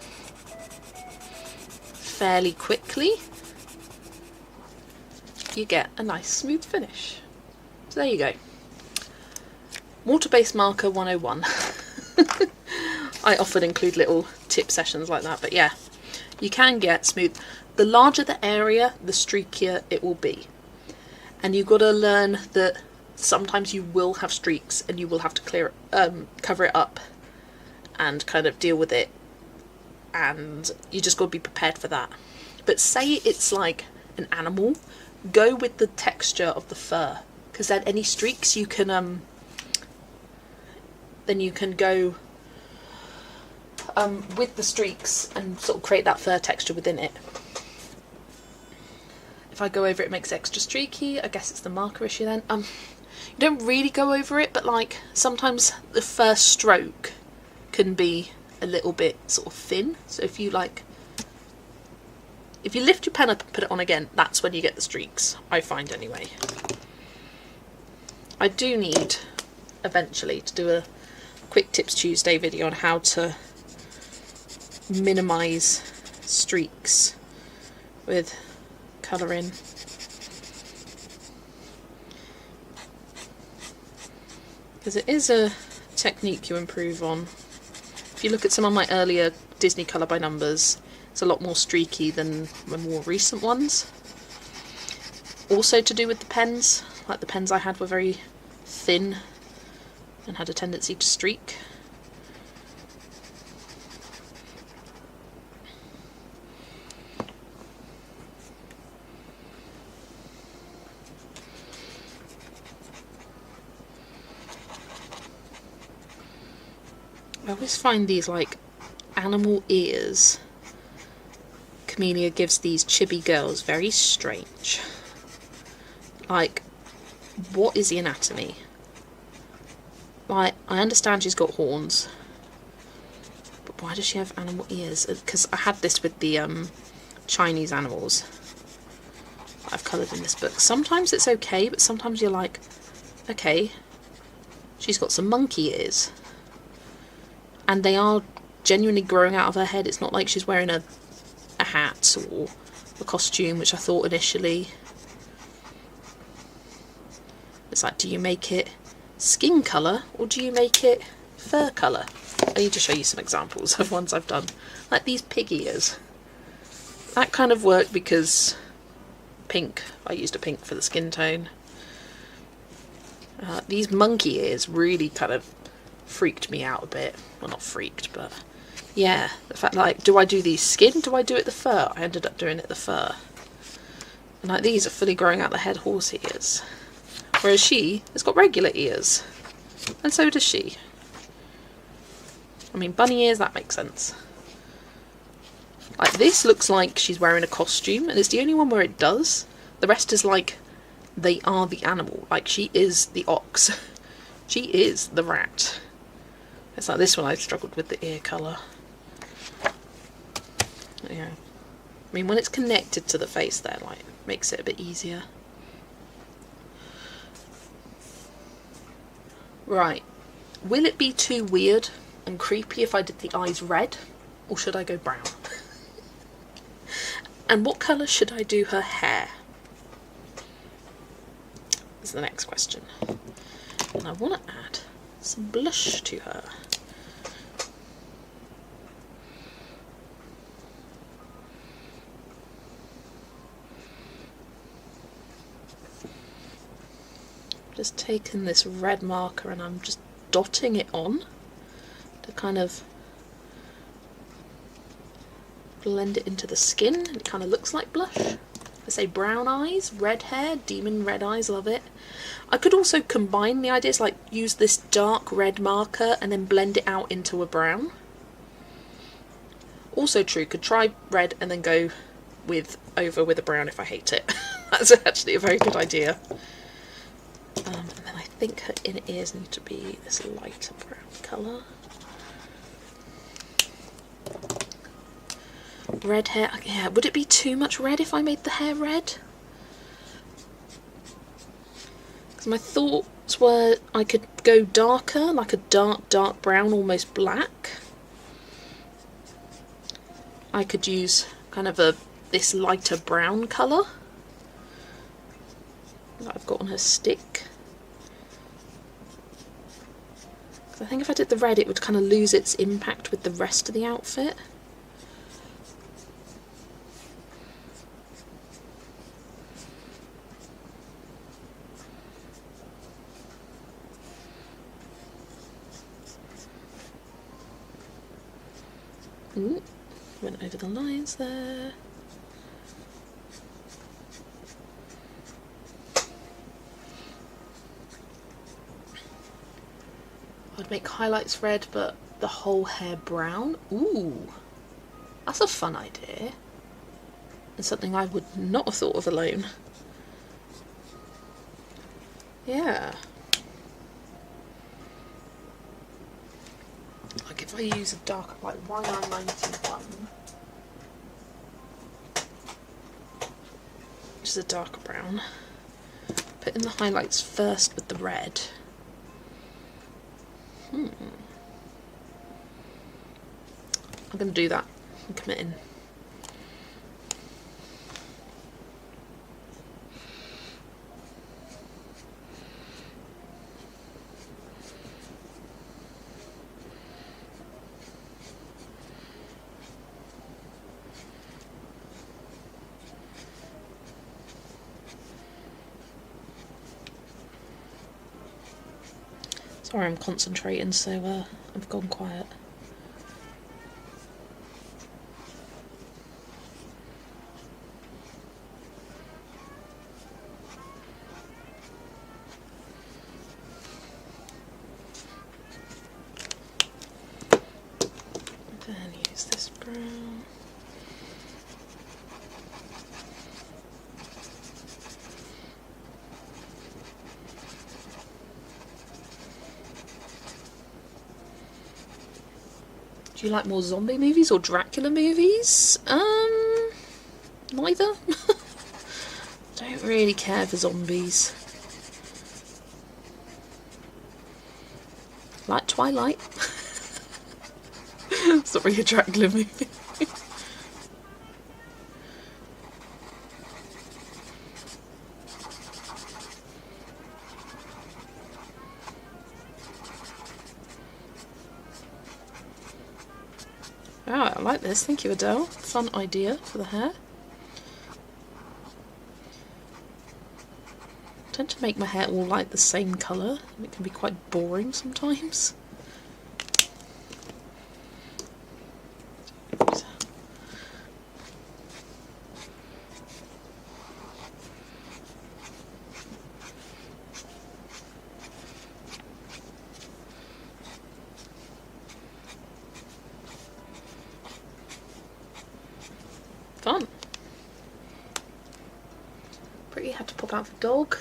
fairly quickly, you get a nice smooth finish. So there you go. Water-based marker 101. I often include little tip sessions like that, but yeah, you can get smooth. The larger the area, the streakier it will be. And you've got to learn that sometimes you will have streaks and you will have to cover it up and kind of deal with it. And you just got to be prepared for that. But say it's like an animal, go with the texture of the fur, because then any streaks you can go with the streaks and sort of create that fur texture within it. If I go over it makes it extra streaky, I guess it's the marker issue then. You don't really go over it, but like sometimes the first stroke can be a little bit sort of thin. So if you lift your pen up and put it on again, that's when you get the streaks, I find anyway. I do need eventually to do a quick tips Tuesday video on how to minimise streaks with colouring. Because it is a technique you improve on. If you look at some of my earlier Disney colour by numbers, it's a lot more streaky than my more recent ones. Also to do with the pens, like the pens I had were very thin and had a tendency to streak. I always find these like animal ears Camellia gives these chibi girls very strange. Like, what is the anatomy? Like, I understand she's got horns, but why does she have animal ears? Because I had this with the Chinese animals I've coloured in this book. Sometimes it's okay, but sometimes you're like, okay, she's got some monkey ears. And they are genuinely growing out of her head. It's not like she's wearing a hat or a costume, which I thought initially. It's like, do you make it skin colour or do you make it fur colour? I need to show you some examples of ones I've done. Like these pig ears. That kind of worked because pink. I used a pink for the skin tone. These monkey ears really kind of freaked me out a bit. Well, not freaked, but yeah, the fact, like, do I do these skin? Do I do it the fur? I ended up doing it the fur. And like, these are fully growing out the head horse ears. Whereas she has got regular ears. And so does she. I mean, bunny ears, that makes sense. Like, this looks like she's wearing a costume, and it's the only one where it does. The rest is like, they are the animal. Like, she is the ox. She is the rat. It's like this one I struggled with the ear colour. Yeah. I mean, when it's connected to the face there, like, makes it a bit easier. Right. Will it be too weird and creepy if I did the eyes red? Or should I go brown? And what colour should I do her hair? Is the next question. And I want to add some blush to her. Just taken this red marker and I'm just dotting it on to kind of blend it into the skin. It kind of looks like blush. I say brown eyes, red hair, demon red eyes, love it. I could also combine the ideas, like use this dark red marker and then blend it out into a brown. Also true, could try red and then go over with a brown if I hate it. That's actually a very good idea. And then I think her inner ears need to be this lighter brown colour. Red hair, yeah, would it be too much red if I made the hair red? Because my thoughts were I could go darker, like a dark brown, almost black. I could use kind of this lighter brown colour. that I've got on her stick. I think if I did the red, it would kind of lose its impact with the rest of the outfit. Ooh, went over the lines there. I'd make highlights red, but the whole hair brown. Ooh, that's a fun idea. And something I would not have thought of alone. Yeah. Like if I use a darker, like YR91, which is a darker brown, put in the highlights first with the red. I'm going to do that. I'm committing. Sorry, I'm concentrating, so I've gone quiet. Then use this brown. Do you like more zombie movies or Dracula movies? Neither. Don't really care for zombies. Like Twilight. It's not really a Dracula movie. Oh, I like this. Thank you, Adele. Fun idea for the hair. I tend to make my hair all like the same colour, and it can be quite boring sometimes. Fun. Pretty had to pop out for dog.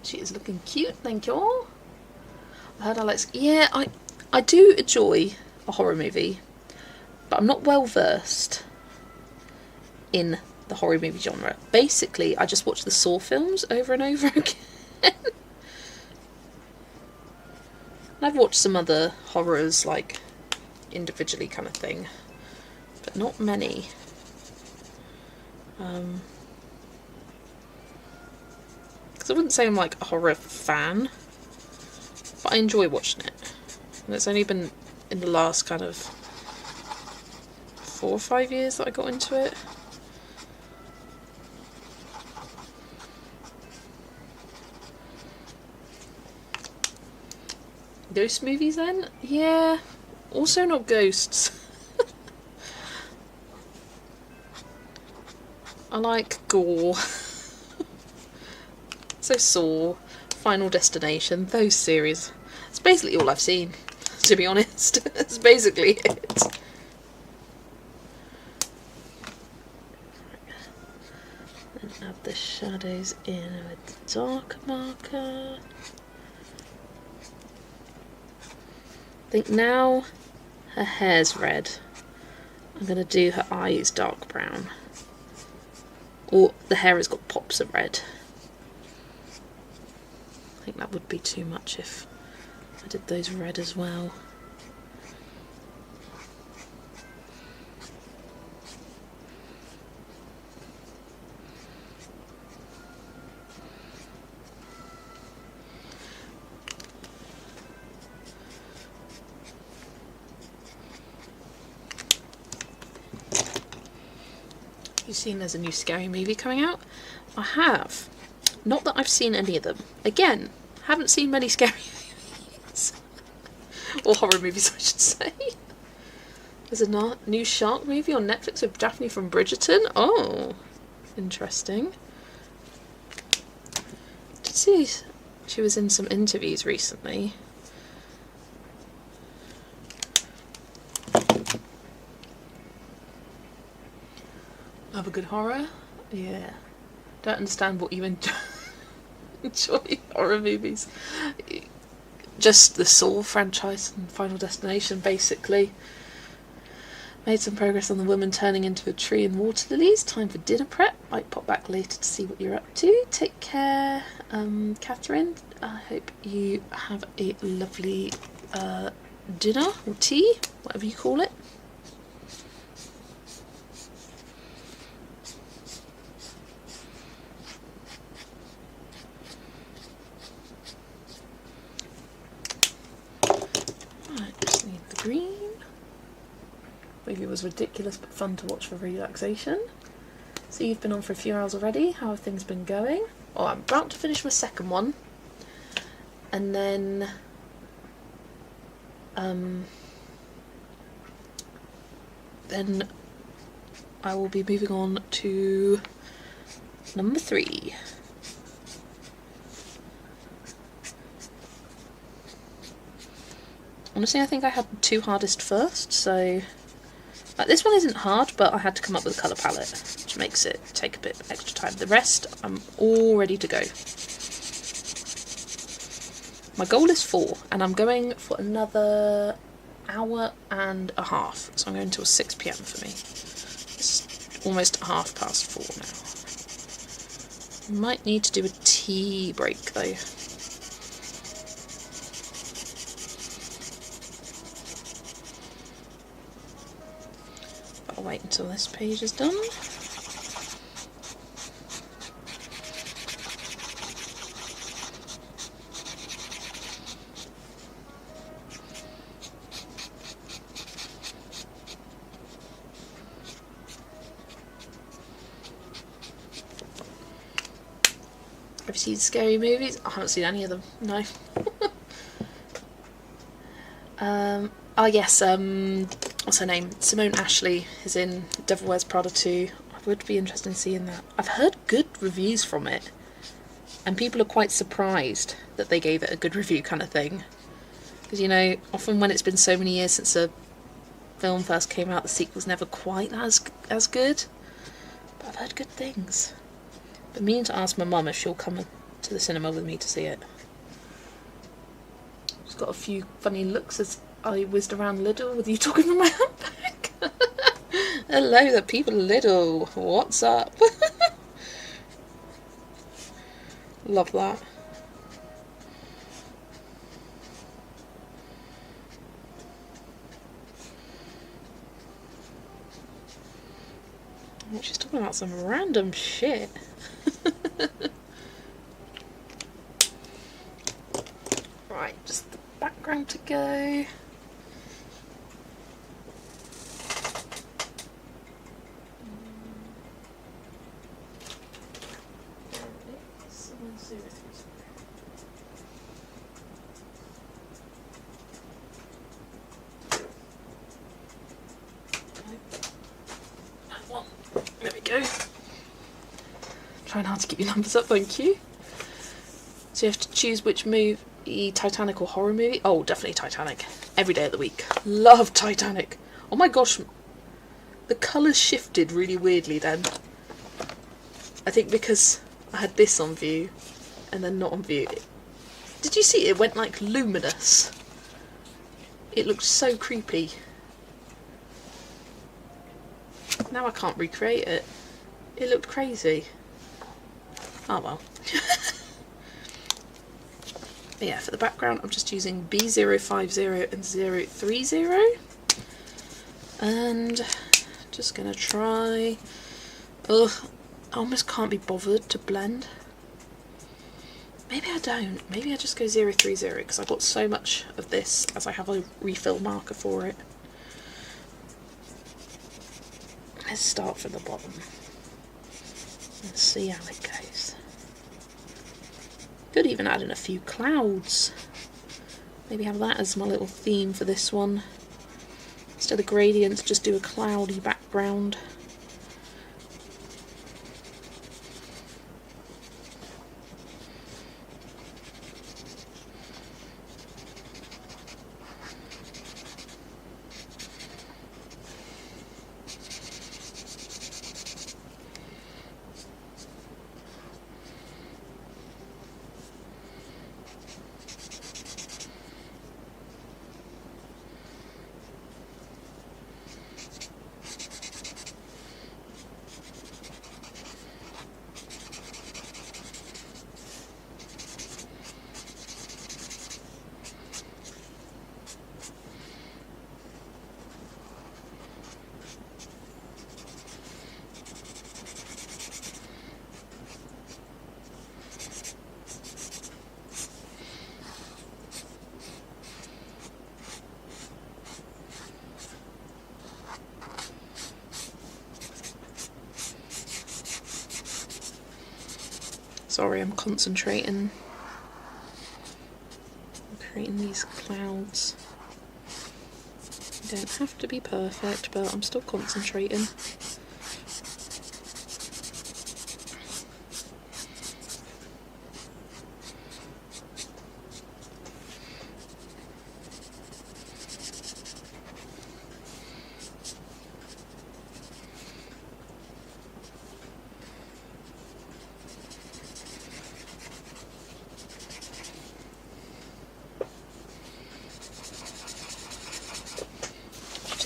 She is looking cute, thank you all. I heard Alex. Yeah, I do enjoy a horror movie, but I'm not well versed in the horror movie genre. Basically, I just watch the Saw films over and over again. And I've watched some other horrors, like individually kind of thing, but not many. Because I wouldn't say I'm like a horror fan, but I enjoy watching it. And it's only been in the last kind of 4 or 5 years that I got into it. Ghost movies then? Yeah. Also not ghosts. I like gore. So Saw, Final Destination, those series. It's basically all I've seen, to be honest. That's basically it. And add the shadows in with the dark marker. I think now her hair's red. I'm going to do her eyes dark brown. Or the hair has got pops of red. I think that would be too much if I did those red as well. you seen there's a new scary movie coming out? I have. Not that I've seen any of them. Again, haven't seen many scary movies. Or horror movies, I should say. There's a new shark movie on Netflix with Daphne from Bridgerton. Oh, interesting. Did see she was in some interviews recently. Have a good horror? Yeah. Don't understand what you enjoy horror movies. Just the Saw franchise and Final Destination, basically. Made some progress on the woman turning into a tree and water lilies. Time for dinner prep. Might pop back later to see what you're up to. Take care, Catherine. I hope you have a lovely dinner or tea, whatever you call it. Right, just need the green. Movie was ridiculous but fun to watch for relaxation. So you've been on for a few hours already. How have things been going? Oh, I'm about to finish my second one. And then I will be moving on to number 3. Honestly, I think I had the 2 hardest first, so this one isn't hard, but I had to come up with a colour palette, which makes it take a bit of extra time. The rest, I'm all ready to go. My goal is 4, and I'm going for another hour and a half, so I'm going until 6 PM for me. It's almost 4:30 now. Might need to do a tea break, though. I'll wait until this page is done. Have you seen scary movies? I haven't seen any of them, no. Oh yes, what's her name? Simone Ashley is in Devil Wears Prada 2. I would be interested in seeing that. I've heard good reviews from it, and people are quite surprised that they gave it a good review kind of thing. Because, you know, often when it's been so many years since a film first came out, the sequel's never quite as good. But I've heard good things. But meaning to ask my mum if she'll come to the cinema with me to see it. She's got a few funny looks as I whizzed around Lidl with you talking from my handbag. Hello, the people at Lidl. What's up? Love that. She's talking about some random shit. Right, just the background to go. There we go. Trying hard to keep your numbers up, thank you. So you have to choose which movie, Titanic or horror movie. Oh, definitely Titanic. Every day of the week. Love Titanic. Oh my gosh. The colours shifted really weirdly then. I think because I had this on view and then not on view. Did you see it went like luminous? It looked so creepy. Now I can't recreate it. It looked crazy. Oh well. But yeah, for the background I'm just using B050 and 030. And just gonna try... Ugh, I almost can't be bothered to blend. Maybe I don't. Maybe I just go 030 because I've got so much of this as I have a refill marker for it. Let's start from the bottom. Let's see how it goes. Could even add in a few clouds. Maybe have that as my little theme for this one. Instead of gradients, just do a cloudy background. Sorry, I'm concentrating. I'm creating these clouds. You don't have to be perfect, but I'm still concentrating.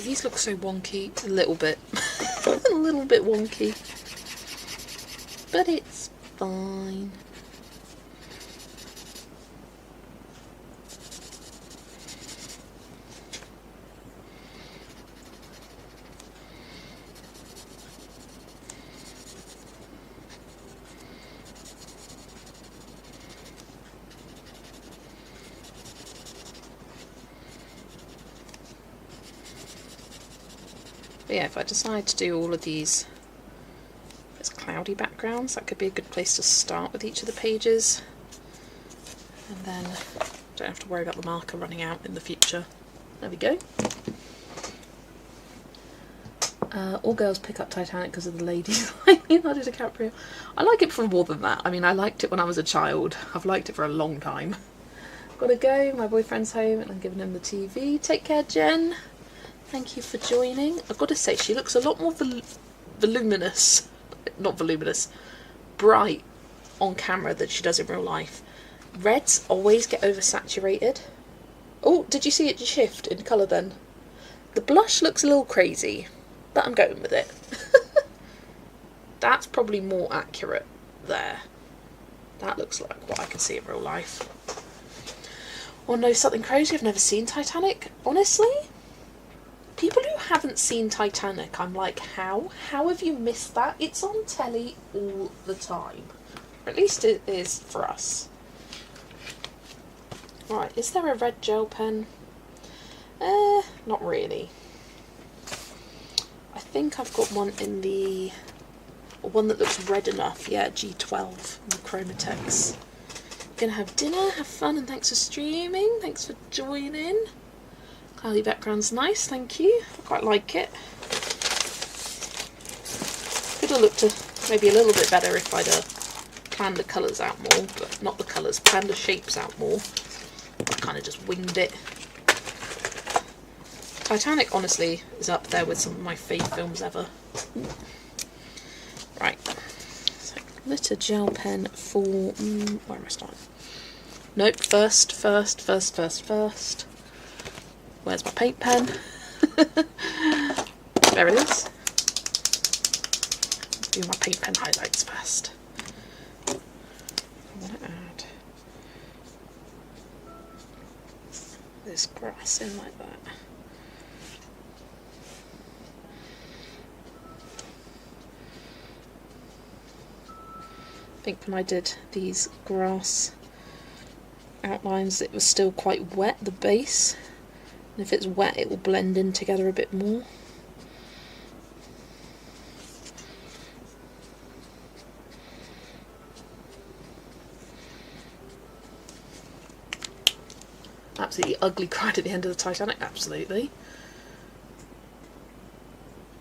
These look so wonky, a little bit, a little bit wonky, but it's fine. But yeah, if I decide to do all of these as cloudy backgrounds, that could be a good place to start with each of the pages. And then don't have to worry about the marker running out in the future. There we go. All girls pick up Titanic because of the ladies like Leonardo DiCaprio. I like it for more than that. I mean, I liked it when I was a child. I've liked it for a long time. Gotta go, my boyfriend's home and I'm giving him the TV. Take care, Jen. Thank you for joining. I've got to say, she looks a lot more voluminous, not voluminous, bright on camera than she does in real life. Reds always get oversaturated. Oh, did you see it shift in colour then? The blush looks a little crazy, but I'm going with it. That's probably more accurate there. That looks like what I can see in real life. Or know something crazy? I've never seen Titanic, honestly. People who haven't seen Titanic, I'm like, how? How have you missed that? It's on telly all the time. Or at least it is for us. Right, is there a red gel pen? Not really. I think I've got one in the... one that looks red enough. Yeah, G12, the Chromatex. Gonna have dinner, have fun, and thanks for streaming. Thanks for joining. Cloudy background's nice, thank you. I quite like it. Could have looked maybe a little bit better if I'd planned the colours out more, but not the colours, planned the shapes out more. I kind of just winged it. Titanic, honestly, is up there with some of my favourite films ever. Right, so glitter gel pen for... where am I starting? Nope, first. Where's my paint pen? There it is. Let's do my paint pen highlights first. I want to add this grass in like that. I think when I did these grass outlines it was still quite wet, the base. And if it's wet, it will blend in together a bit more. absolutely ugly cried at the end of the Titanic. Absolutely.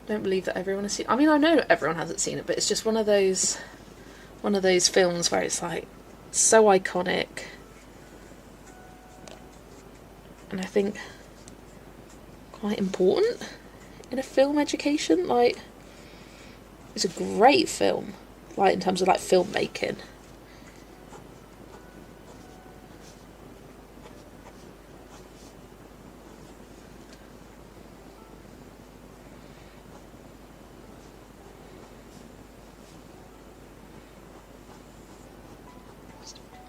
Don't believe that everyone has seen it. I mean, I know everyone hasn't seen it, but it's just one of those films where it's like so iconic, and I think quite important in a film education. Like, it's a great film, like in terms of like filmmaking.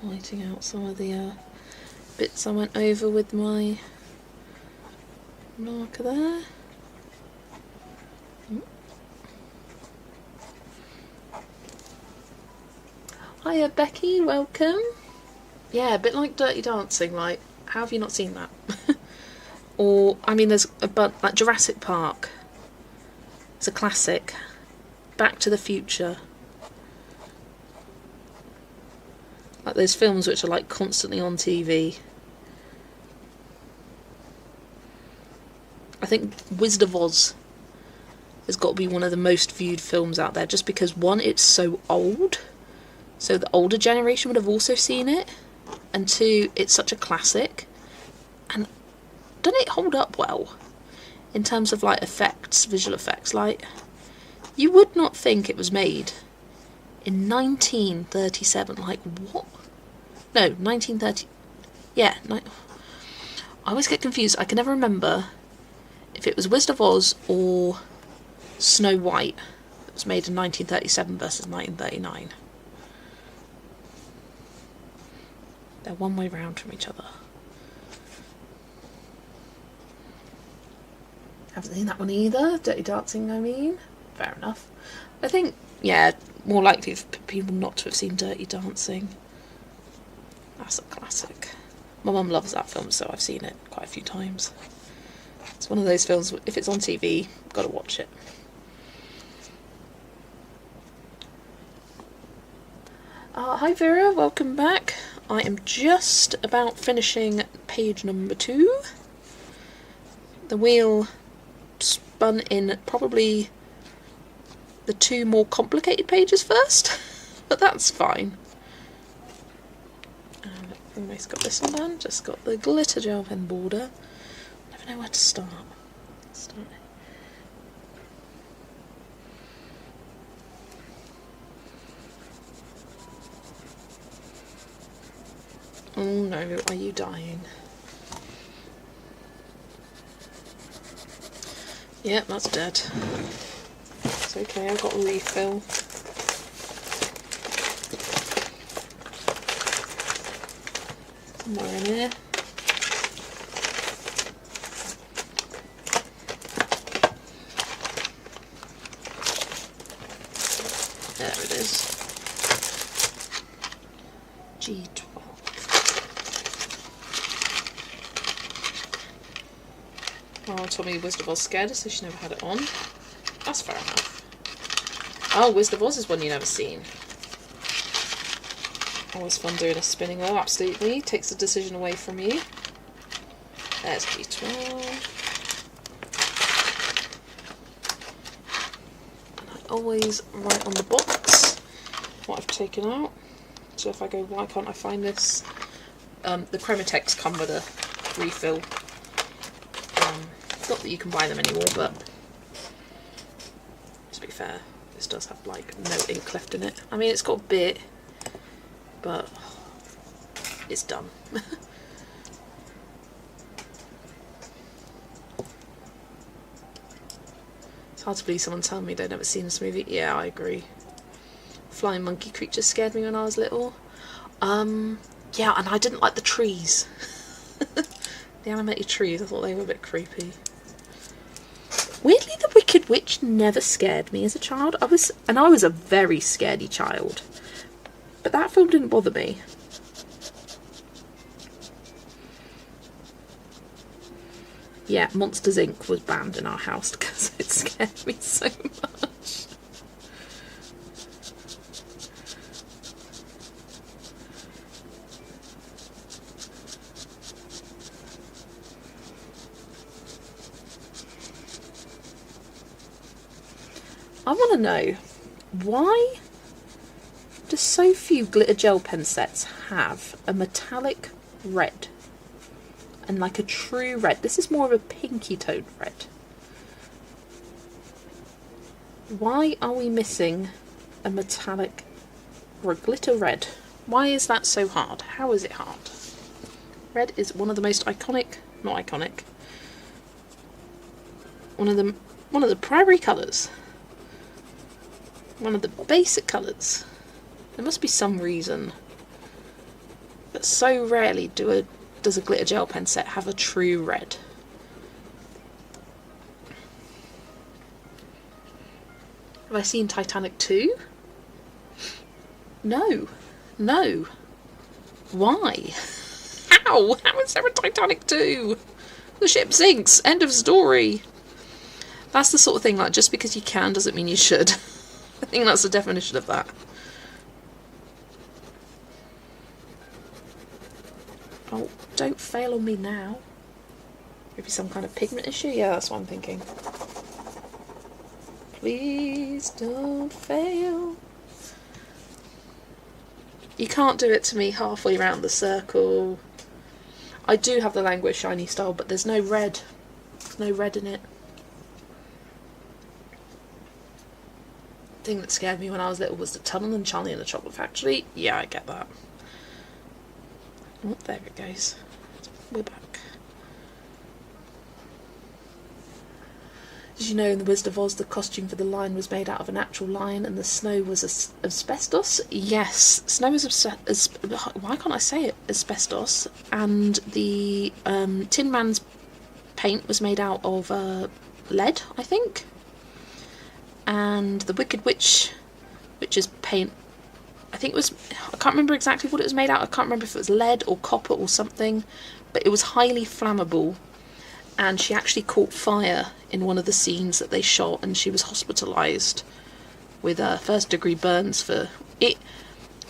Pointing out some of the bits I went over with my marker there. Hiya Becky, welcome. Yeah, a bit like Dirty Dancing, like, how have you not seen that? Or, I mean, there's a bunch, like Jurassic Park. It's a classic. Back to the Future. Like those films which are like constantly on TV. I think Wizard of Oz has got to be one of the most viewed films out there, just because, one, it's so old, so the older generation would have also seen it, and two, it's such a classic, and doesn't it hold up well in terms of like effects, visual effects? Like, you would not think it was made in 1937. Like, what? No, 1930. Yeah, I always get confused. I can never remember if it was Wizard of Oz or Snow White that was made in 1937 versus 1939. They're one way round from each other. Haven't seen that one either. Dirty Dancing, I mean. Fair enough. I think, yeah, more likely for people not to have seen Dirty Dancing. That's a classic. My mum loves that film, so I've seen it quite a few times. It's one of those films, if it's on TV, gotta watch it. Hi Vera, welcome back. I am just about finishing page number 2. The wheel spun in probably the 2 more complicated pages first, but that's fine. Almost got this one done, just got the glitter gel pen border. Never know where to start. Oh no, are you dying? Yep, that's dead. It's okay, I've got a refill. Somewhere in here. There it is. G12. Oh, Tommy Wizard of Oz scared her, so she never had it on. That's fair enough. Oh, Wizard of Oz is one you've never seen. Always fun doing a spinning wheel, absolutely. Takes the decision away from you. There's G12. And I always write on the box what I've taken out. So if I go, why can't I find this? The Chromatex come with a refill. Not that you can buy them anymore, but to be fair, this does have like no ink left in it. I mean, it's got a bit, but it's done. It's hard to believe someone telling me they've never seen this movie. Yeah, I agree. Flying monkey creatures scared me when I was little. Yeah, and I didn't like the trees. The animated trees, I thought they were a bit creepy. Weirdly, the Wicked Witch never scared me as a child. I was a very scaredy child. But that film didn't bother me. Yeah, Monsters Inc. was banned in our house because it scared me so much. I want to know, why do so few glitter gel pen sets have a metallic red? And like a true red. This is more of a pinky toned red. Why are we missing a metallic or a glitter red? Why is that so hard? How is it hard? Red is one of the most iconic, not iconic, one of the primary colours. One of the basic colours. There must be some reason. But so rarely does a glitter gel pen set have a true red. Have I seen Titanic 2? No. No. Why? How? How is there a Titanic 2? The ship sinks. End of story. That's the sort of thing, like, just because you can doesn't mean you should. I think that's the definition of that. Oh, don't fail on me now. Maybe some kind of pigment issue? Yeah, that's what I'm thinking. Please don't fail. You can't do it to me halfway around the circle. I do have the Languid shiny style, but there's no red. There's no red in it. The thing that scared me when I was little was the tunnel and Charlie and the Chocolate Factory. Yeah, I get that. Oh, there it goes. We're back. Did you know in The Wizard of Oz the costume for the lion was made out of an actual lion and the snow was asbestos? Yes, snow is why can't I say it? Asbestos. And the Tin Man's paint was made out of lead, I think. And the Wicked Witch's paint, I think it was, I can't remember exactly what it was made out of. I can't remember if it was lead or copper or something, but it was highly flammable. And she actually caught fire in one of the scenes that they shot, and she was hospitalised with first-degree burns for it.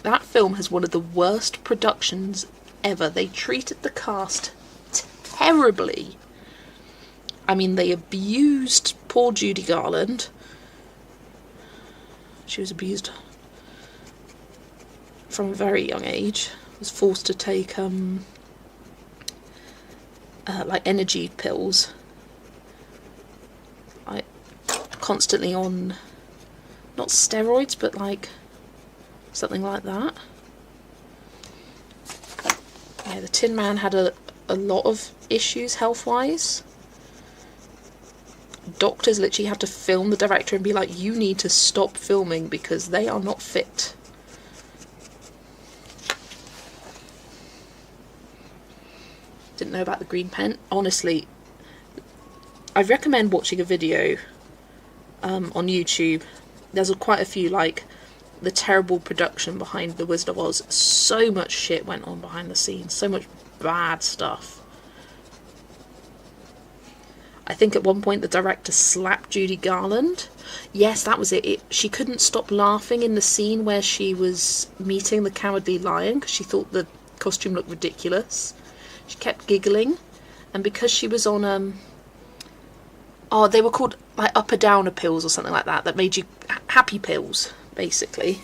That film has one of the worst productions ever. They treated the cast terribly. I mean, they abused poor Judy Garland. She was abused from a very young age. Was forced to take like energy pills, like constantly on, not steroids, but like something like that. Yeah, the Tin Man had a lot of issues health-wise. Doctors literally had to film the director and be like, you need to stop filming because they are not fit. Didn't know about the green pen. Honestly, I recommend watching a video on YouTube. There's quite a few, like the terrible production behind The Wizard of Oz. So much shit went on behind the scenes. So much bad stuff. I think at one point the director slapped Judy Garland. Yes, that was it. She couldn't stop laughing in the scene where she was meeting the Cowardly Lion because she thought the costume looked ridiculous. She kept giggling, and because she was on they were called like upper downer pills or something like that, that made you happy pills, basically.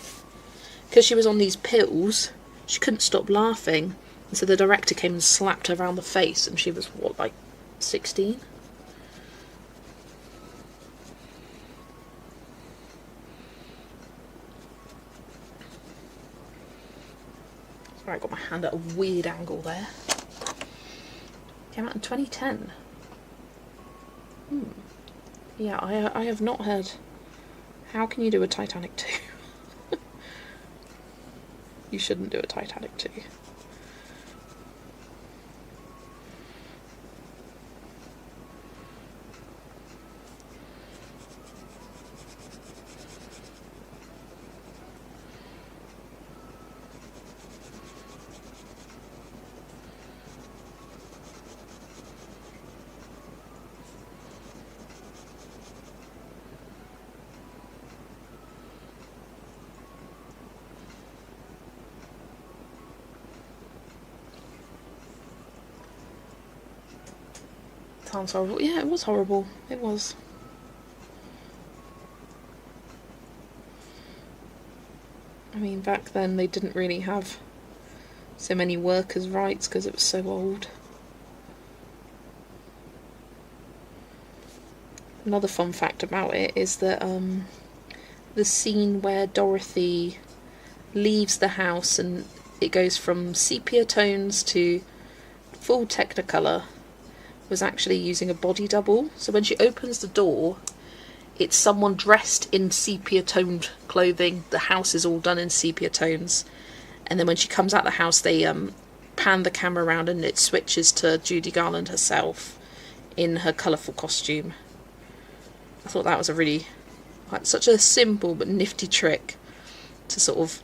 Because she was on these pills, she couldn't stop laughing, and so the director came and slapped her around the face, and she was what, like 16? Sorry, I got my hand at a weird angle there. Came out in 2010. Yeah, I have not heard. How can you do a Titanic 2? You shouldn't do a Titanic 2. Sounds horrible. Yeah, it was horrible. It was. mean, back then they didn't really have so many workers' rights because it was so old. Another fun fact about it is that the scene where Dorothy leaves the house and it goes from sepia tones to full Technicolor was actually using a body double. So when she opens the door, it's someone dressed in sepia toned clothing. The house is all done in sepia tones, and then when she comes out the house, they pan the camera around and it switches to Judy Garland herself in her colourful costume. I thought that was a really, like, such a simple but nifty trick to sort of,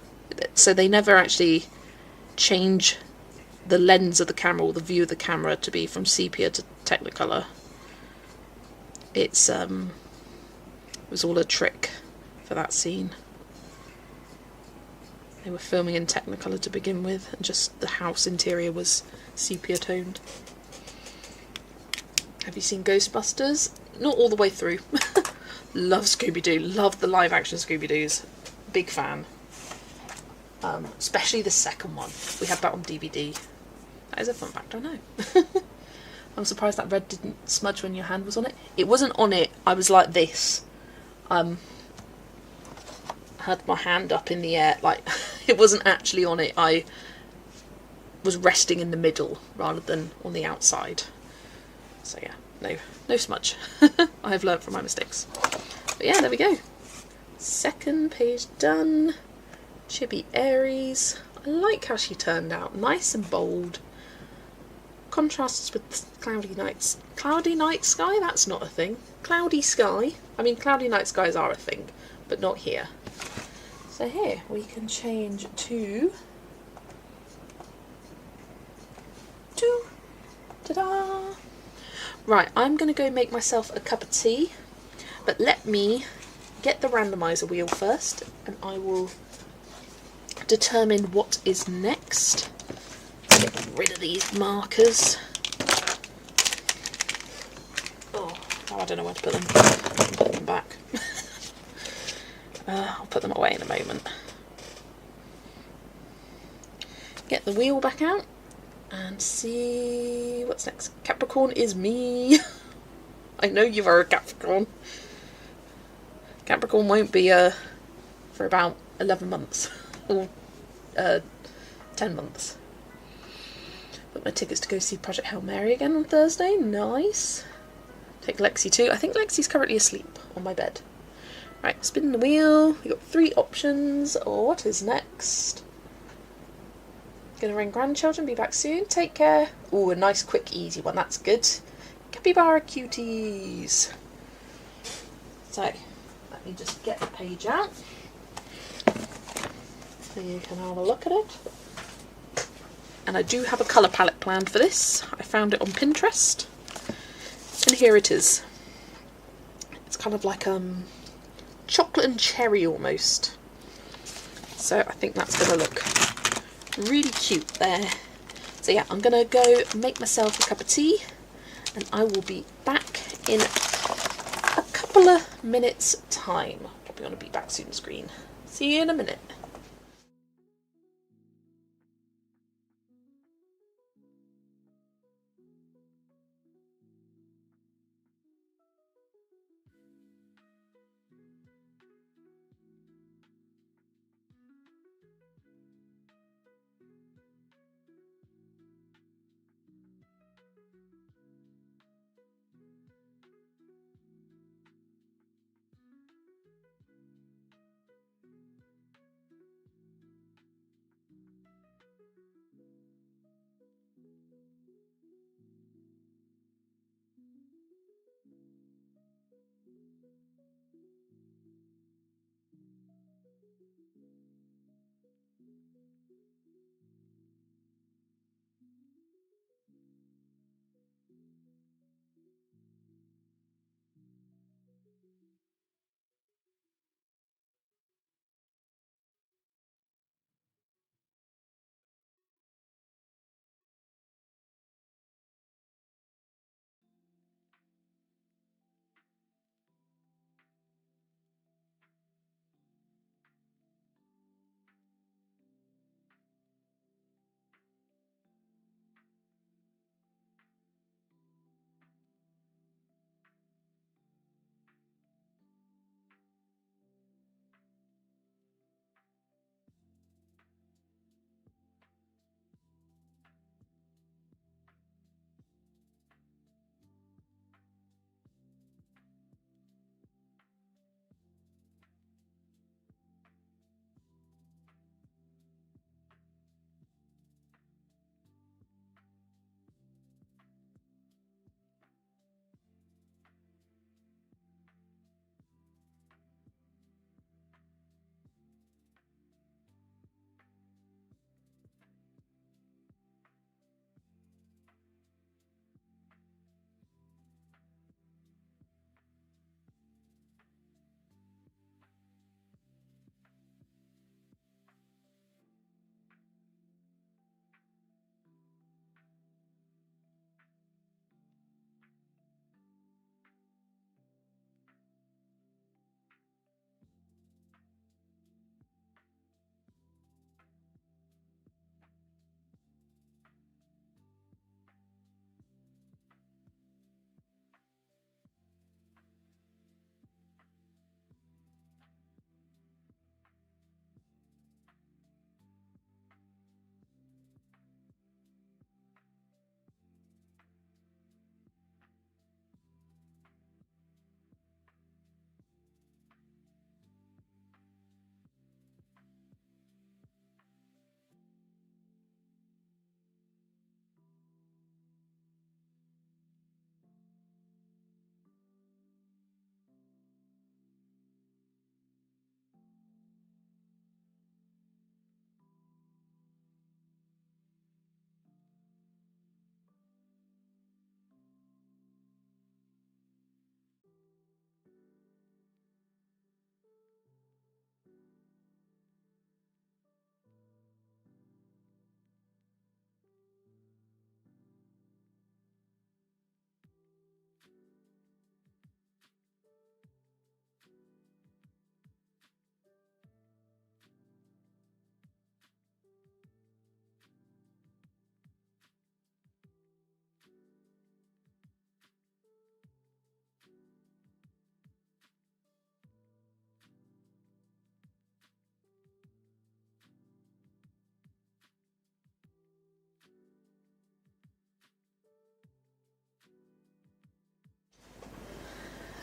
so they never actually change the lens of the camera or the view of the camera to be from sepia to Technicolor. It was all a trick for that scene. They were filming in Technicolor to begin with, and just the house interior was sepia toned. Have you seen Ghostbusters? Not all the way through. Love Scooby-Doo. Love the live action Scooby-Doos. Big fan. Especially the second one. We had that on DVD. That is a fun fact, I know. I'm surprised that red didn't smudge when your hand was on it. It wasn't on it, I was like this. Had my hand up in the air, like, it wasn't actually on it. I was resting in the middle rather than on the outside. So yeah, no smudge. I have learnt from my mistakes. But yeah, there we go. Second page done. Chibi Aries. I like how she turned out. Nice and bold. Contrasts with cloudy nights. Cloudy night sky? That's not a thing. Cloudy sky. I mean, cloudy night skies are a thing, but not here. So here we can change to ta-da! Right, I'm going to go make myself a cup of tea, but let me get the randomizer wheel first, and I will determine what is next. Get rid of these markers. Oh, I don't know where to put them. I'll put them back. I'll put them away in a moment. Get the wheel back out and see what's next. Capricorn is me. I know you are a Capricorn. Capricorn won't be for about 11 months or 10 months. Booked my tickets to go see Project Hail Mary again on Thursday. Nice. Take Lexi too. I think Lexi's currently asleep on my bed. Right, spin the wheel. We've got 3 options. What is next? Gonna ring grandchildren, be back soon. Take care. Ooh, a nice, quick, easy one. That's good. Capybara cuties. So, let me just get the page out so you can have a look at it. And I do have a colour palette planned for this. I found it on Pinterest. And here it is. It's kind of like chocolate and cherry almost. So I think that's going to look really cute there. So yeah, I'm going to go make myself a cup of tea, and I will be back in a couple of minutes time. Probably want to be back soon screen. See you in a minute.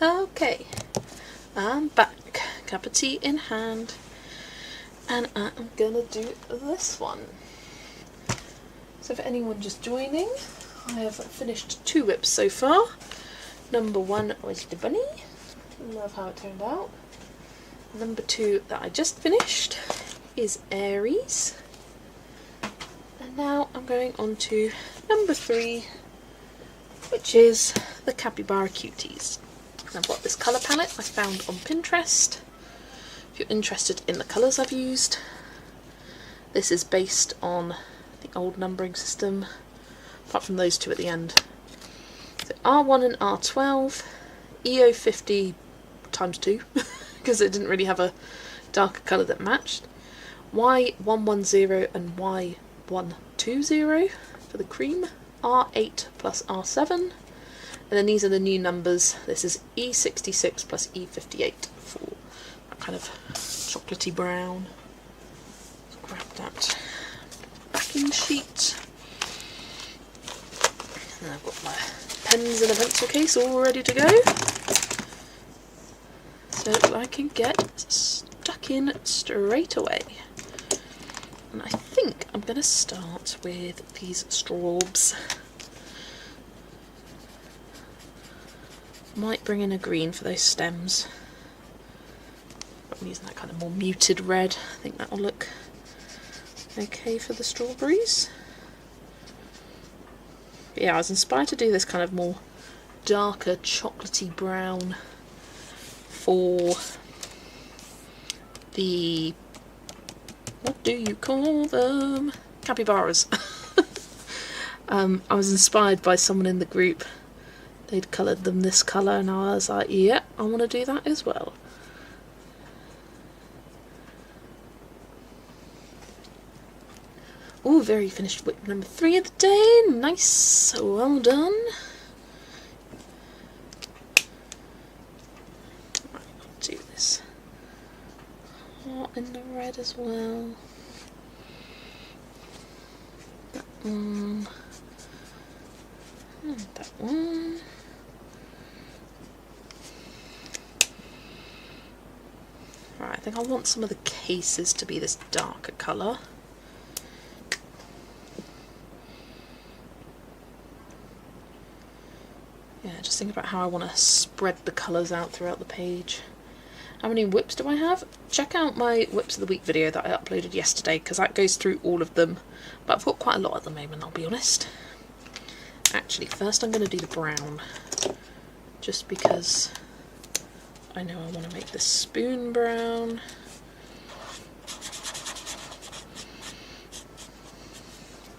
Okay, I'm back, cup of tea in hand, and I'm gonna do this one. So for anyone just joining, I have finished 2 whips so far. Number 1 was the bunny, love how it turned out. Number 2 that I just finished is Aries. And now I'm going on to number 3, which is the Capybara Cuties. And I've got this colour palette I found on Pinterest. If you're interested in the colours I've used, this is based on the old numbering system, apart from those 2 at the end. So R1 and R12, EO50 times 2, because it didn't really have a darker colour that matched, Y110 and Y120 for the cream, R8 plus R7, and then these are the new numbers. This is E66 plus E58 for that kind of chocolatey brown. Grab that backing sheet, and I've got my pens in a pencil case all ready to go, so I can get stuck in straight away. And I think I'm going to start with these straws. Might bring in a green for those stems. I'm using that kind of more muted red. I think that will look okay for the strawberries. But yeah, I was inspired to do this kind of more darker chocolatey brown for the, what do you call them? Capybaras. I was inspired by someone in the group. They'd coloured them this colour and I was like, yeah, I want to do that as well. Oh, very finished whip number 3 of the day. Nice, well done. Right, I'll do this heart in the red as well. That one. And that one. Right, I think I want some of the cases to be this darker colour. Yeah, just think about how I want to spread the colours out throughout the page. How many whips do I have? Check out my Whips of the Week video that I uploaded yesterday, because that goes through all of them. But I've got quite a lot at the moment, I'll be honest. Actually, first I'm going to do the brown, just because I know I want to make this spoon brown.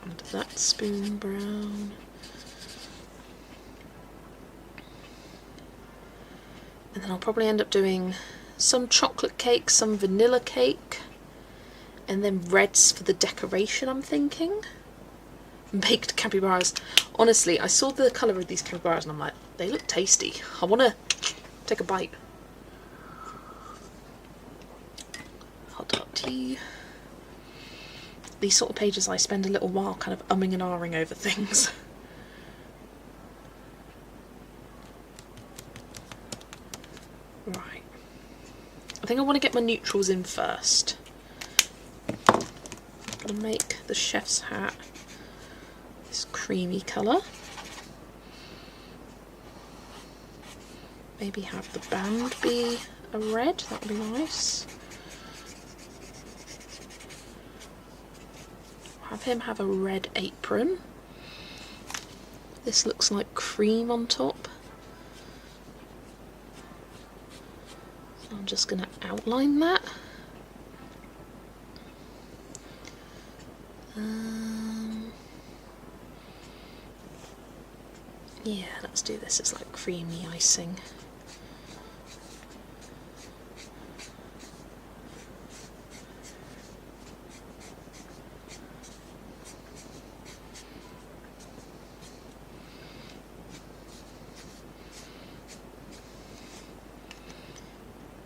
And that spoon brown. And then I'll probably end up doing some chocolate cake, some vanilla cake, and then reds for the decoration, I'm thinking. Baked capybaras. Honestly, I saw the colour of these capybaras and I'm like, they look tasty. I want to take a bite. Hot tea. These sort of pages I spend a little while kind of umming and ahhing over things. Right. I think I want to get my neutrals in first. I'm going to make the chef's hat this creamy colour. Maybe have the band be a red, that would be nice. Have him have a red apron. This looks like cream on top. So I'm just going to outline that. Yeah, let's do this. It's like creamy icing.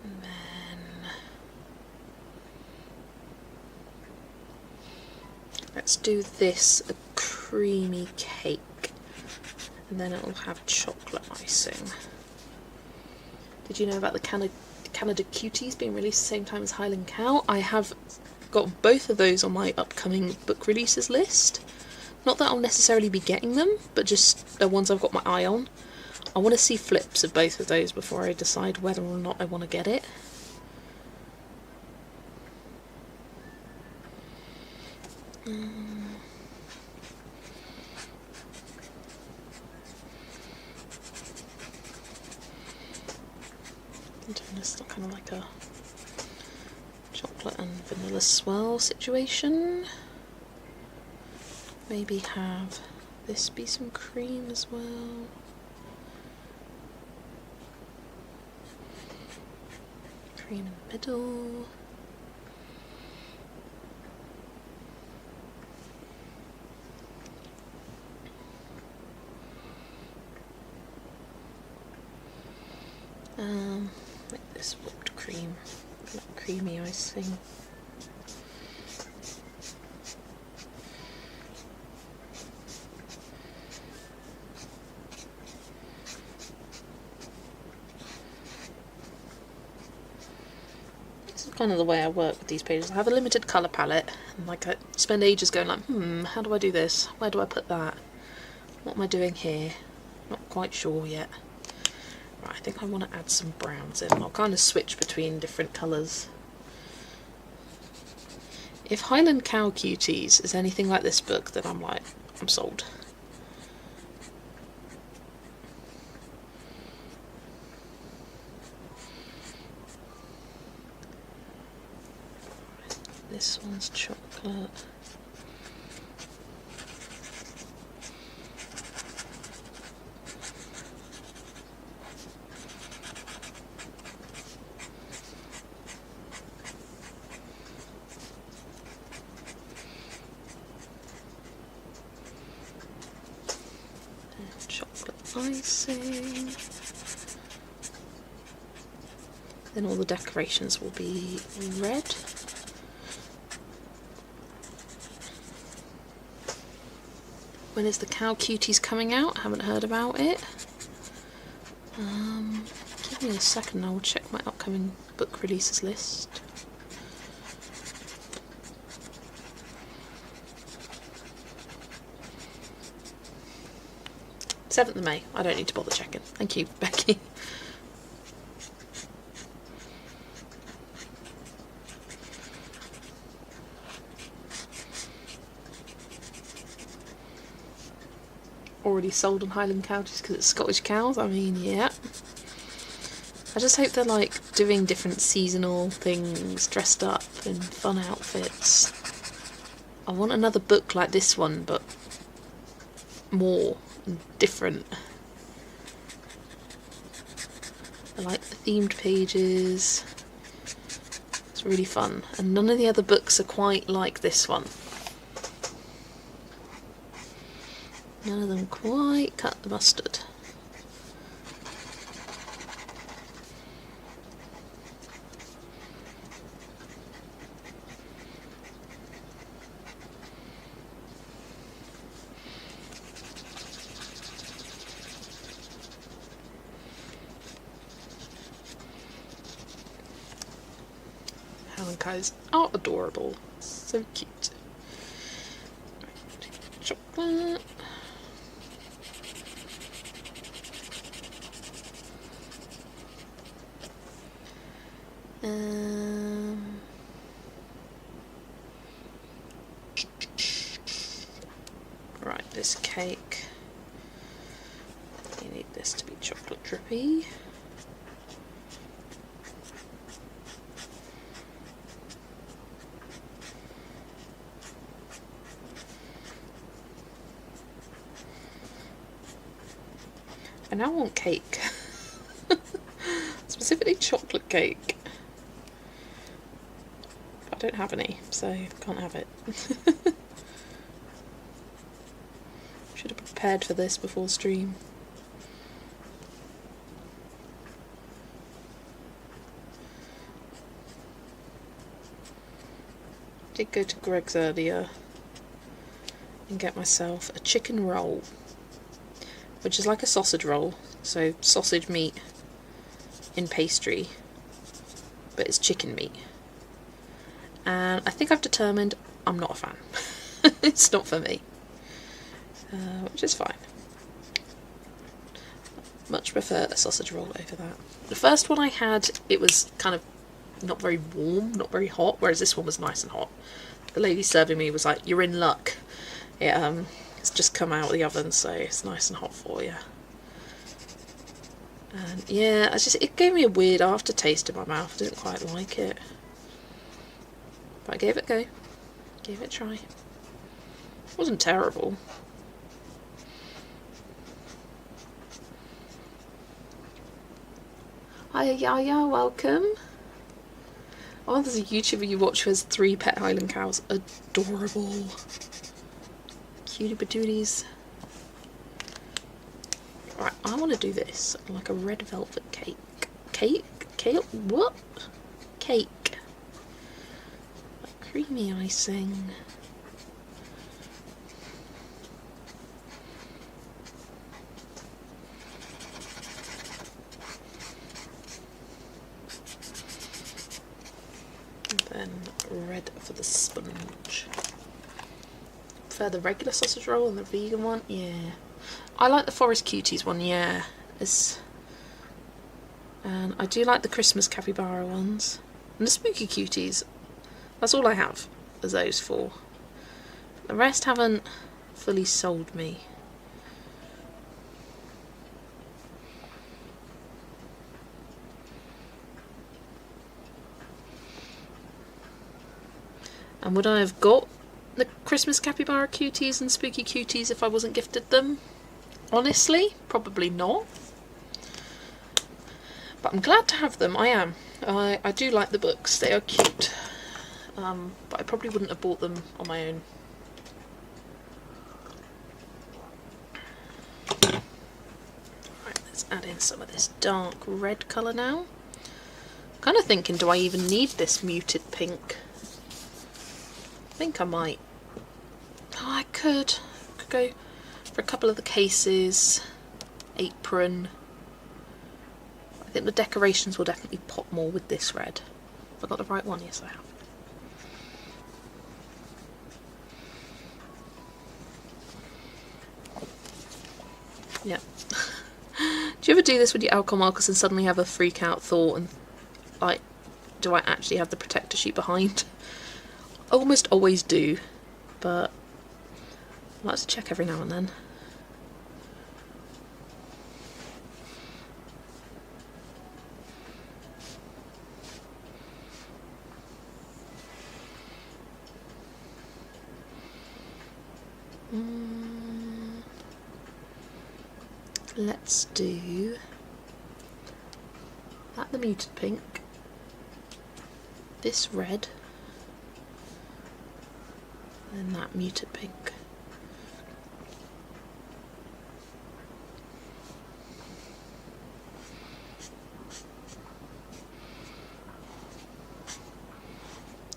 And then let's do this, a creamy cake. And then it'll have chocolate icing. Did you know about the Canada Cuties being released the same time as Highland Cow? I have got both of those on my upcoming book releases list. Not that I'll necessarily be getting them, but just the ones I've got my eye on. I want to see flips of both of those before I decide whether or not I want to get it. I'm doing this kind of like a chocolate and vanilla swirl situation. Maybe have this be some cream as well. Cream in the middle. Make this whipped cream, like creamy icing. This is kind of the way I work with these pages. I have a limited colour palette, and like I spend ages going like, how do I do this? Where do I put that? What am I doing here? Not quite sure yet. Right, I think I want to add some browns in. I'll kind of switch between different colours. If Highland Cow Cuties is anything like this book, then I'm like, I'm sold. This one's chocolate. Icing. Then all the decorations will be red. When is the Cow Cuties coming out? I haven't heard about it. Give me a second, I will check my upcoming book releases list. th of May. I don't need to bother checking. Thank you, Becky. Already sold on Highland Cow just because it's Scottish cows? I mean, yeah. I just hope they're like doing different seasonal things, dressed up in fun outfits. I want another book like this one, but more and different. I like the themed pages. It's really fun, and none of the other books are quite like this one. None of them quite cut the mustard. Guys are adorable, so cute. Chocolate. Right, this cake. You need this to be chocolate drippy. I now want cake. Specifically chocolate cake. I don't have any, so can't have it. Should have prepared for this before stream. Did go to Greg's earlier and get myself a chicken roll, which is like a sausage roll, so sausage meat in pastry, but it's chicken meat. And I think I've determined I'm not a fan. It's not for me, which is fine. Much prefer a sausage roll over that. The first one I had, it was kind of not very warm, not very hot, whereas this one was nice and hot. The lady serving me was like, "You're in luck. It's just come out of the oven, so it's nice and hot for you." And yeah, it gave me a weird aftertaste in my mouth. I didn't quite like it. But I gave it a go. Gave it a try. It wasn't terrible. Hi Yaya, welcome. Oh, there's a YouTuber you watch who has 3 pet Highland cows. Adorable. Cutie patooties. Right, I want to do this like a red velvet cake. Cake? What? Cake. Like creamy icing. And then red for the sponge. Prefer the regular sausage roll and the vegan one? Yeah. I like the Forest Cuties one, yeah. And I do like the Christmas capybara ones. And the Spooky Cuties. That's all I have as those 4. The rest haven't fully sold me. And would I have got the Christmas capybara cuties and spooky cuties if I wasn't gifted them? Honestly, probably not. But I'm glad to have them, I am. I do like the books, they are cute. But I probably wouldn't have bought them on my own. Right, let's add in some of this dark red colour now. I'm kind of thinking, do I even need this muted pink? I think I might. Oh, I could go for a couple of the cases, apron. I think the decorations will definitely pop more with this red. Have I got the right one? Yes, I have. Yeah. Do you ever do this with your alcohol markers and suddenly have a freak out thought and like, do I actually have the protector sheet behind? I almost always do, but I like to check every now and then. Let's do that, the muted pink, this red, and that muted pink.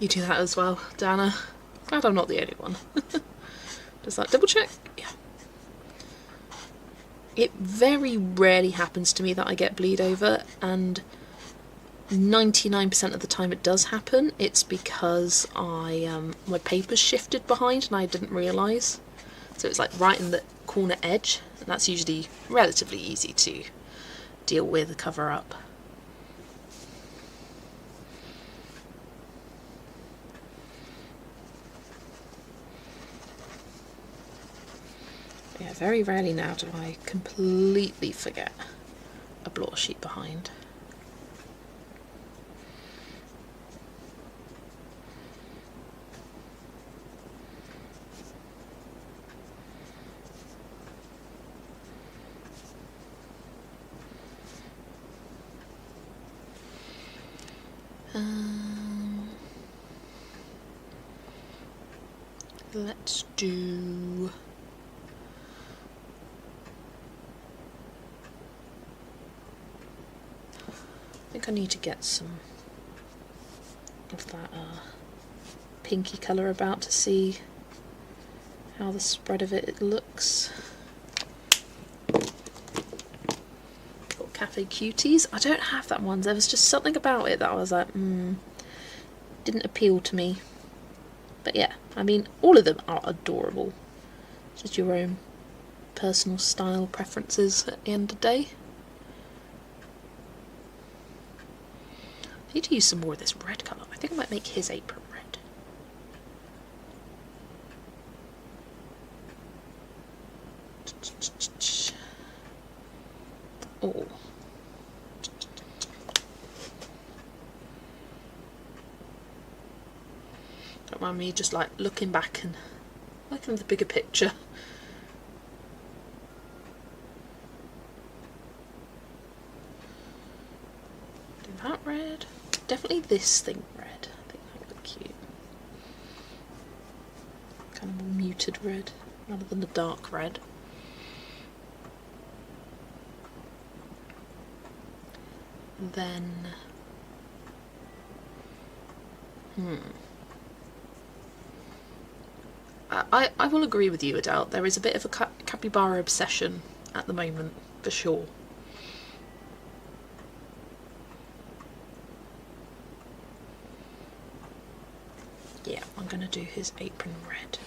You do that as well, Dana. Glad I'm not the only one. Does that double check? Yeah. It very rarely happens to me that I get bleed over, and 99% of the time it does happen. It's because my paper's shifted behind and I didn't realise. So it's like right in the corner edge, and that's usually relatively easy to deal with, the cover up. Yeah, very rarely now do I completely forget a blotter sheet behind. Let's do... I think I need to get some of that pinky colour about to see how the spread of it looks. Got Cafe Cuties. I don't have that one. There was just something about it that I was like, didn't appeal to me. But yeah, I mean, all of them are adorable. Just your own personal style preferences at the end of the day. I need to use some more of this red colour. I think I might make his apron red. Oh. Don't mind me just like looking back and looking at the bigger picture. Do that red. Definitely this thing red. I think that would look cute. Kind of more muted red rather than the dark red. Then I will agree with you, Adele. There is a bit of a capybara obsession at the moment, for sure. Yeah, I'm going to do his apron red.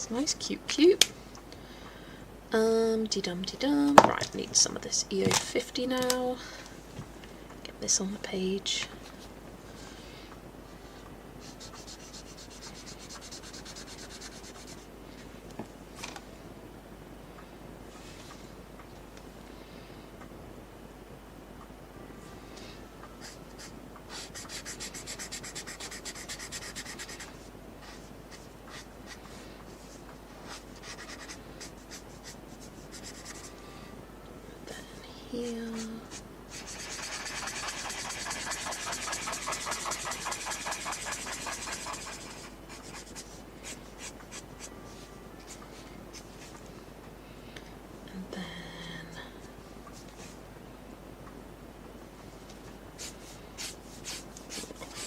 Nice, cute. Dee-dum. Right, I need some of this EO50 now. Get this on the page. Here. And then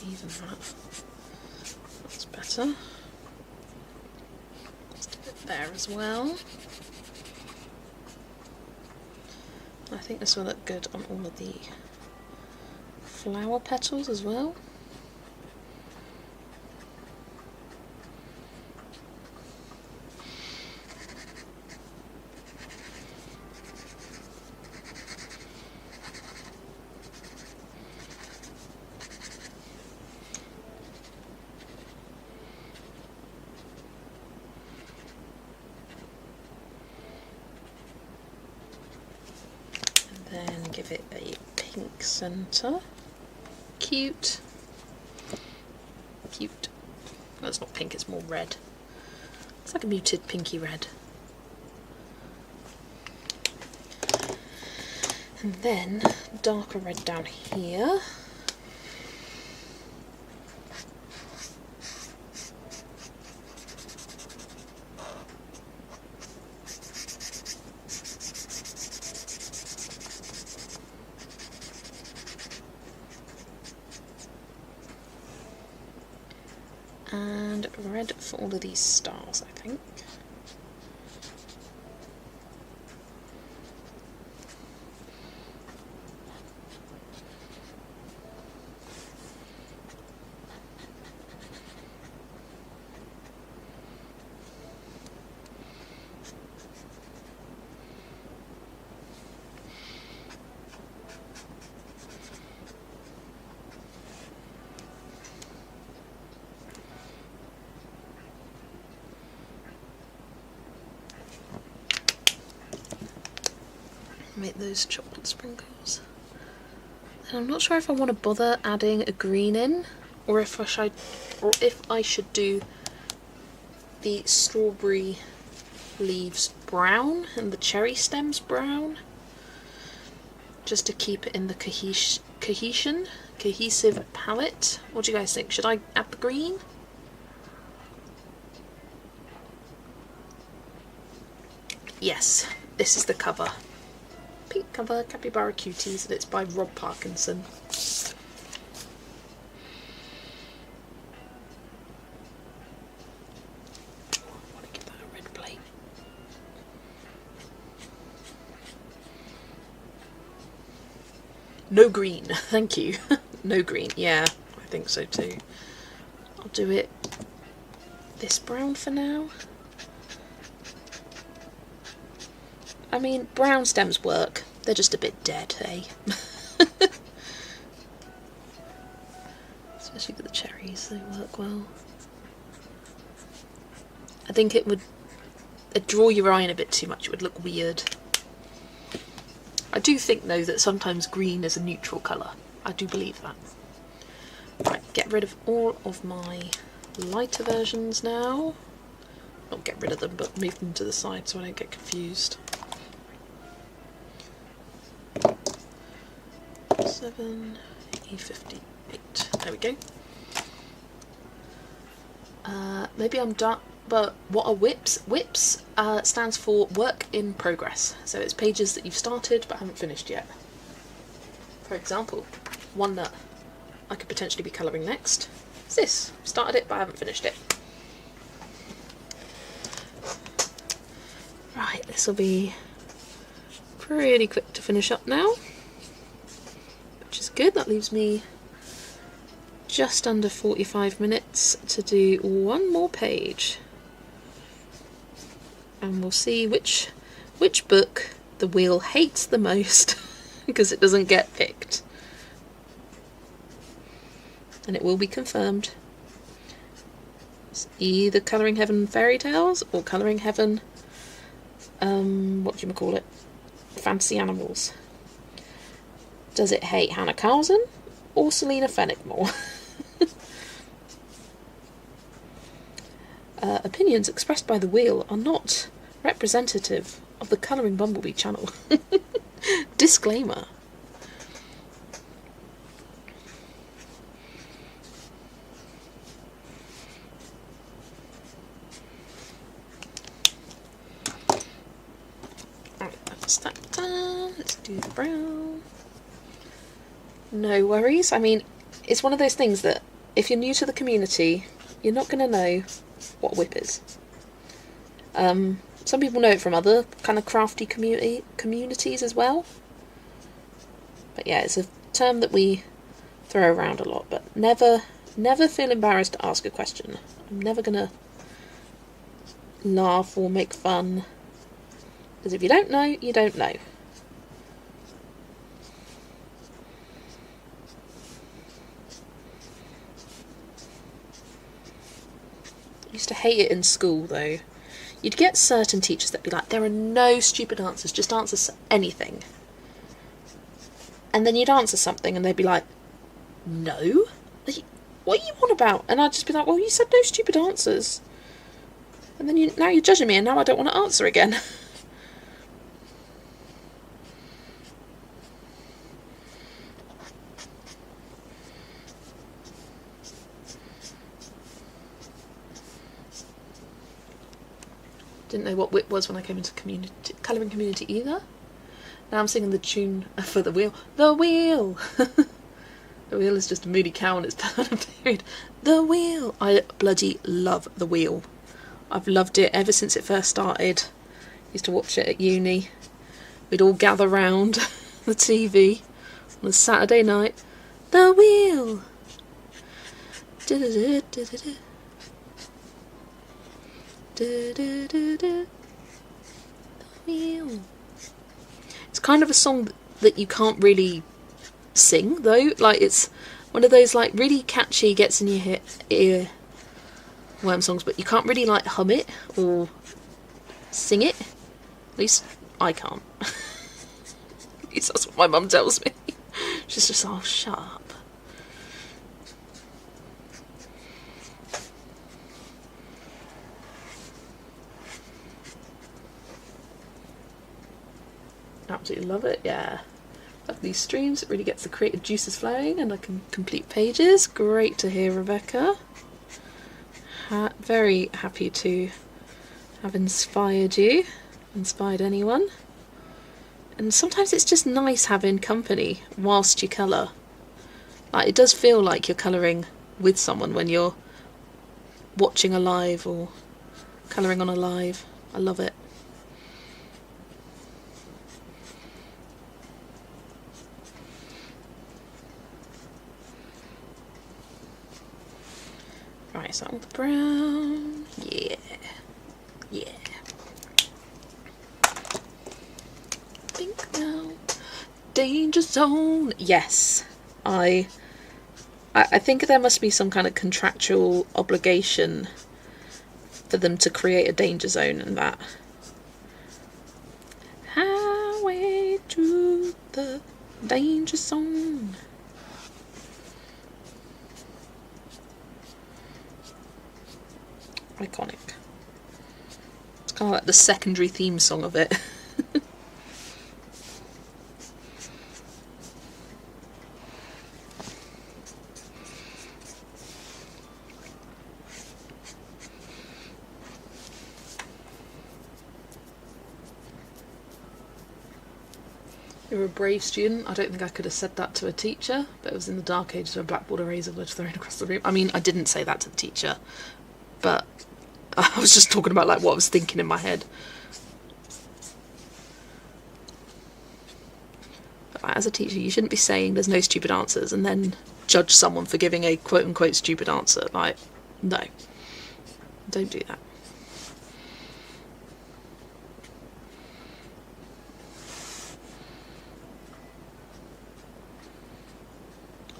even that. That's better. Just a bit there as well. I think this will look good on all of the flower petals as well. Then give it a pink centre. Cute. Well, it's not pink, it's more red. It's like a muted pinky red. And then darker red down here. And red for all of these stars, I think. Make those chocolate sprinkles. And I'm not sure if I want to bother adding a green in, or if I should do the strawberry leaves brown and the cherry stems brown, just to keep it in the cohesive palette. What do you guys think? Should I add the green? Yes, this is the cover. pink cover, Capybara Cuties, and it's by Rob Parkinson. I want to give that a red plate. No green, thank you. No green, yeah, I think so too. I'll do it this brown for now. I mean, brown stems work. They're just a bit dead, eh? Especially with the cherries, they work well. I think it'd draw your eye in a bit too much. It would look weird. I do think, though, that sometimes green is a neutral colour. I do believe that. Right, get rid of all of my lighter versions now. Not get rid of them, but move them to the side so I don't get confused. 7, E58. There we go. Maybe I'm done. But what are whips? Whips stands for work in progress. So it's pages that you've started but haven't finished yet. For example, one that I could potentially be colouring next is this. Started it but I haven't finished it. Right, this will be pretty quick to finish up now, which is good. That leaves me just under 45 minutes to do one more page. And we'll see which book the wheel hates the most because it doesn't get picked. And it will be confirmed. It's either Colouring Heaven Fairy Tales or Colouring Heaven, what do you call it? Fantasy Animals. Does it hate Hannah Carlson or Selena Fennickmore? Opinions expressed by the wheel are not representative of the Colouring Bumblebee channel. Disclaimer. Alright, that's that done. Let's do the brown. No worries. I mean, it's one of those things that if you're new to the community, you're not going to know what a whip is. Some people know it from other kind of crafty communities as well. But yeah, it's a term that we throw around a lot, but never feel embarrassed to ask a question. I'm never going to laugh or make fun, because if you don't know, you don't know. I used to hate it in school, though. You'd get certain teachers that'd be like, there are no stupid answers, just answer anything. And then you'd answer something and they'd be like, no? What are you on about? And I'd just be like, well, you said no stupid answers. And then now you're judging me and now I don't want to answer again. Didn't know what whip was when I came into colouring community either. Now I'm singing the tune for the wheel. The wheel! The wheel is just a moody cow and it's done a period. The wheel! I bloody love the wheel. I've loved it ever since it first started. Used to watch it at uni. We'd all gather round the TV on a Saturday night. The wheel! Da-da-da-da-da-da. The wheel. It's kind of a song that you can't really sing, though. Like, it's one of those like really catchy, gets in your ear worm songs, but you can't really like hum it or sing it. At least I can't. At least that's what my mum tells me. She's just, oh, shut up. Absolutely love it, yeah. Love these streams, it really gets the creative juices flowing and I can complete pages. Great to hear, Rebecca. Very happy to have inspired you, inspired anyone And sometimes it's just nice having company whilst you colour. Like, it does feel like you're colouring with someone when you're watching a live or colouring on a live. I love it. Right, is that all the brown? Yeah. Yeah. Think now. Danger zone. Yes. I think there must be some kind of contractual obligation for them to create a danger zone and that. Highway to the danger zone. Iconic. It's kind of like the secondary theme song of it. You're a brave student. I don't think I could have said that to a teacher, but it was in the dark ages when a blackboard eraser was thrown across the room. I mean, I didn't say that to the teacher, but I was just talking about like what I was thinking in my head. But like, as a teacher, you shouldn't be saying there's no stupid answers and then judge someone for giving a quote-unquote stupid answer. Like, no. Don't do that.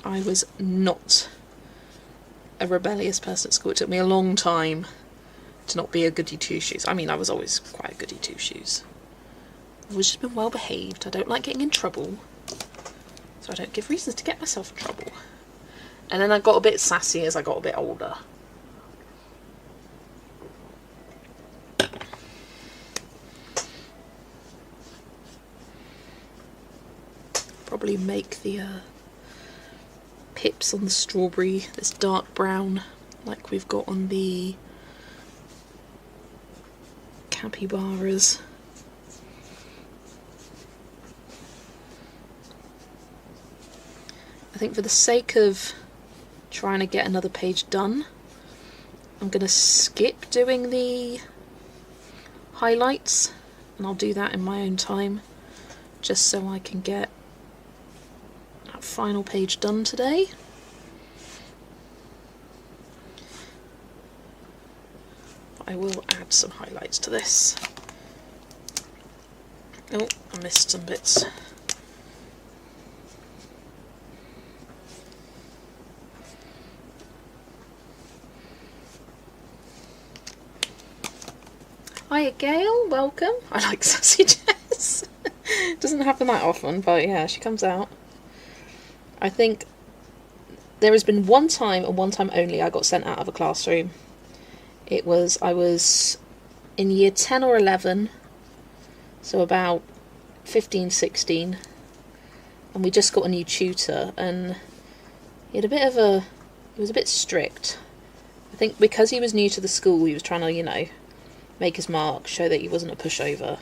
I was not a rebellious person at school. It took me a long time to not be a goody two-shoes. I mean, I was always quite a goody two-shoes. I've always just been well behaved. I don't like getting in trouble, so I don't give reasons to get myself in trouble. And then I got a bit sassy as I got a bit older. Probably make the pips on the strawberry this dark brown like we've got on the capybaras. I think for the sake of trying to get another page done, I'm going to skip doing the highlights, and I'll do that in my own time just so I can get that final page done today. I will add some highlights to this. Oh, I missed some bits. Hiya Gail, welcome. I like Sassy Jess. Doesn't happen that often, but yeah, she comes out. I think there has been one time, and one time only, I got sent out of a classroom. It was, I was in year 10 or 11, so about 15, 16, and we just got a new tutor, and he had a bit of a, he was a bit strict. I think because he was new to the school, he was trying to, you know, make his mark, show that he wasn't a pushover.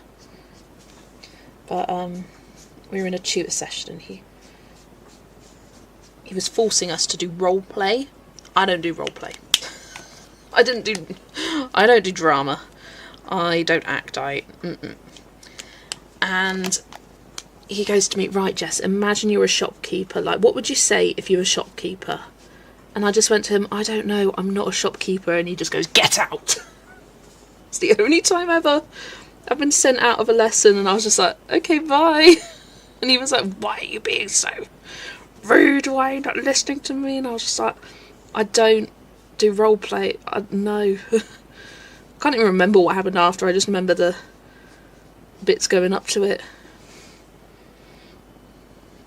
But we were in a tutor session, and he was forcing us to do role play. I don't do role play. I don't do drama. I don't act. And he goes to me, right, Jess, imagine you're a shopkeeper. Like, what would you say if you were a shopkeeper? And I just went to him, I don't know, I'm not a shopkeeper. And he just goes, get out. It's the only time ever I've been sent out of a lesson, and I was just like, okay, bye. And he was like, why are you being so rude? Why are you not listening to me? And I was just like, I don't do role play. No. Can't even remember what happened after. I just remember the bits going up to it.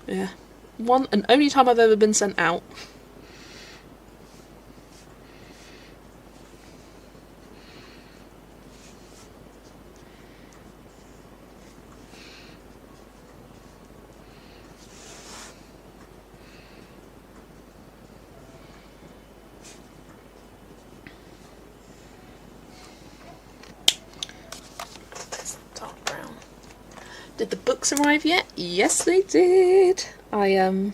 Yeah. One and only time I've ever been sent out. Did the books arrive yet? Yes, they did. I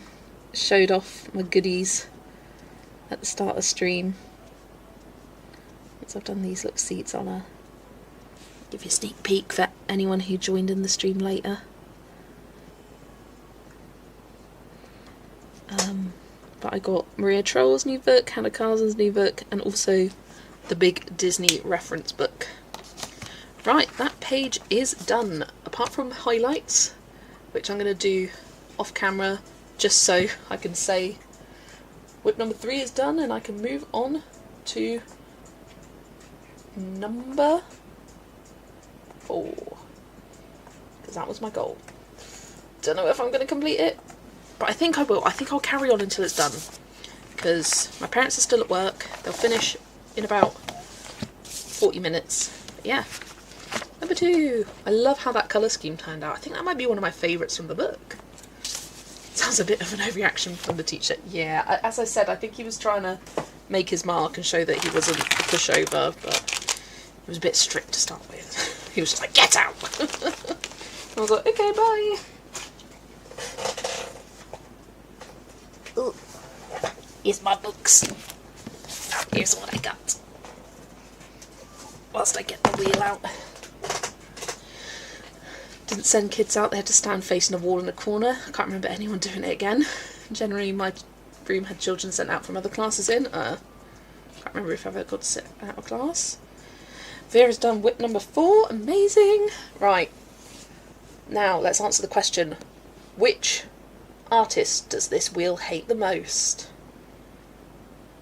showed off my goodies at the start of the stream. Once I've done these little seats, I'll give you a sneak peek for anyone who joined in the stream later. But I got Maria Troll's new book, Hannah Carson's new book, and also the big Disney reference book. Right, that page is done. Apart from highlights, which I'm going to do off camera, just so I can say whip number 3 is done, and I can move on to number 4, because that was my goal. Don't know if I'm going to complete it, but I think I will. I think I'll carry on until it's done, because my parents are still at work. They'll finish in about 40 minutes. But yeah, number 2. I love how that colour scheme turned out. I think that might be one of my favourites from the book. Sounds a bit of an overreaction from the teacher. Yeah, as I said, I think he was trying to make his mark and show that he wasn't a pushover, but he was a bit strict to start with. He was just like, get out! I was like, okay, bye! Ooh. Here's my books. Here's what I got. Whilst I get the wheel out. Didn't send kids out, they had to stand facing a wall in a corner. I can't remember anyone doing it again. Generally my room had children sent out from other classes in. Can't remember if I ever got to sit out of class. Vera's done whip number 4, amazing! Right, now let's answer the question. Which artist does this wheel hate the most?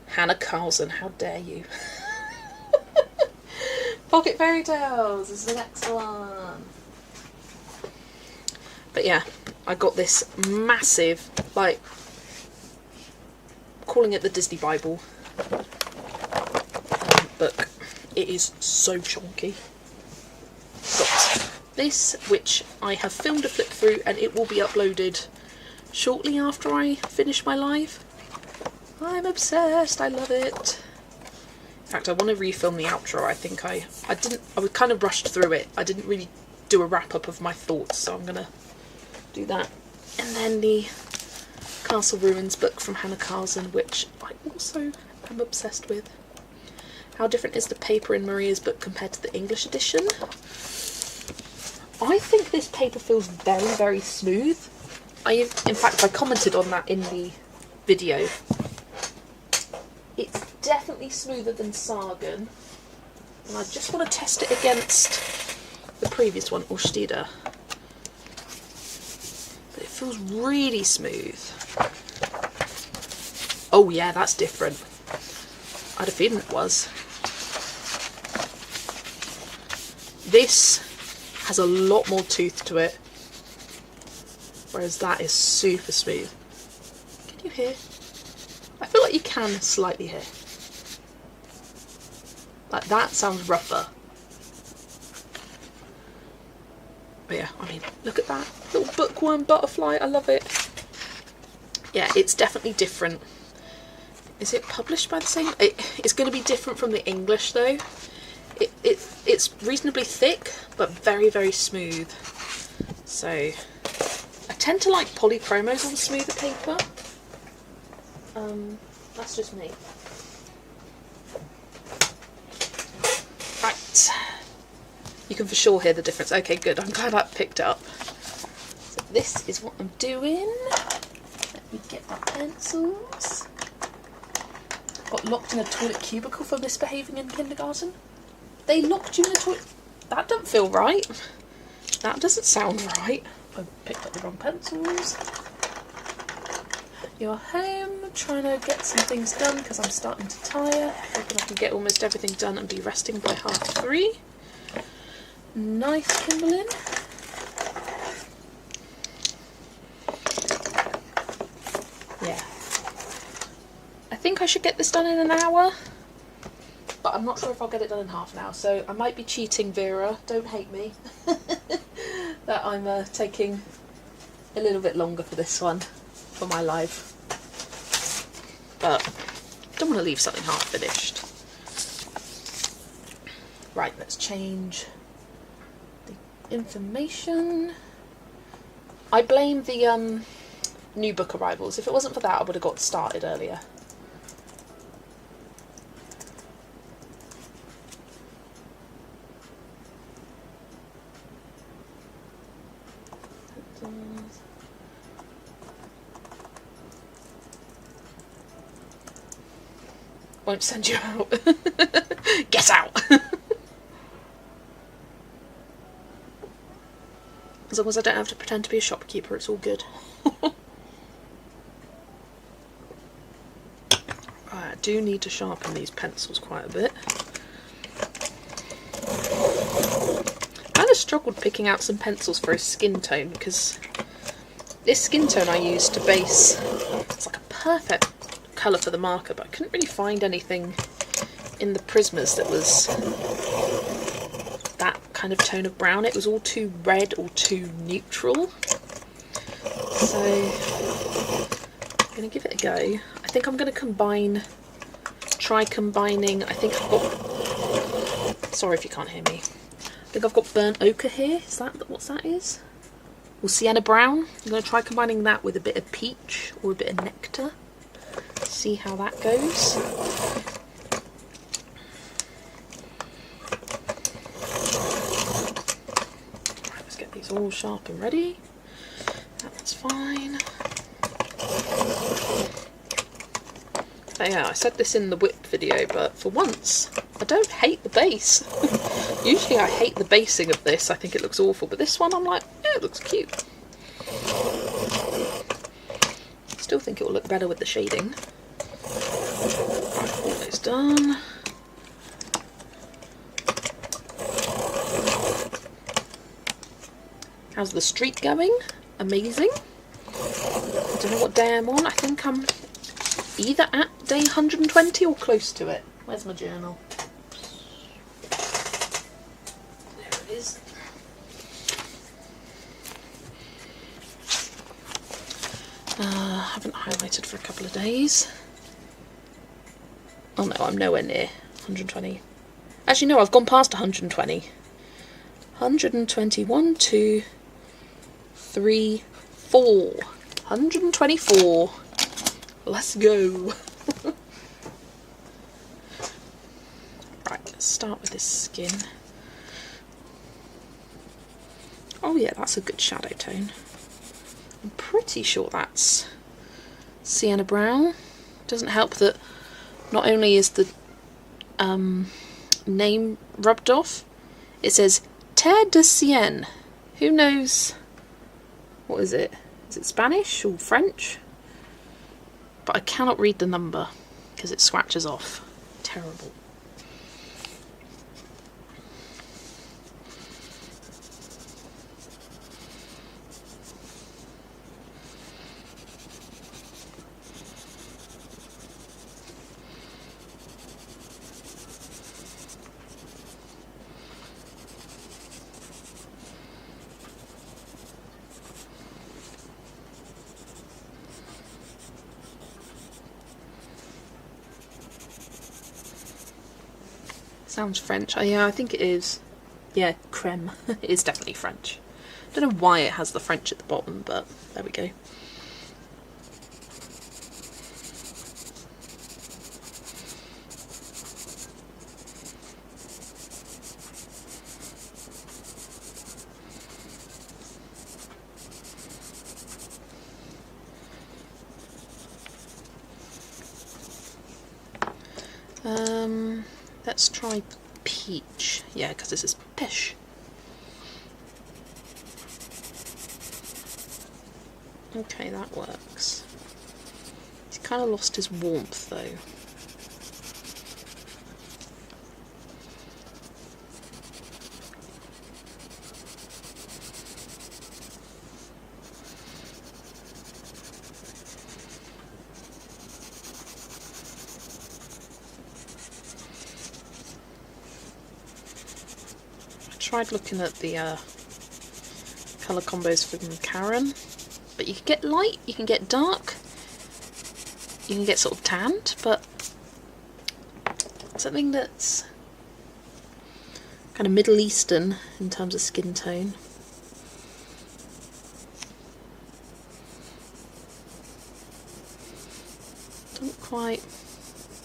Hannah Carson, how dare you. Pocket Fairy Tales is the next one. But yeah, I got this massive, like, calling it the Disney Bible book. It is so chunky. Got this, which I have filmed a flip through, and it will be uploaded shortly after I finish my live. I'm obsessed, I love it. In fact, I want to refilm the outro. I think I was kind of rushed through it. I didn't really do a wrap-up of my thoughts, so I'm going to do that. And then the Castle Ruins book from Hannah Carson, which I also am obsessed with. How different is the paper in Maria's book compared to the English edition? I think this paper feels very, very smooth. In fact, I commented on that in the video. It's definitely smoother than Sagan. And I just want to test it against the previous one, Ostida. But it feels really smooth. Oh yeah, that's different. I had a feeling it was. This has a lot more tooth to it, whereas that is super smooth. Can you hear? I feel like you can slightly hear. Like that sounds rougher. But yeah, I mean, look at that little bookworm butterfly, I love it. Yeah, it's definitely different. Is it published by the same? It's going to be different from the English though. It's reasonably thick, but very, very smooth. So, I tend to like polychromos on smoother paper. That's just me. Right. You can for sure hear the difference. Okay, good. I'm glad I picked it up. So this is what I'm doing. Let me get my pencils. Got locked in a toilet cubicle for misbehaving in kindergarten. They locked you in the toilet? That doesn't feel right. That doesn't sound right. I picked up the wrong pencils. You're home, trying to get some things done because I'm starting to tire. Hoping I can get almost everything done and be resting by 3:30. Nice, Kimberlyn. Yeah. I think I should get this done in an hour, but I'm not sure if I'll get it done in half an hour, so I might be cheating, Vera. Don't hate me. That I'm taking a little bit longer for this one, for my live. But don't want to leave something half finished. Right, let's change the information. I blame the new book arrivals. If it wasn't for that, I would have got started earlier. Won't send you out. Get out. As long as I don't have to pretend to be a shopkeeper, it's all good. I do need to sharpen these pencils quite a bit. I kind of struggled picking out some pencils for a skin tone, because this skin tone I used to base, it's like a perfect colour for the marker, but I couldn't really find anything in the Prismas that was that kind of tone of brown. It was all too red or too neutral. So I'm going to give it a go. I think I'm going to try combining, I think I've got, sorry if you can't hear me, I think I've got burnt ochre here. Is that what that is? Or sienna brown. I'm going to try combining that with a bit of peach or a bit of nectar. See how that goes. Right, let's get these all sharp and ready. That's fine. Oh yeah, I said this in the whip video, but for once, I don't hate the base. Usually I hate the basing of this, I think it looks awful, but this one I'm like, yeah, it looks cute. Still think it will look better with the shading. Right, almost done. How's the streak going? Amazing. I don't know what day I'm on. I think I'm either at day 120 or close to it. Where's my journal? There it is. Haven't highlighted for a couple of days. Oh no, I'm nowhere near 120. Actually no, I've gone past 120. 121, 2, 3, 4. 124. Let's go. Right, let's start with this skin. Oh yeah, that's a good shadow tone. I'm pretty sure that's sienna brown. Doesn't help that not only is the name rubbed off, it says Terre de Sienne. Who knows? What is it? Is it Spanish or French? But I cannot read the number because it scratches off. Terrible. Sounds French. Oh, yeah, I think it is. Yeah, creme. It is definitely French. Don't know why it has the French at the bottom, but there we go. Let's try peach. Yeah, because this is peach. Okay, that works. He's kind of lost his warmth though. Tried looking at the colour combos from Karen, but you can get light, you can get dark, you can get sort of tanned, but something that's kind of Middle Eastern in terms of skin tone. quite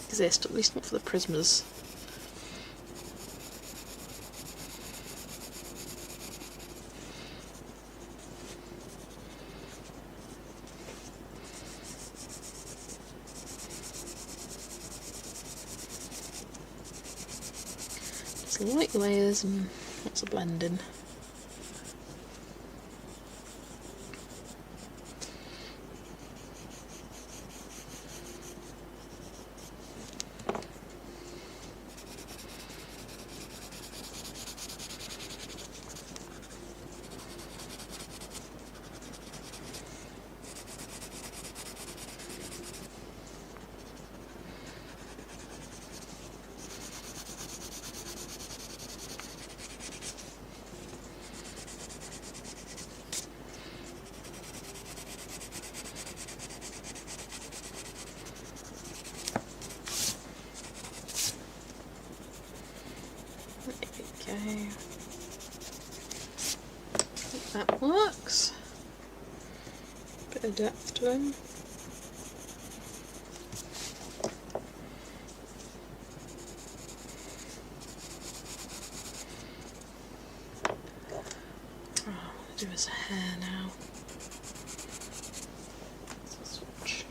exist, at least not for the prismas. Just light layers and lots of blending. There we go. I think that works. Bit of depth to them. Oh, I'll do his hair now. Switch.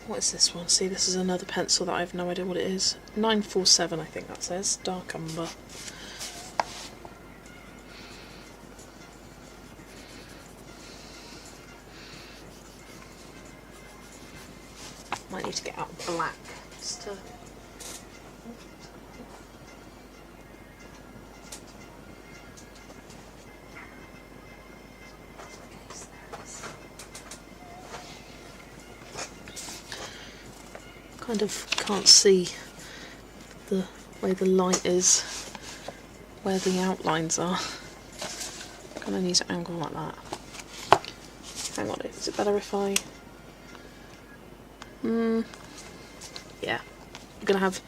What is this one? See, this is another pencil that I have no idea what it is. 947, I think that says. Dark umber. Might need to get out black just to... Kind of can't see the way the light is, where the outlines are. Kind of need to angle like that. Hang on, is it better if I... yeah. I'm going to have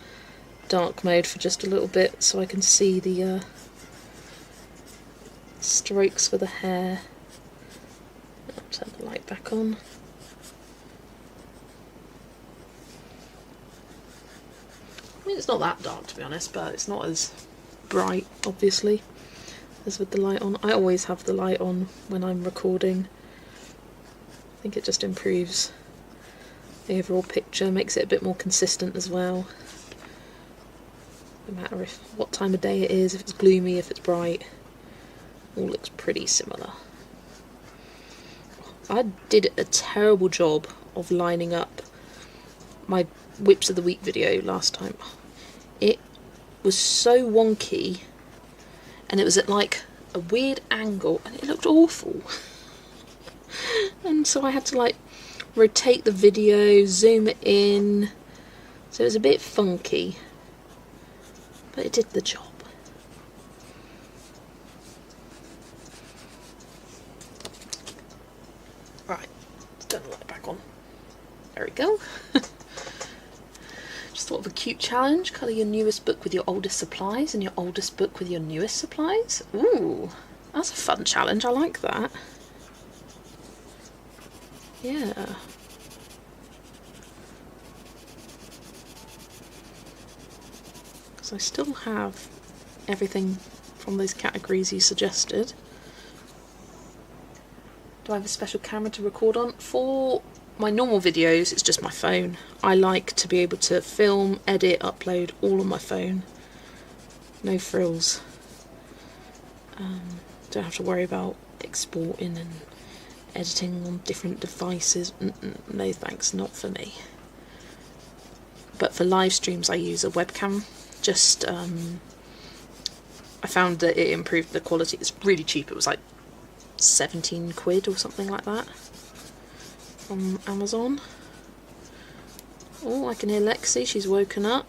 dark mode for just a little bit so I can see the strokes for the hair. I'll turn the light back on. I mean, it's not that dark to be honest, but it's not as bright, obviously, as with the light on. I always have the light on when I'm recording. I think it just improves the overall picture, makes it a bit more consistent as well. No matter what time of day it is, if it's gloomy, if it's bright, all looks pretty similar. I did a terrible job of lining up my Whips of the Week video last time. It was so wonky and it was at like a weird angle and it looked awful. And so I had to like rotate the video, zoom it in, so it was a bit funky, but it did the job. Right, let's turn the light back on. There we go. Just thought of a cute challenge. Colour your newest book with your oldest supplies and your oldest book with your newest supplies. Ooh, that's a fun challenge. I like that. Yeah. Because I still have everything from those categories you suggested. Do I have a special camera to record on? For my normal videos, it's just my phone. I like to be able to film, edit, upload all on my phone. No frills. Don't have to worry about exporting and editing on different devices. No thanks, not for me. But for live streams I use a webcam. Just I found that it improved the quality. It's really cheap. It was like 17 quid or something like that from Amazon. Oh, I can hear Lexi, she's woken up.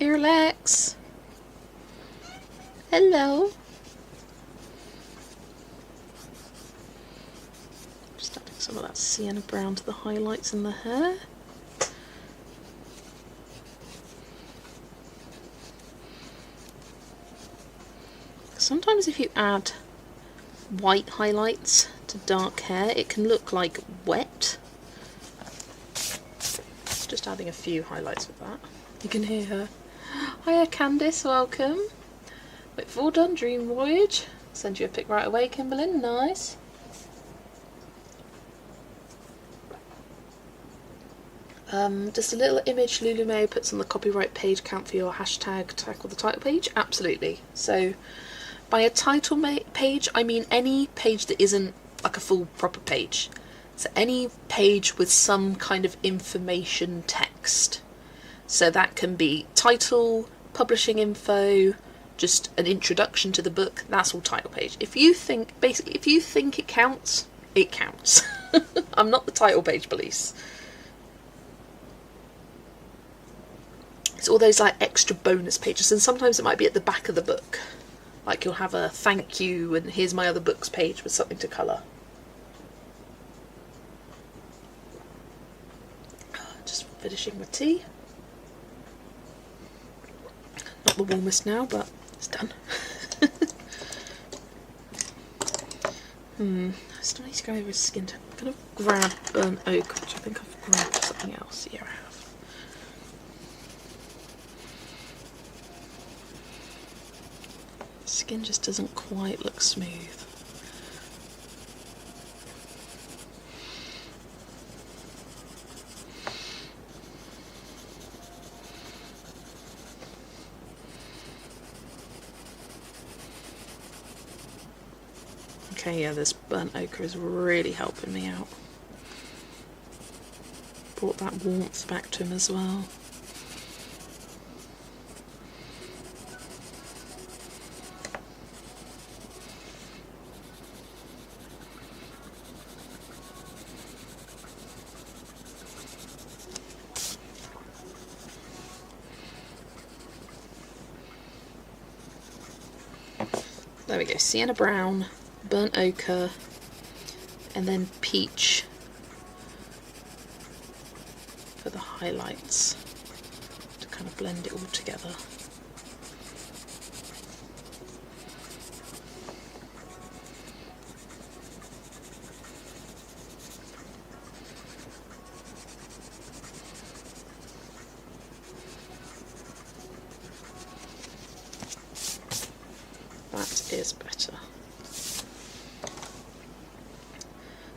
here, Lex. Hello. Just adding some of that sienna brown to the highlights in the hair. Sometimes if you add white highlights to dark hair, it can look like wet. Just adding a few highlights with that. You can hear her. Hiya Candice, welcome. Wait, for all done, Dream Voyage. Send you a pic right away, Kimberlyn, nice. Does the little image Lulu May puts on the copyright page count for your hashtag tackle the title page? Absolutely. So by a title page, I mean any page that isn't like a full proper page. So any page with some kind of information text. So that can be title, publishing info, just an introduction to the book, that's all title page. If you think it counts, it counts. I'm not the title page police. It's all those like extra bonus pages, and sometimes it might be at the back of the book. Like you'll have a thank you and here's my other books page with something to colour. Just finishing my tea. Not the warmest now, but it's done. I still need to go over his skin tone. I'm going to grab burnt oak, which I think I've grabbed something else. Yeah, I have. Skin just doesn't quite look smooth. Okay, yeah, this burnt ochre is really helping me out. Brought that warmth back to him as well. There we go, sienna brown, burnt ochre, and then peach for the highlights to kind of blend it all together. That is better.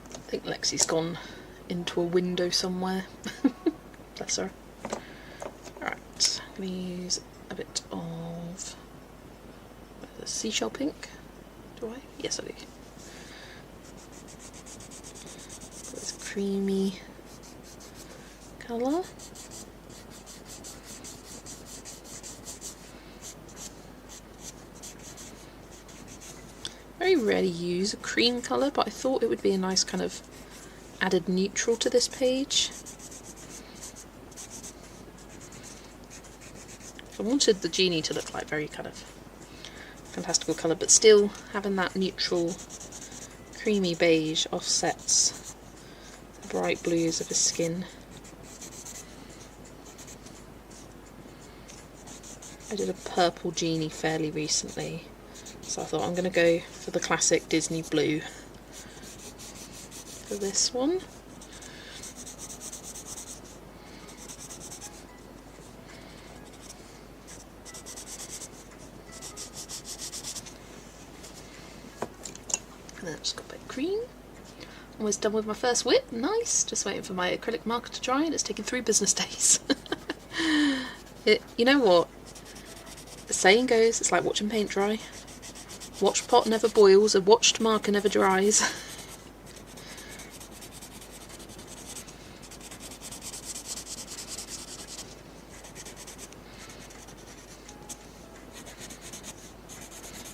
I think Lexi's gone into a window somewhere. Bless her. Alright, I'm going to use a bit of the seashell pink. Do I? Yes, I do. Got this creamy colour. Very rarely use a cream colour, but I thought it would be a nice kind of added neutral to this page. I wanted the genie to look like very kind of fantastical colour, but still having that neutral creamy beige offsets the bright blues of his skin. I did a purple genie fairly recently. So I thought I'm going to go for the classic Disney blue for this one. And then I've just got a bit of cream. Almost done with my first whip. Nice. Just waiting for my acrylic marker to dry, and it's taken 3 business days. You know what? The saying goes, it's like watching paint dry. Watched pot never boils, a watched marker never dries.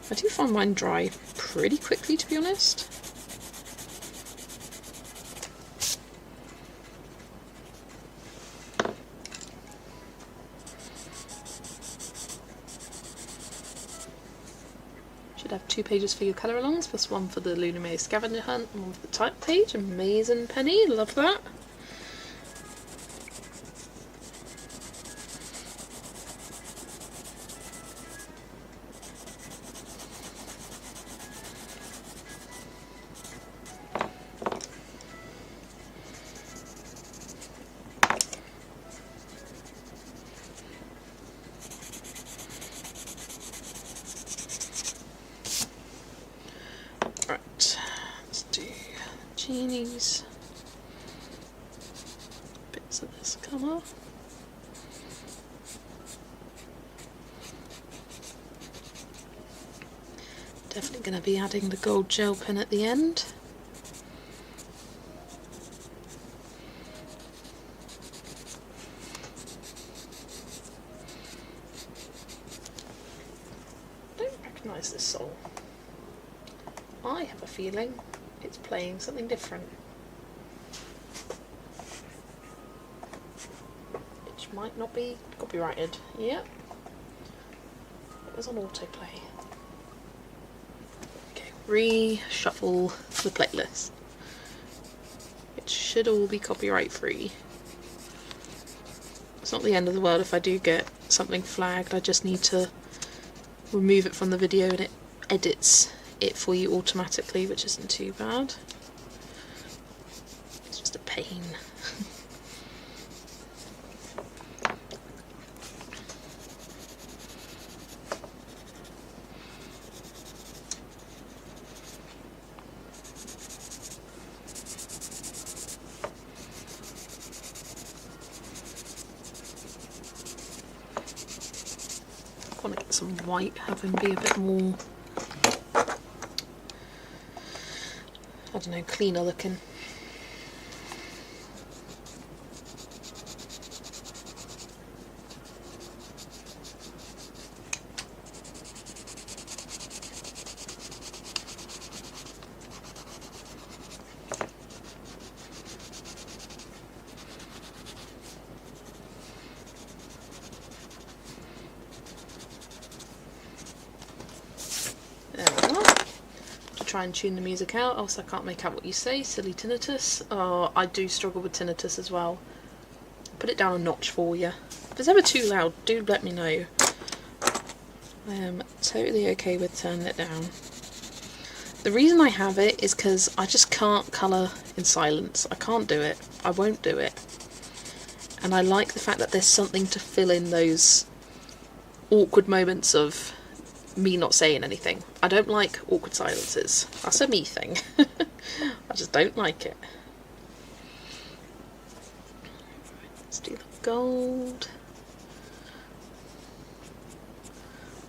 I do find mine dry pretty quickly, to be honest. 2 pages for your colour alongs, plus 1 for the Lunar Maze scavenger hunt, and 1 for the type page. Amazing, Penny, love that. Genies, bits of this colour. Definitely going to be adding the gold gel pen at the end. I don't recognise this song. I have a feeling it's playing something different, which might not be copyrighted. Yep, it was on autoplay. Okay, reshuffle the playlist. It should all be copyright free. It's not the end of the world if I do get something flagged. I just need to remove it from the video and it edits it for you automatically, which isn't too bad. It's just a pain. I want to get some white, have him be a bit more, I don't know, cleaner looking. There we go. To try and tune the music out, else I can't make out what you say. Silly tinnitus. Oh, I do struggle with tinnitus as well. Put it down a notch for you. If it's ever too loud, do let me know. I am totally okay with turning it down. The reason I have it is because I just can't colour in silence. I can't do it. I won't do it. And I like the fact that there's something to fill in those awkward moments of me not saying anything. I don't like awkward silences. That's a me thing. I just don't like it. Let's do the gold.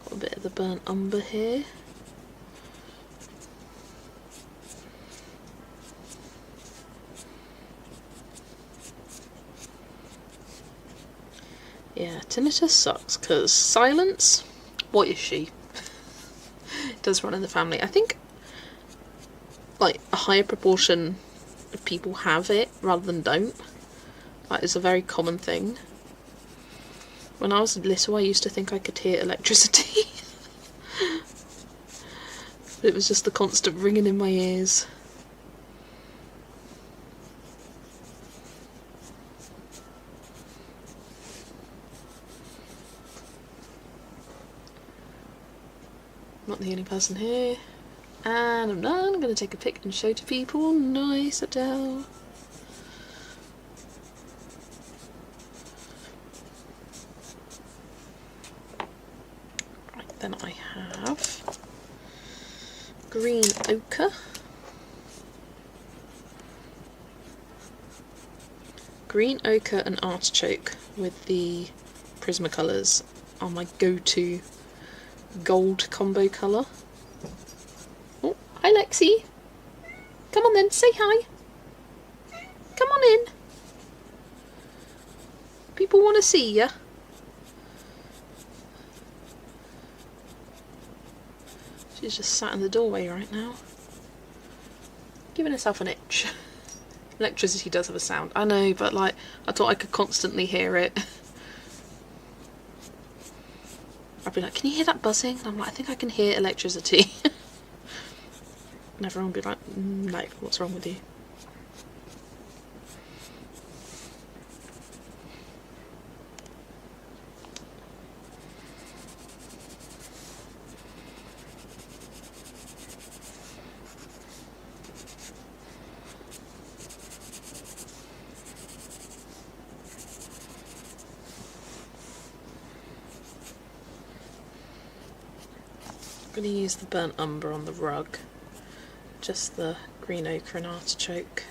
Got a bit of the burnt umber here. Yeah, tinnitus sucks because silence, what is she? It does run in the family. I think like a higher proportion of people have it rather than don't. That is a very common thing. When I was little, I used to think I could hear electricity. But it was just the constant ringing in my ears. Not the only person here. And I'm done. I'm going to take a pic and show to people. Nice, Adele. Right, then I have green ochre. Green ochre and artichoke with the Prismacolors are my go-to gold combo colour. Oh, hi Lexi. Come on then, say hi. Come on in. People want to see ya. She's just sat in the doorway right now, giving herself an itch. Electricity does have a sound, I know, but like, I thought I could constantly hear it. I'd be like, can you hear that buzzing? And I'm like, I think I can hear electricity. And everyone will be like, no, what's wrong with you? I'm going to use the burnt umber on the rug, just the green ochre and artichoke.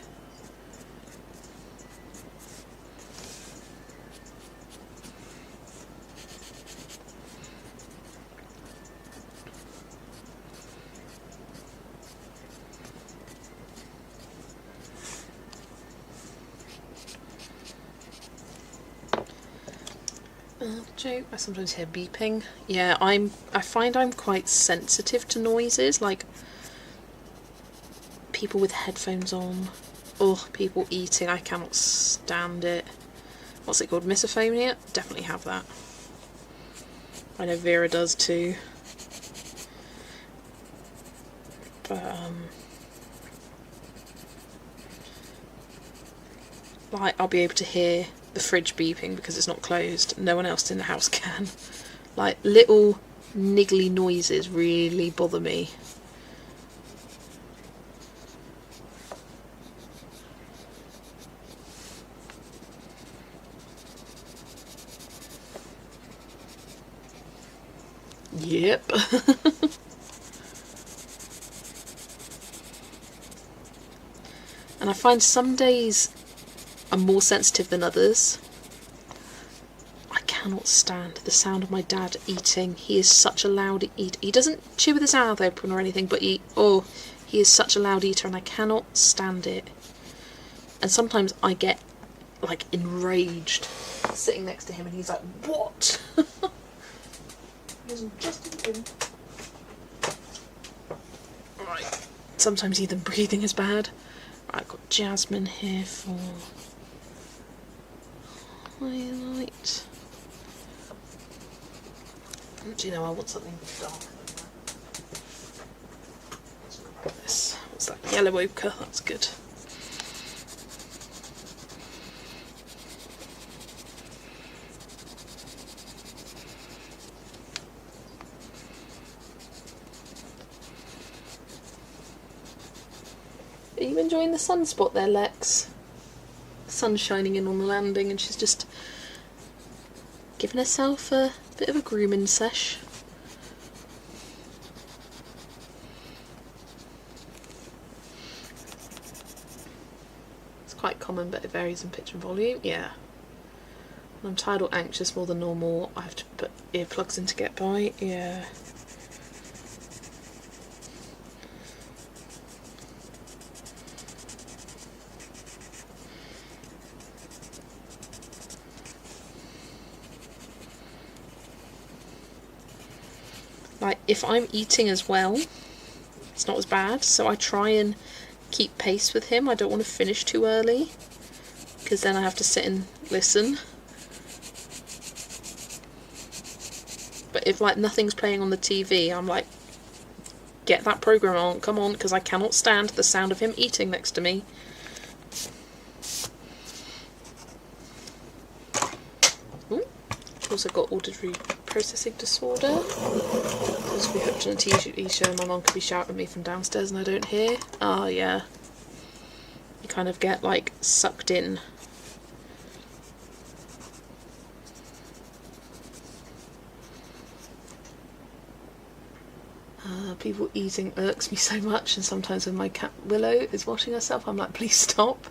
Joke, I sometimes hear beeping. Yeah, I find I'm quite sensitive to noises, like people with headphones on, or people eating. I cannot stand it. What's it called? Misophonia? Definitely have that. I know Vera does too. But like I'll be able to hear the fridge beeping because it's not closed. No one else in the house can. Like little niggly noises really bother me. Yep. And I find some days I'm more sensitive than others. I cannot stand the sound of my dad eating. He is such a loud eater. He doesn't chew with his mouth open or anything, but he is such a loud eater and I cannot stand it. And sometimes I get like enraged sitting next to him and he's like, what? Just eating. Right. Sometimes even breathing is bad. Right, I've got jasmine here for highlight. Do you know I want something dark than that? This. What's that? Yellow ochre. That's good. Are you enjoying the sunspot there, Lex? The sun's shining in on the landing and she's just giving herself a bit of a grooming sesh. It's quite common, but it varies in pitch and volume. Yeah. When I'm tired or anxious more than normal, I have to put earplugs in to get by. Yeah. Like, if I'm eating as well, it's not as bad, so I try and keep pace with him. I don't want to finish too early, because then I have to sit and listen. But if, like, nothing's playing on the TV, I'm like, get that program on, come on, because I cannot stand the sound of him eating next to me. Ooh. Also got auditory processing disorder. Because we hooked on a TV show and my mum could be shouting at me from downstairs and I don't hear. Oh yeah. You kind of get like sucked in. People eating irks me so much, and sometimes when my cat Willow is washing herself I'm like, please stop.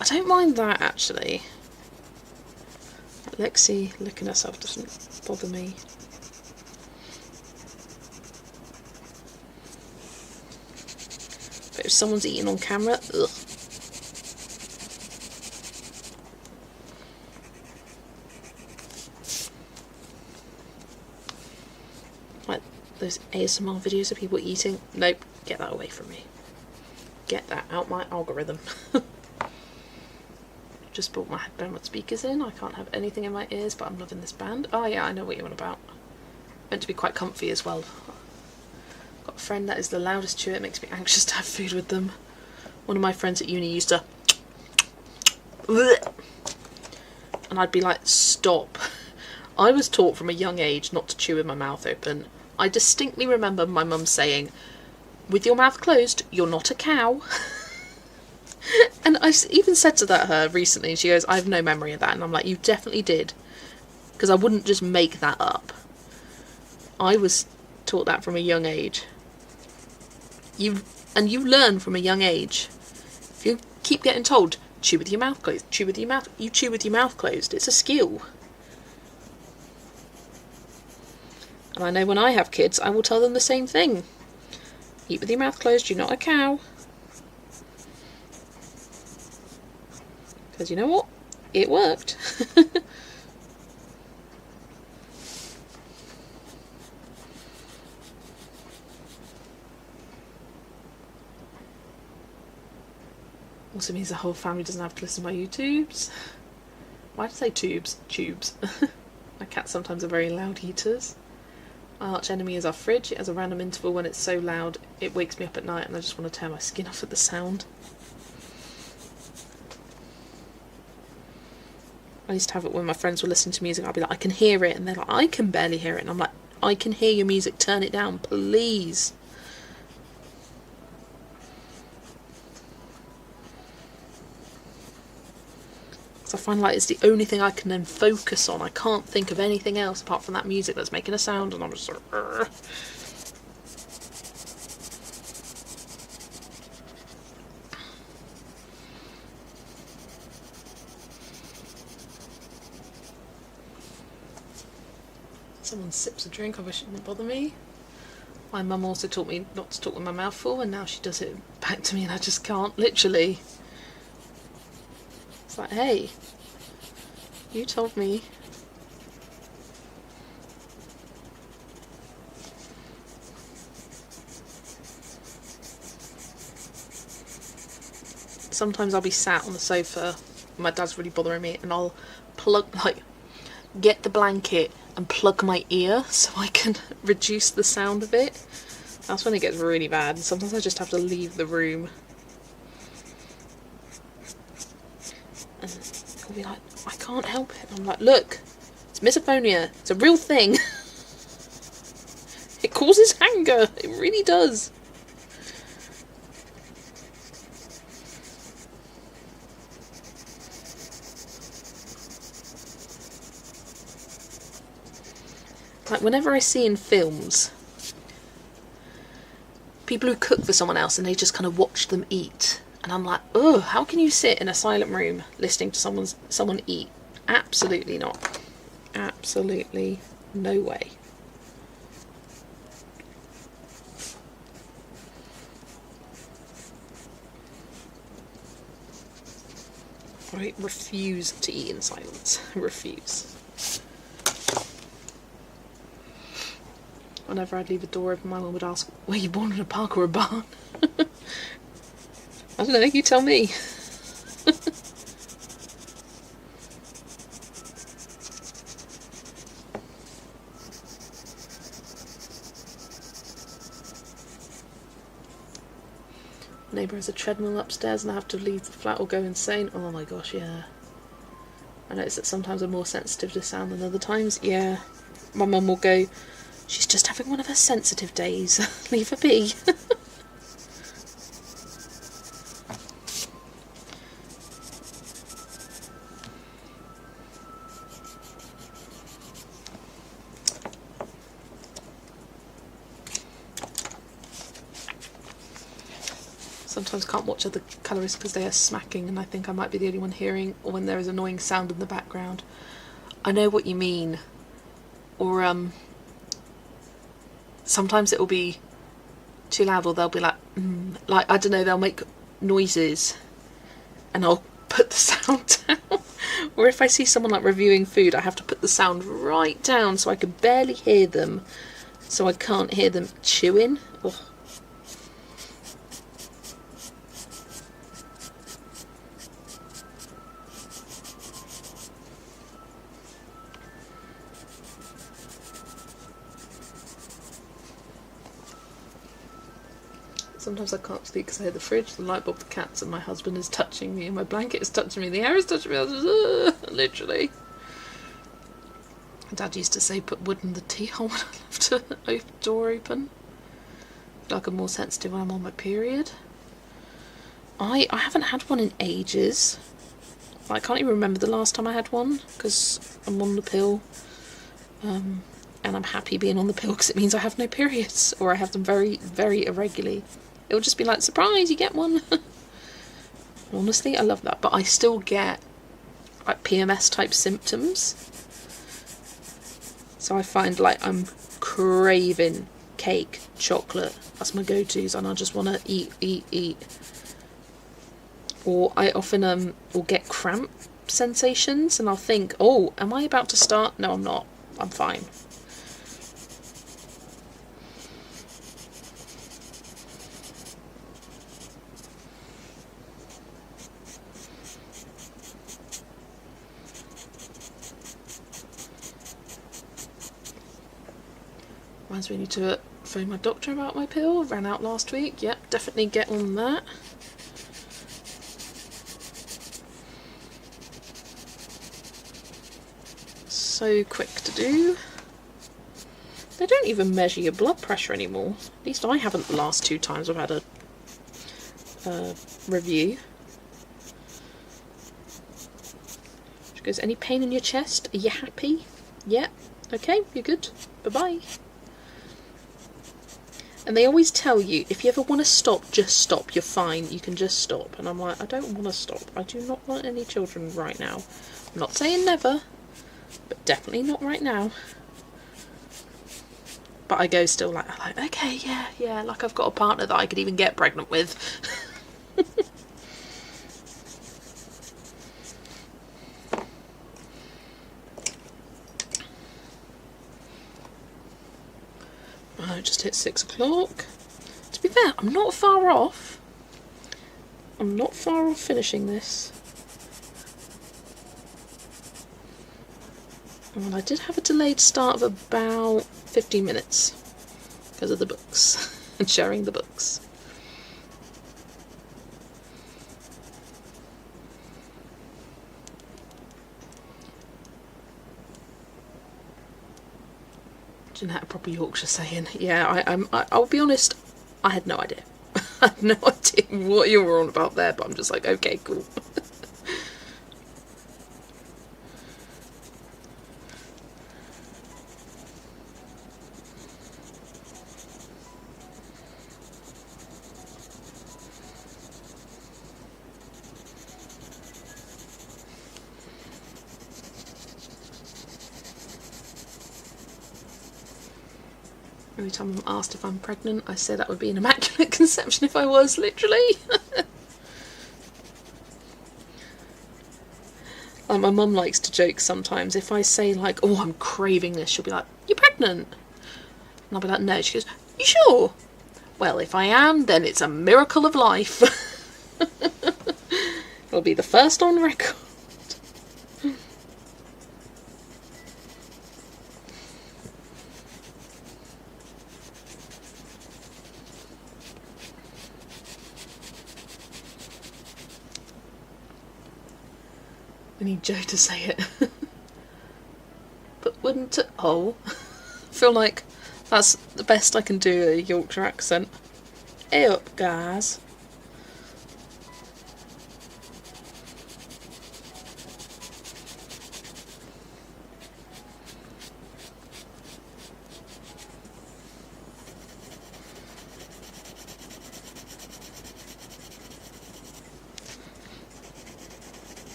I don't mind that actually. Lexi licking herself doesn't bother me. But if someone's eating on camera, ugh. Like those ASMR videos of people eating. Nope, get that away from me. Get that out my algorithm. Just brought my headband with speakers in. I can't have anything in my ears, but I'm loving this band. Oh yeah, I know what you're on about. Meant to be quite comfy as well. Got a friend that is the loudest chewer. It makes me anxious to have food with them. One of my friends at uni used to... And I'd be like, stop. I was taught from a young age not to chew with my mouth open. I distinctly remember my mum saying, with your mouth closed, you're not a cow. And I even said to her recently, and she goes, I have no memory of that. And I'm like, you definitely did. Because I wouldn't just make that up. I was taught that from a young age. You learn from a young age. If you keep getting told, chew with your mouth closed, chew with your mouth, you chew with your mouth closed. It's a skill. And I know when I have kids, I will tell them the same thing. Eat with your mouth closed, you're not a cow. Because you know what? It worked. Also means the whole family doesn't have to listen to my YouTubes. Why did I say tubes? Tubes. My cats sometimes are very loud eaters. My arch enemy is our fridge. It has a random interval when it's so loud it wakes me up at night and I just want to tear my skin off at the sound. I used to have it when my friends were listening to music. I'd be like, I can hear it, and they're like, I can barely hear it. And I'm like, I can hear your music, turn it down, please. I find like it's the only thing I can then focus on. I can't think of anything else apart from that music that's making a sound, and I'm just sort of... Someone sips a drink. I wish it didn't bother me. My mum also taught me not to talk with my mouth full, and now she does it back to me and I just can't, literally. It's like, hey, you told me. Sometimes I'll be sat on the sofa, my dad's really bothering me, and I'll get the blanket and plug my ear so I can reduce the sound of it. That's when it gets really bad, and sometimes I just have to leave the room. And I'll be like, I can't help it. I'm like, look, it's misophonia. It's a real thing. It causes anger. It really does. Like, whenever I see in films people who cook for someone else and they just kind of watch them eat, and I'm like, oh, how can you sit in a silent room listening to someone eat? Absolutely not. Absolutely no way. I refuse to eat in silence. Refuse. Whenever I'd leave a door open, my mum would ask, were you born in a park or a barn? I don't know, you tell me. My neighbour has a treadmill upstairs and I have to leave the flat or go insane. Oh my gosh, yeah. I notice that sometimes I'm more sensitive to sound than other times. Yeah. My mum will go, she's just having one of her sensitive days. Leave her be. Sometimes can't watch other colourists because they are smacking and I think I might be the only one hearing, or when there is annoying sound in the background. I know what you mean. Or sometimes it will be too loud, or they'll be like, like, I don't know, they'll make noises and I'll put the sound down. Or if I see someone like reviewing food, I have to put the sound right down so I can barely hear them, so I can't hear them chewing. Ugh. Sometimes I can't sleep because I hear the fridge, the light bulb, the cats, and my husband is touching me, and my blanket is touching me, the air is touching me. I was just, literally. Dad used to say put wood in the tea hole when I left the door open. Like I'm more sensitive when I'm on my period. I haven't had one in ages. I can't even remember the last time I had one because I'm on the pill. And I'm happy being on the pill because it means I have no periods, or I have them very, very irregularly. It'll just be like, surprise, you get one. Honestly, I love that. But I still get like PMS type symptoms. So I find like I'm craving cake, chocolate. That's my go-tos, and I just want to eat. Or I often will get cramp sensations, and I'll think, oh, am I about to start? No, I'm not. I'm fine. Reminds me, I need to phone my doctor about my pill. Ran out last week. Yep, definitely get on that. So quick to do. They don't even measure your blood pressure anymore. At least I haven't the last 2 times I've had a review. She goes, any pain in your chest? Are you happy? Yeah. Okay, you're good. Bye-bye. And they always tell you, if you ever want to stop, just stop. You're fine. You can just stop. And I'm like, I don't want to stop. I do not want any children right now. I'm not saying never, but definitely not right now. But I go still like, I'm like, okay, yeah, like I've got a partner that I could even get pregnant with. I just hit 6 o'clock. To be fair, I'm not far off. I'm not far off finishing this. And I did have a delayed start of about 15 minutes because of the books and sharing the books. Jeanette, a proper Yorkshire saying, yeah, I'll be honest, I had no idea. I had no idea what you were on about there, but I'm just like, okay, cool. Every time I'm asked if I'm pregnant, I say that would be an immaculate conception if I was, literally. Like my mum likes to joke sometimes. If I say like, oh, I'm craving this, she'll be like, you're pregnant? And I'll be like, no. She goes, you sure? Well, if I am, then it's a miracle of life. It'll be the first on record. I need Joe to say it. But wouldn't it? Oh, I feel like that's the best I can do, a Yorkshire accent. Hey up, guys.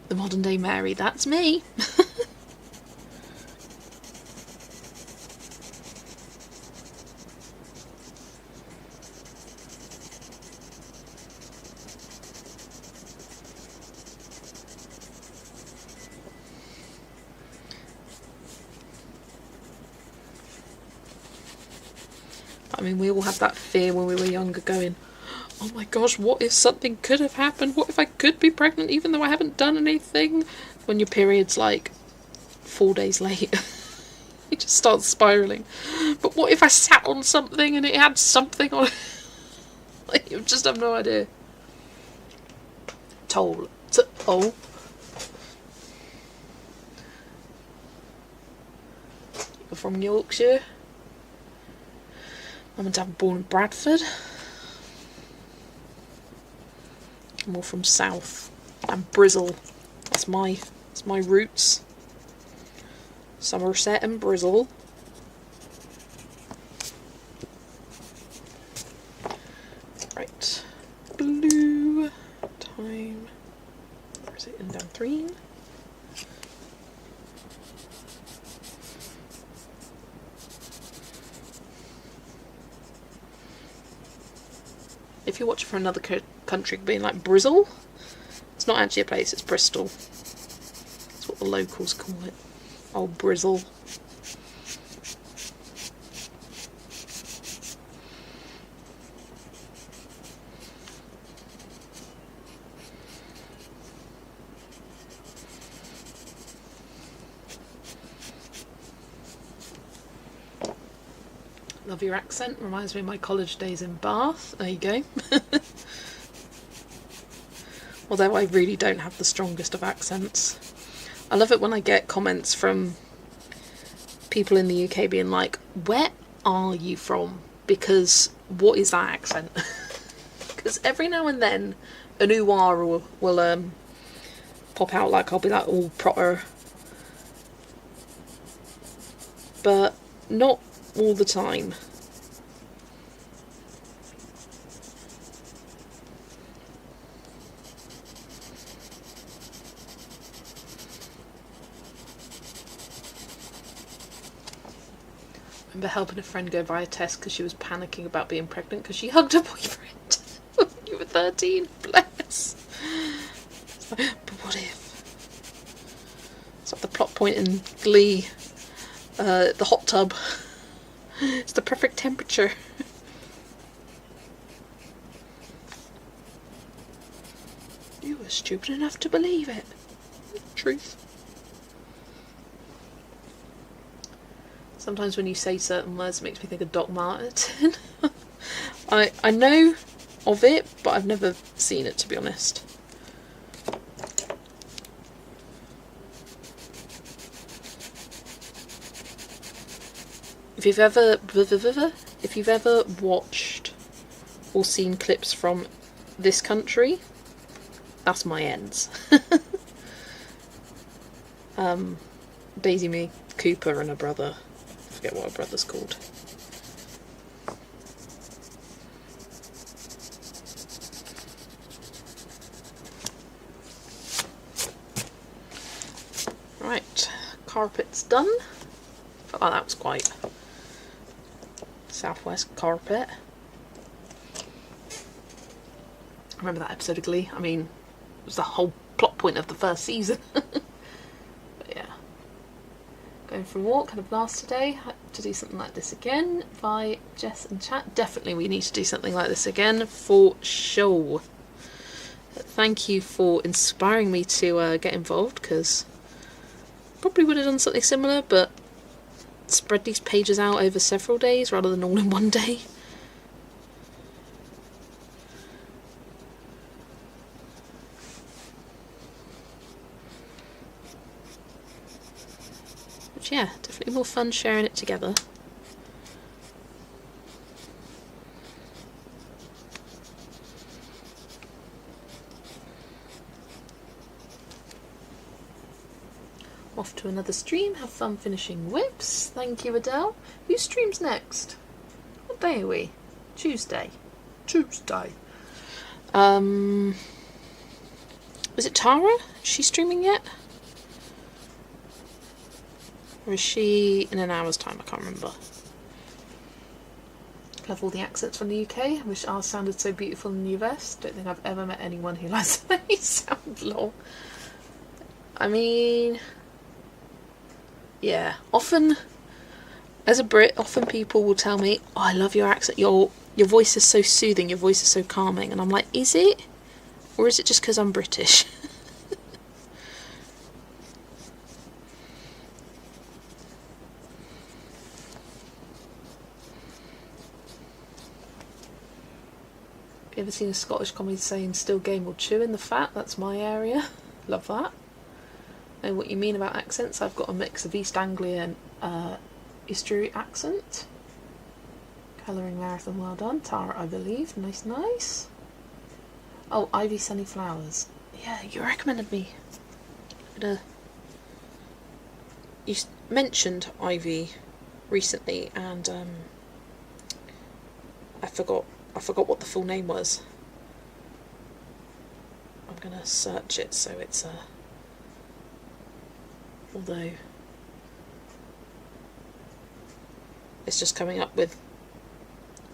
The modern day Mary, that's me. I mean, we all had that fear when we were younger going, oh my gosh, what if something could have happened? What if I could be pregnant even though I haven't done anything? When your period's like 4 days late. You just start spiralling. But what if I sat on something and it had something on it? Like, you just have no idea. Toll. Oh. You're from Yorkshire. Mum and Dad were born in Bradford. I'm all from South. And Bristol. That's my roots. Somerset and Bristol. Right. Blue time. Where is it? In down 3. If you're watching from another country, being like Bristol, it's not actually a place, it's Bristol. That's what the locals call it. Old Bristol. Love your accent. Reminds me of my college days in Bath. There you go. Although I really don't have the strongest of accents. I love it when I get comments from people in the UK being like, where are you from? Because what is that accent? Because every now and then an ooh-ah will pop out, like I'll be like all proper. But not all the time. I remember helping a friend go via test because she was panicking about being pregnant because she hugged her boyfriend when you were 13. Bless. Like, but what if? It's like the plot point in Glee. The hot tub. It's the perfect temperature. You were stupid enough to believe it. Truth. Sometimes when you say certain words, it makes me think of Doc Martin. I know of it, but I've never seen it, to be honest. If you've ever watched or seen clips from this country, that's my ends. Daisy Mae Cooper and her brother. I forget what her brother's called. Right, carpet's done. Felt like that was quite Southwest carpet. I remember that episode of Glee. I mean, it was the whole plot point of the first season. But yeah. Going for a walk, had a blast today. Had to do something like this again by Jess and Chat. Definitely we need to do something like this again for sure. But thank you for inspiring me to get involved, because probably would have done something similar, but spread these pages out over several days rather than all in one day. Which, yeah, definitely more fun sharing it together. Off to another stream. Have fun finishing whips. Thank you, Adele. Who streams next? What day are we? Tuesday. Tuesday. Is it Tara? Is she streaming yet? Or is she in an hour's time? I can't remember. Love all the accents from the UK. I wish ours sounded so beautiful in the US. Don't think I've ever met anyone who likes the way they sound long. I mean, yeah, often, as a Brit, often people will tell me, oh, I love your accent, your voice is so soothing, your voice is so calming. And I'm like, is it? Or is it just because I'm British? Have you ever seen a Scottish comedy saying still game or chewing the fat? That's my area. Love that. Know what you mean about accents. I've got a mix of East Anglian Easterly accent. Colouring marathon, well done. Tara, I believe. Nice, nice. Oh, Ivy Sunny Flowers. Yeah, you recommended me. You mentioned Ivy recently, and I forgot what the full name was. I'm gonna search it so it's although it's just coming up with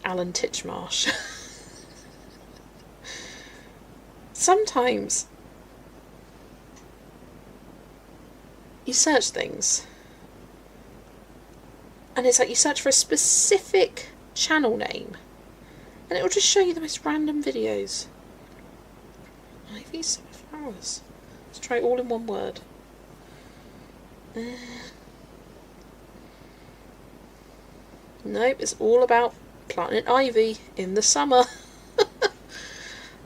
Alan Titchmarsh. Sometimes you search things and it's like you search for a specific channel name and it will just show you the most random videos. Ivy Summer Flowers. Let's try it all in one word. Nope, it's all about planting ivy in the summer.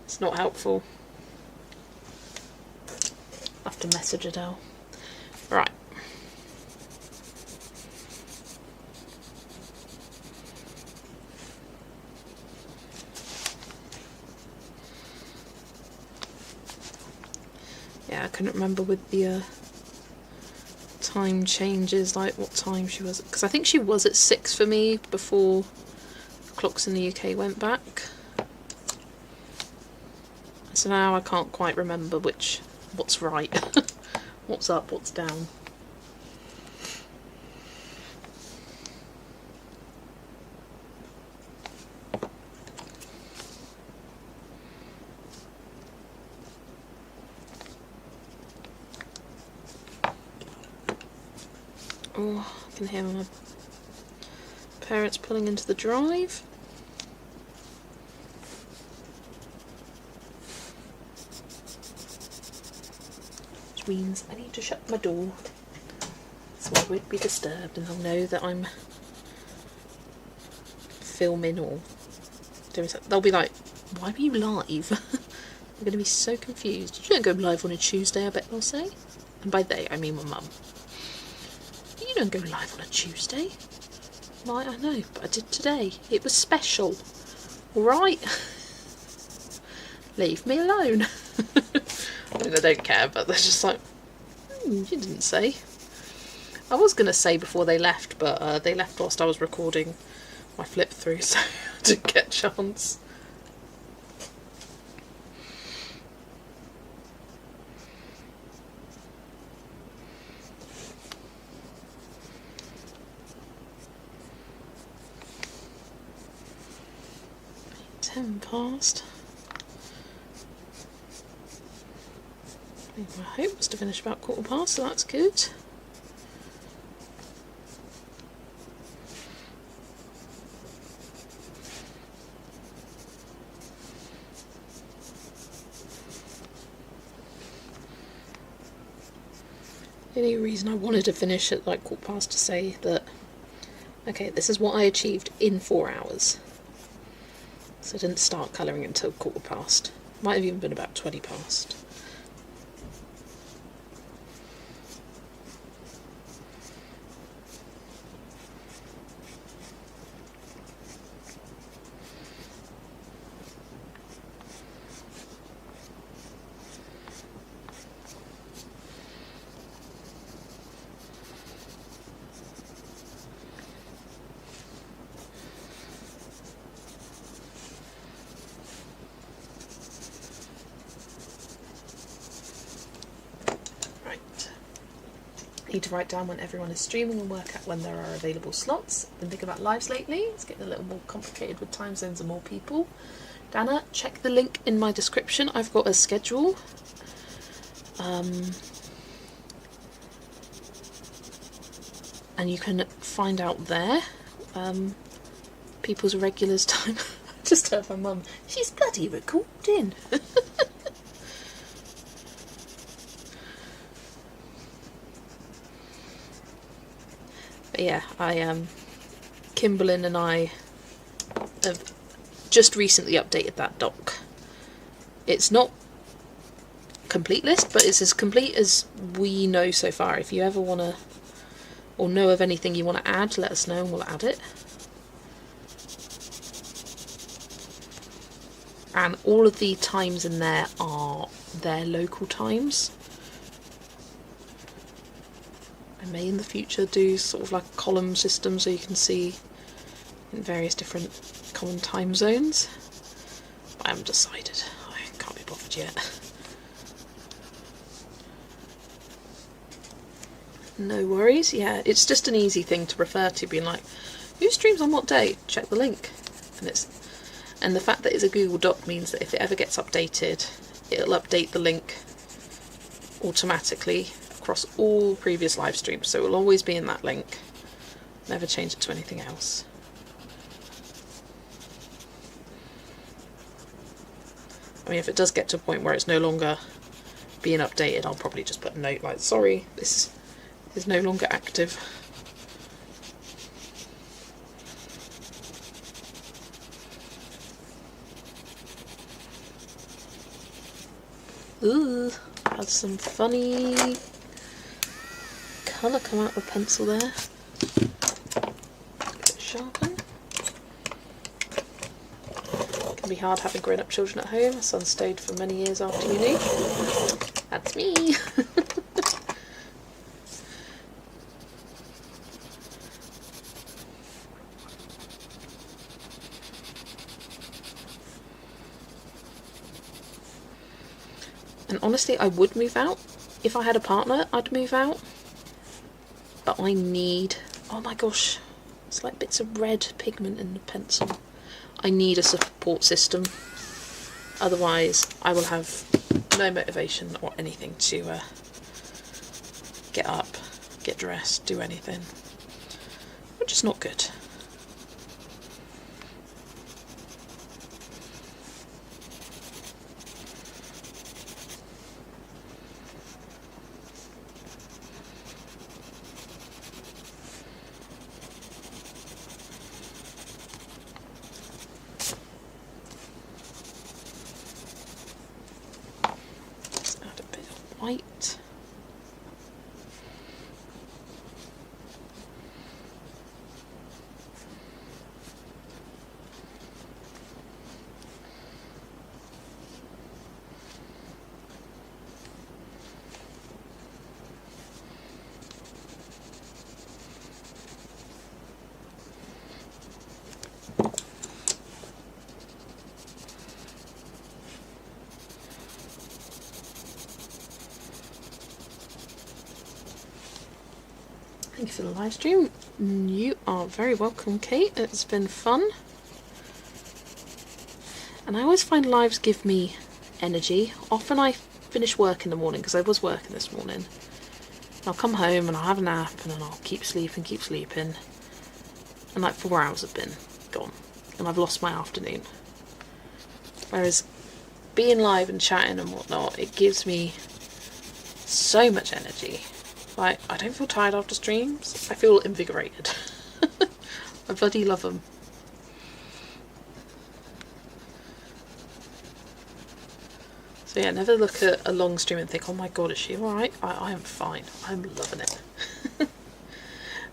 It's not helpful. I have to message Adele. Right. Yeah, I couldn't remember with the time changes, like what time she was, because I think she was at 6 for me before the clocks in the UK went back. So now I can't quite remember what's right, what's up, what's down. Oh, I can hear my parents pulling into the drive. Which means I need to shut my door so I won't be disturbed and they'll know that I'm filming or doing something. They'll be like, why were you live? I'm going to be so confused. You don't go live on a Tuesday, I bet they'll say. And by they, I mean my mum. You don't go live on a Tuesday. Right, I know, but I did today. It was special. Alright? Leave me alone. I mean, they don't care, but they're just like, you didn't say. I was going to say before they left, but they left whilst I was recording my flip through, so I didn't get a chance. Past. I hope was to finish about 1:15, so that's good. The only reason I wanted to finish at like 1:15 to say that, okay, this is what I achieved in 4 hours. So I didn't start colouring until 1:15. Might have even been about 20 past. Need to write down when everyone is streaming and work out when there are available slots. Been thinking about lives lately. It's getting a little more complicated with time zones and more people. Dana, check the link in my description. I've got a schedule. And you can find out there people's regulars time. Just heard my mum. She's bloody recording. But yeah, Kimberlyn and I have just recently updated that doc. It's not a complete list, but it's as complete as we know so far. If you ever want to, or know of anything you want to add, let us know and we'll add it. And all of the times in there are their local times. I may in the future do sort of like a column system so you can see in various different common time zones. But I haven't decided. I can't be bothered yet. No worries. Yeah, it's just an easy thing to refer to, being like, who streams on what day? Check the link. And the fact that it's a Google Doc means that if it ever gets updated, it'll update the link automatically across all previous live streams. So it will always be in that link. Never change it to anything else. I mean, if it does get to a point where it's no longer being updated, I'll probably just put a note like, sorry, this is no longer active. Ooh, had some funny colour come out with pencil there. Bit sharpen. Can be hard having grown-up children at home. My son stayed for many years after uni. That's me. And honestly, I would move out. If I had a partner, I'd move out. But I need... Oh my gosh. It's like bits of red pigment in the pencil. I need a support system. Otherwise, I will have no motivation or anything to get up, get dressed, do anything. Which is not good. White. Thank you for the live stream. You are very welcome, Kate. It's been fun. And I always find lives give me energy. Often I finish work in the morning, because I was working this morning. And I'll come home and I'll have a nap and then I'll keep sleeping. And like 4 hours have been gone. And I've lost my afternoon. Whereas being live and chatting and whatnot, it gives me so much energy. Like, I don't feel tired after streams. I feel invigorated. I bloody love them. So yeah, never look at a long stream and think, oh my god, is she alright? I am fine. I'm loving it.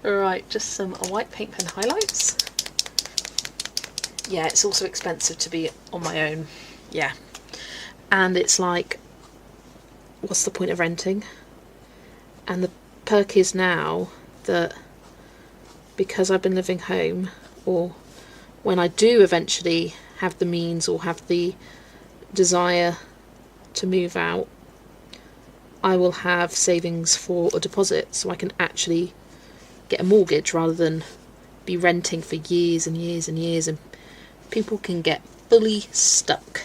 Alright, just some white paint pen highlights. Yeah, it's also expensive to be on my own. Yeah. And it's like, what's the point of renting? And the perk is now that because I've been living home, or when I do eventually have the means or have the desire to move out, I will have savings for a deposit, so I can actually get a mortgage rather than be renting for years and years and years. And people can get fully stuck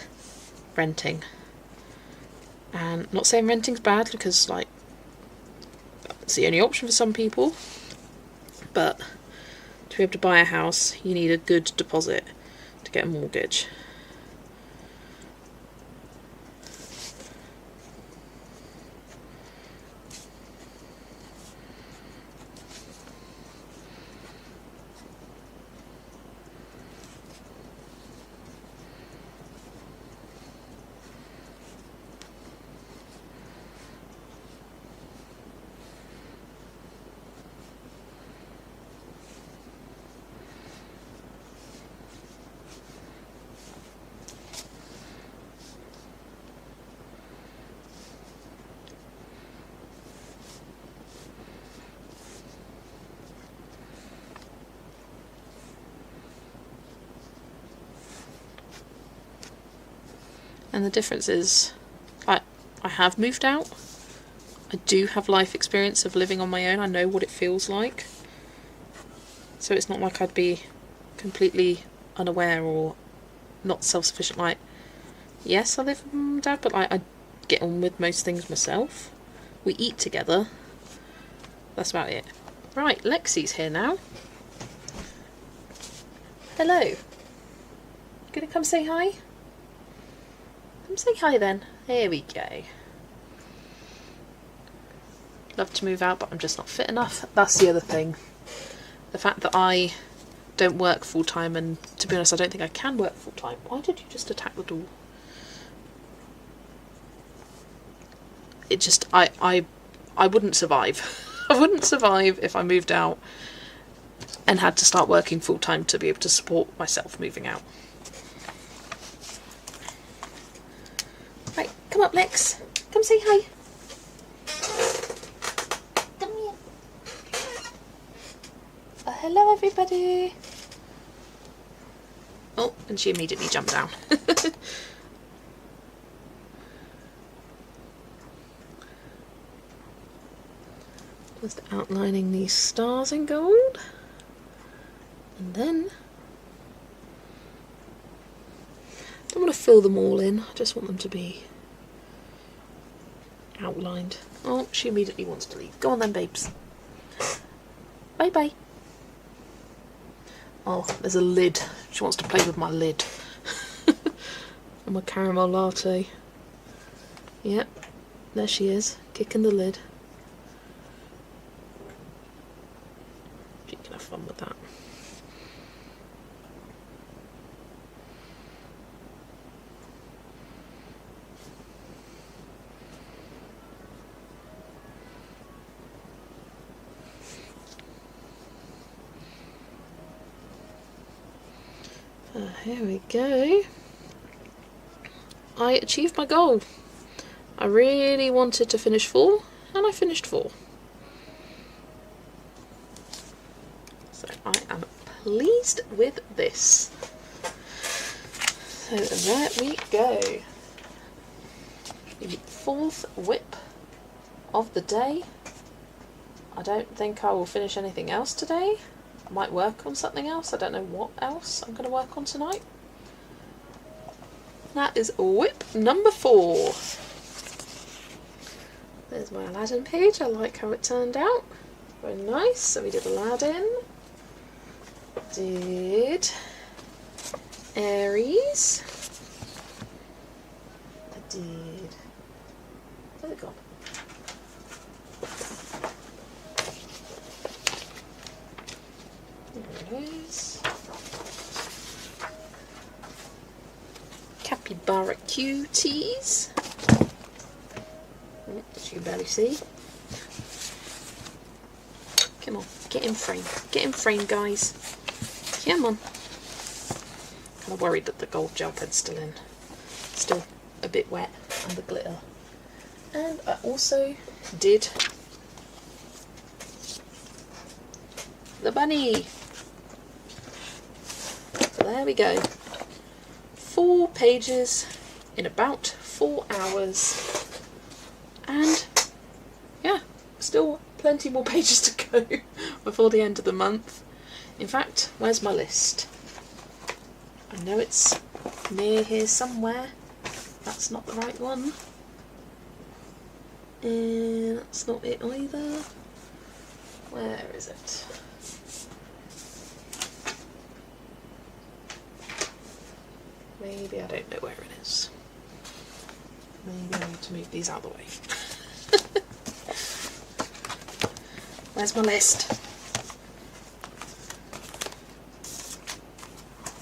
renting. And not saying renting's bad, because like it's the only option for some people, but to be able to buy a house you need a good deposit. to get a mortgage. And the difference is, I have moved out. I do have life experience of living on my own. I know what it feels like. So it's not like I'd be completely unaware or not self-sufficient. Like, yes, I live with mum and dad, but I get on with most things myself. We eat together. That's about it. Right, Lexi's here now. Hello. Gonna come say hi? Come say hi then. Here we go. Love to move out, but I'm just not fit enough. That's the other thing. The fact that I don't work full time, and to be honest, I don't think I can work full time. Why did you just attack the door? It just, I wouldn't survive. I wouldn't survive if I moved out and had to start working full time to be able to support myself moving out. Right, come up, Lex. Come say hi. Come here. Hello, everybody. Oh, and she immediately jumped down. Just outlining these stars in gold. And then I don't want to fill them all in, I just want them to be outlined. Oh, she immediately wants to leave. Go on then, babes. Bye bye. Oh, there's a lid. She wants to play with my lid. And my caramel latte. Yep, there she is, kicking the lid. She can have fun with that. Here we go. I achieved my goal. I really wanted to finish 4, and I finished 4. So I am pleased with this. So there we go. The 4th whip of the day. I don't think I will finish anything else today. I might work on something else. I don't know what else I'm going to work on tonight. That is whip number 4. There's my Aladdin page. I like how it turned out. Very nice. So we did Aladdin. Did Aries. I did... Where's it gone? There it is. Capybara cuties. Which you can barely see. Come on, get in frame. Get in frame, guys. Come on. Kind of worried that the gold gel pen's still in. Still a bit wet and the glitter. And I also did the bunny. So there we go. 4 pages in about 4 hours. And yeah, still plenty more pages to go before the end of the month. In fact, where's my list? I know it's near here somewhere. That's not the right one. And that's not it either. Where is it? Maybe I don't know where it is. Maybe I need to move these out of the way. Where's my list?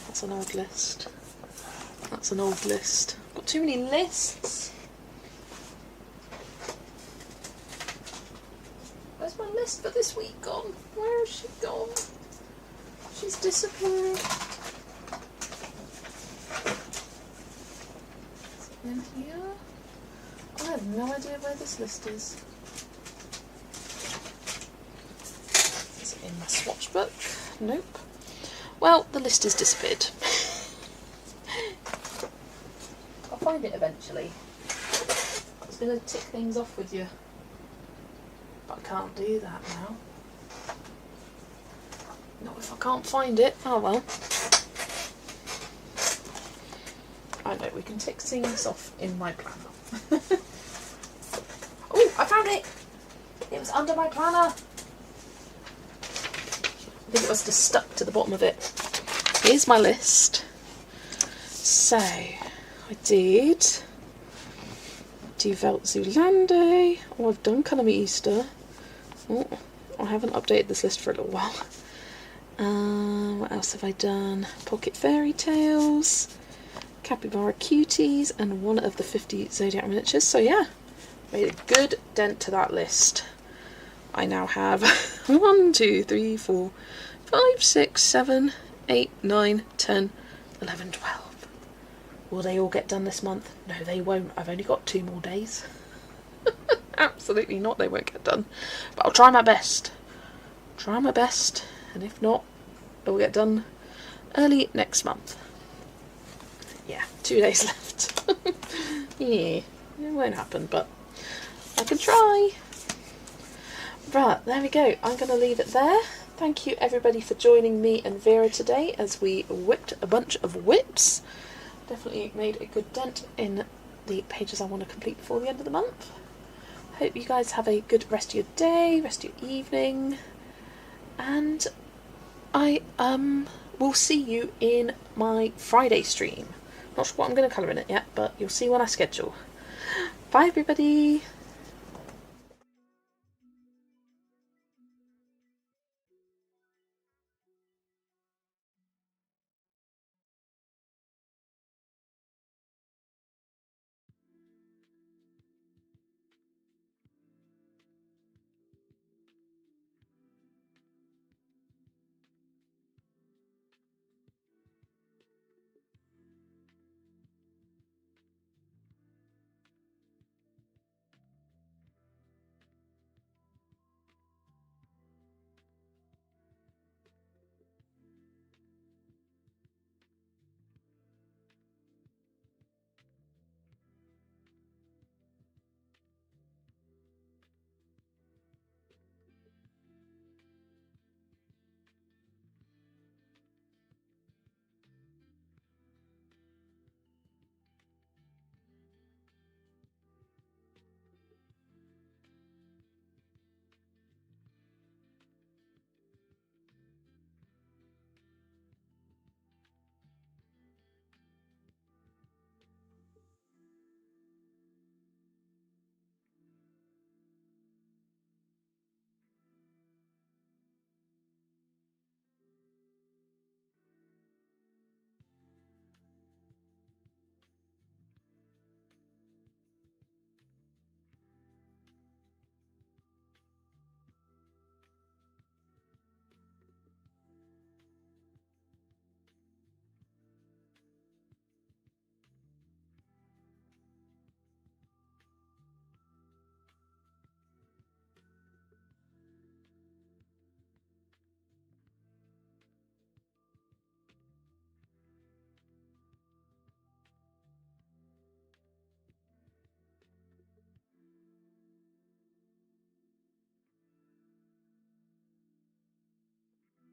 That's an old list. That's an old list. I've got too many lists. Where's my list for this week gone? Where has she gone? She's disappeared. In here? I have no idea where this list is. Is it in my swatch book? Nope. Well, the list has disappeared. I'll find it eventually. I was going to tick things off with you, but I can't do that now. Not if I can't find it. Oh well. I know, we can tick things off in my planner. Oh, I found it! It was under my planner. I think it must have stuck to the bottom of it. Here's my list. So, I did Die Welt Zoolande. Oh, I've done Colour Me Easter. Oh, I haven't updated this list for a little while. What else have I done? Pocket Fairy Tales, Capybara Cuties, and one of the 50 Zodiac miniatures. So yeah, made a good dent to that list. I now have 1, 2, 3, 4, 5, 6, 7, 8, 9, 10, 11, 12. Will they all get done this month? No, they won't. I've only got 2 more days. Absolutely not, they won't get done. But I'll try my best. Try my best, and if not, it'll get done early next month. Yeah, 2 days left. Yeah, it won't happen, but I can try. Right, there we go. I'm going to leave it there. Thank you everybody for joining me and Vera today as we whipped a bunch of whips. Definitely made a good dent in the pages I want to complete before the end of the month. Hope you guys have a good rest of your day, rest of your evening, and I will see you in my Friday stream. Not sure what I'm going to colour in it yet, but you'll see when I schedule. Bye everybody!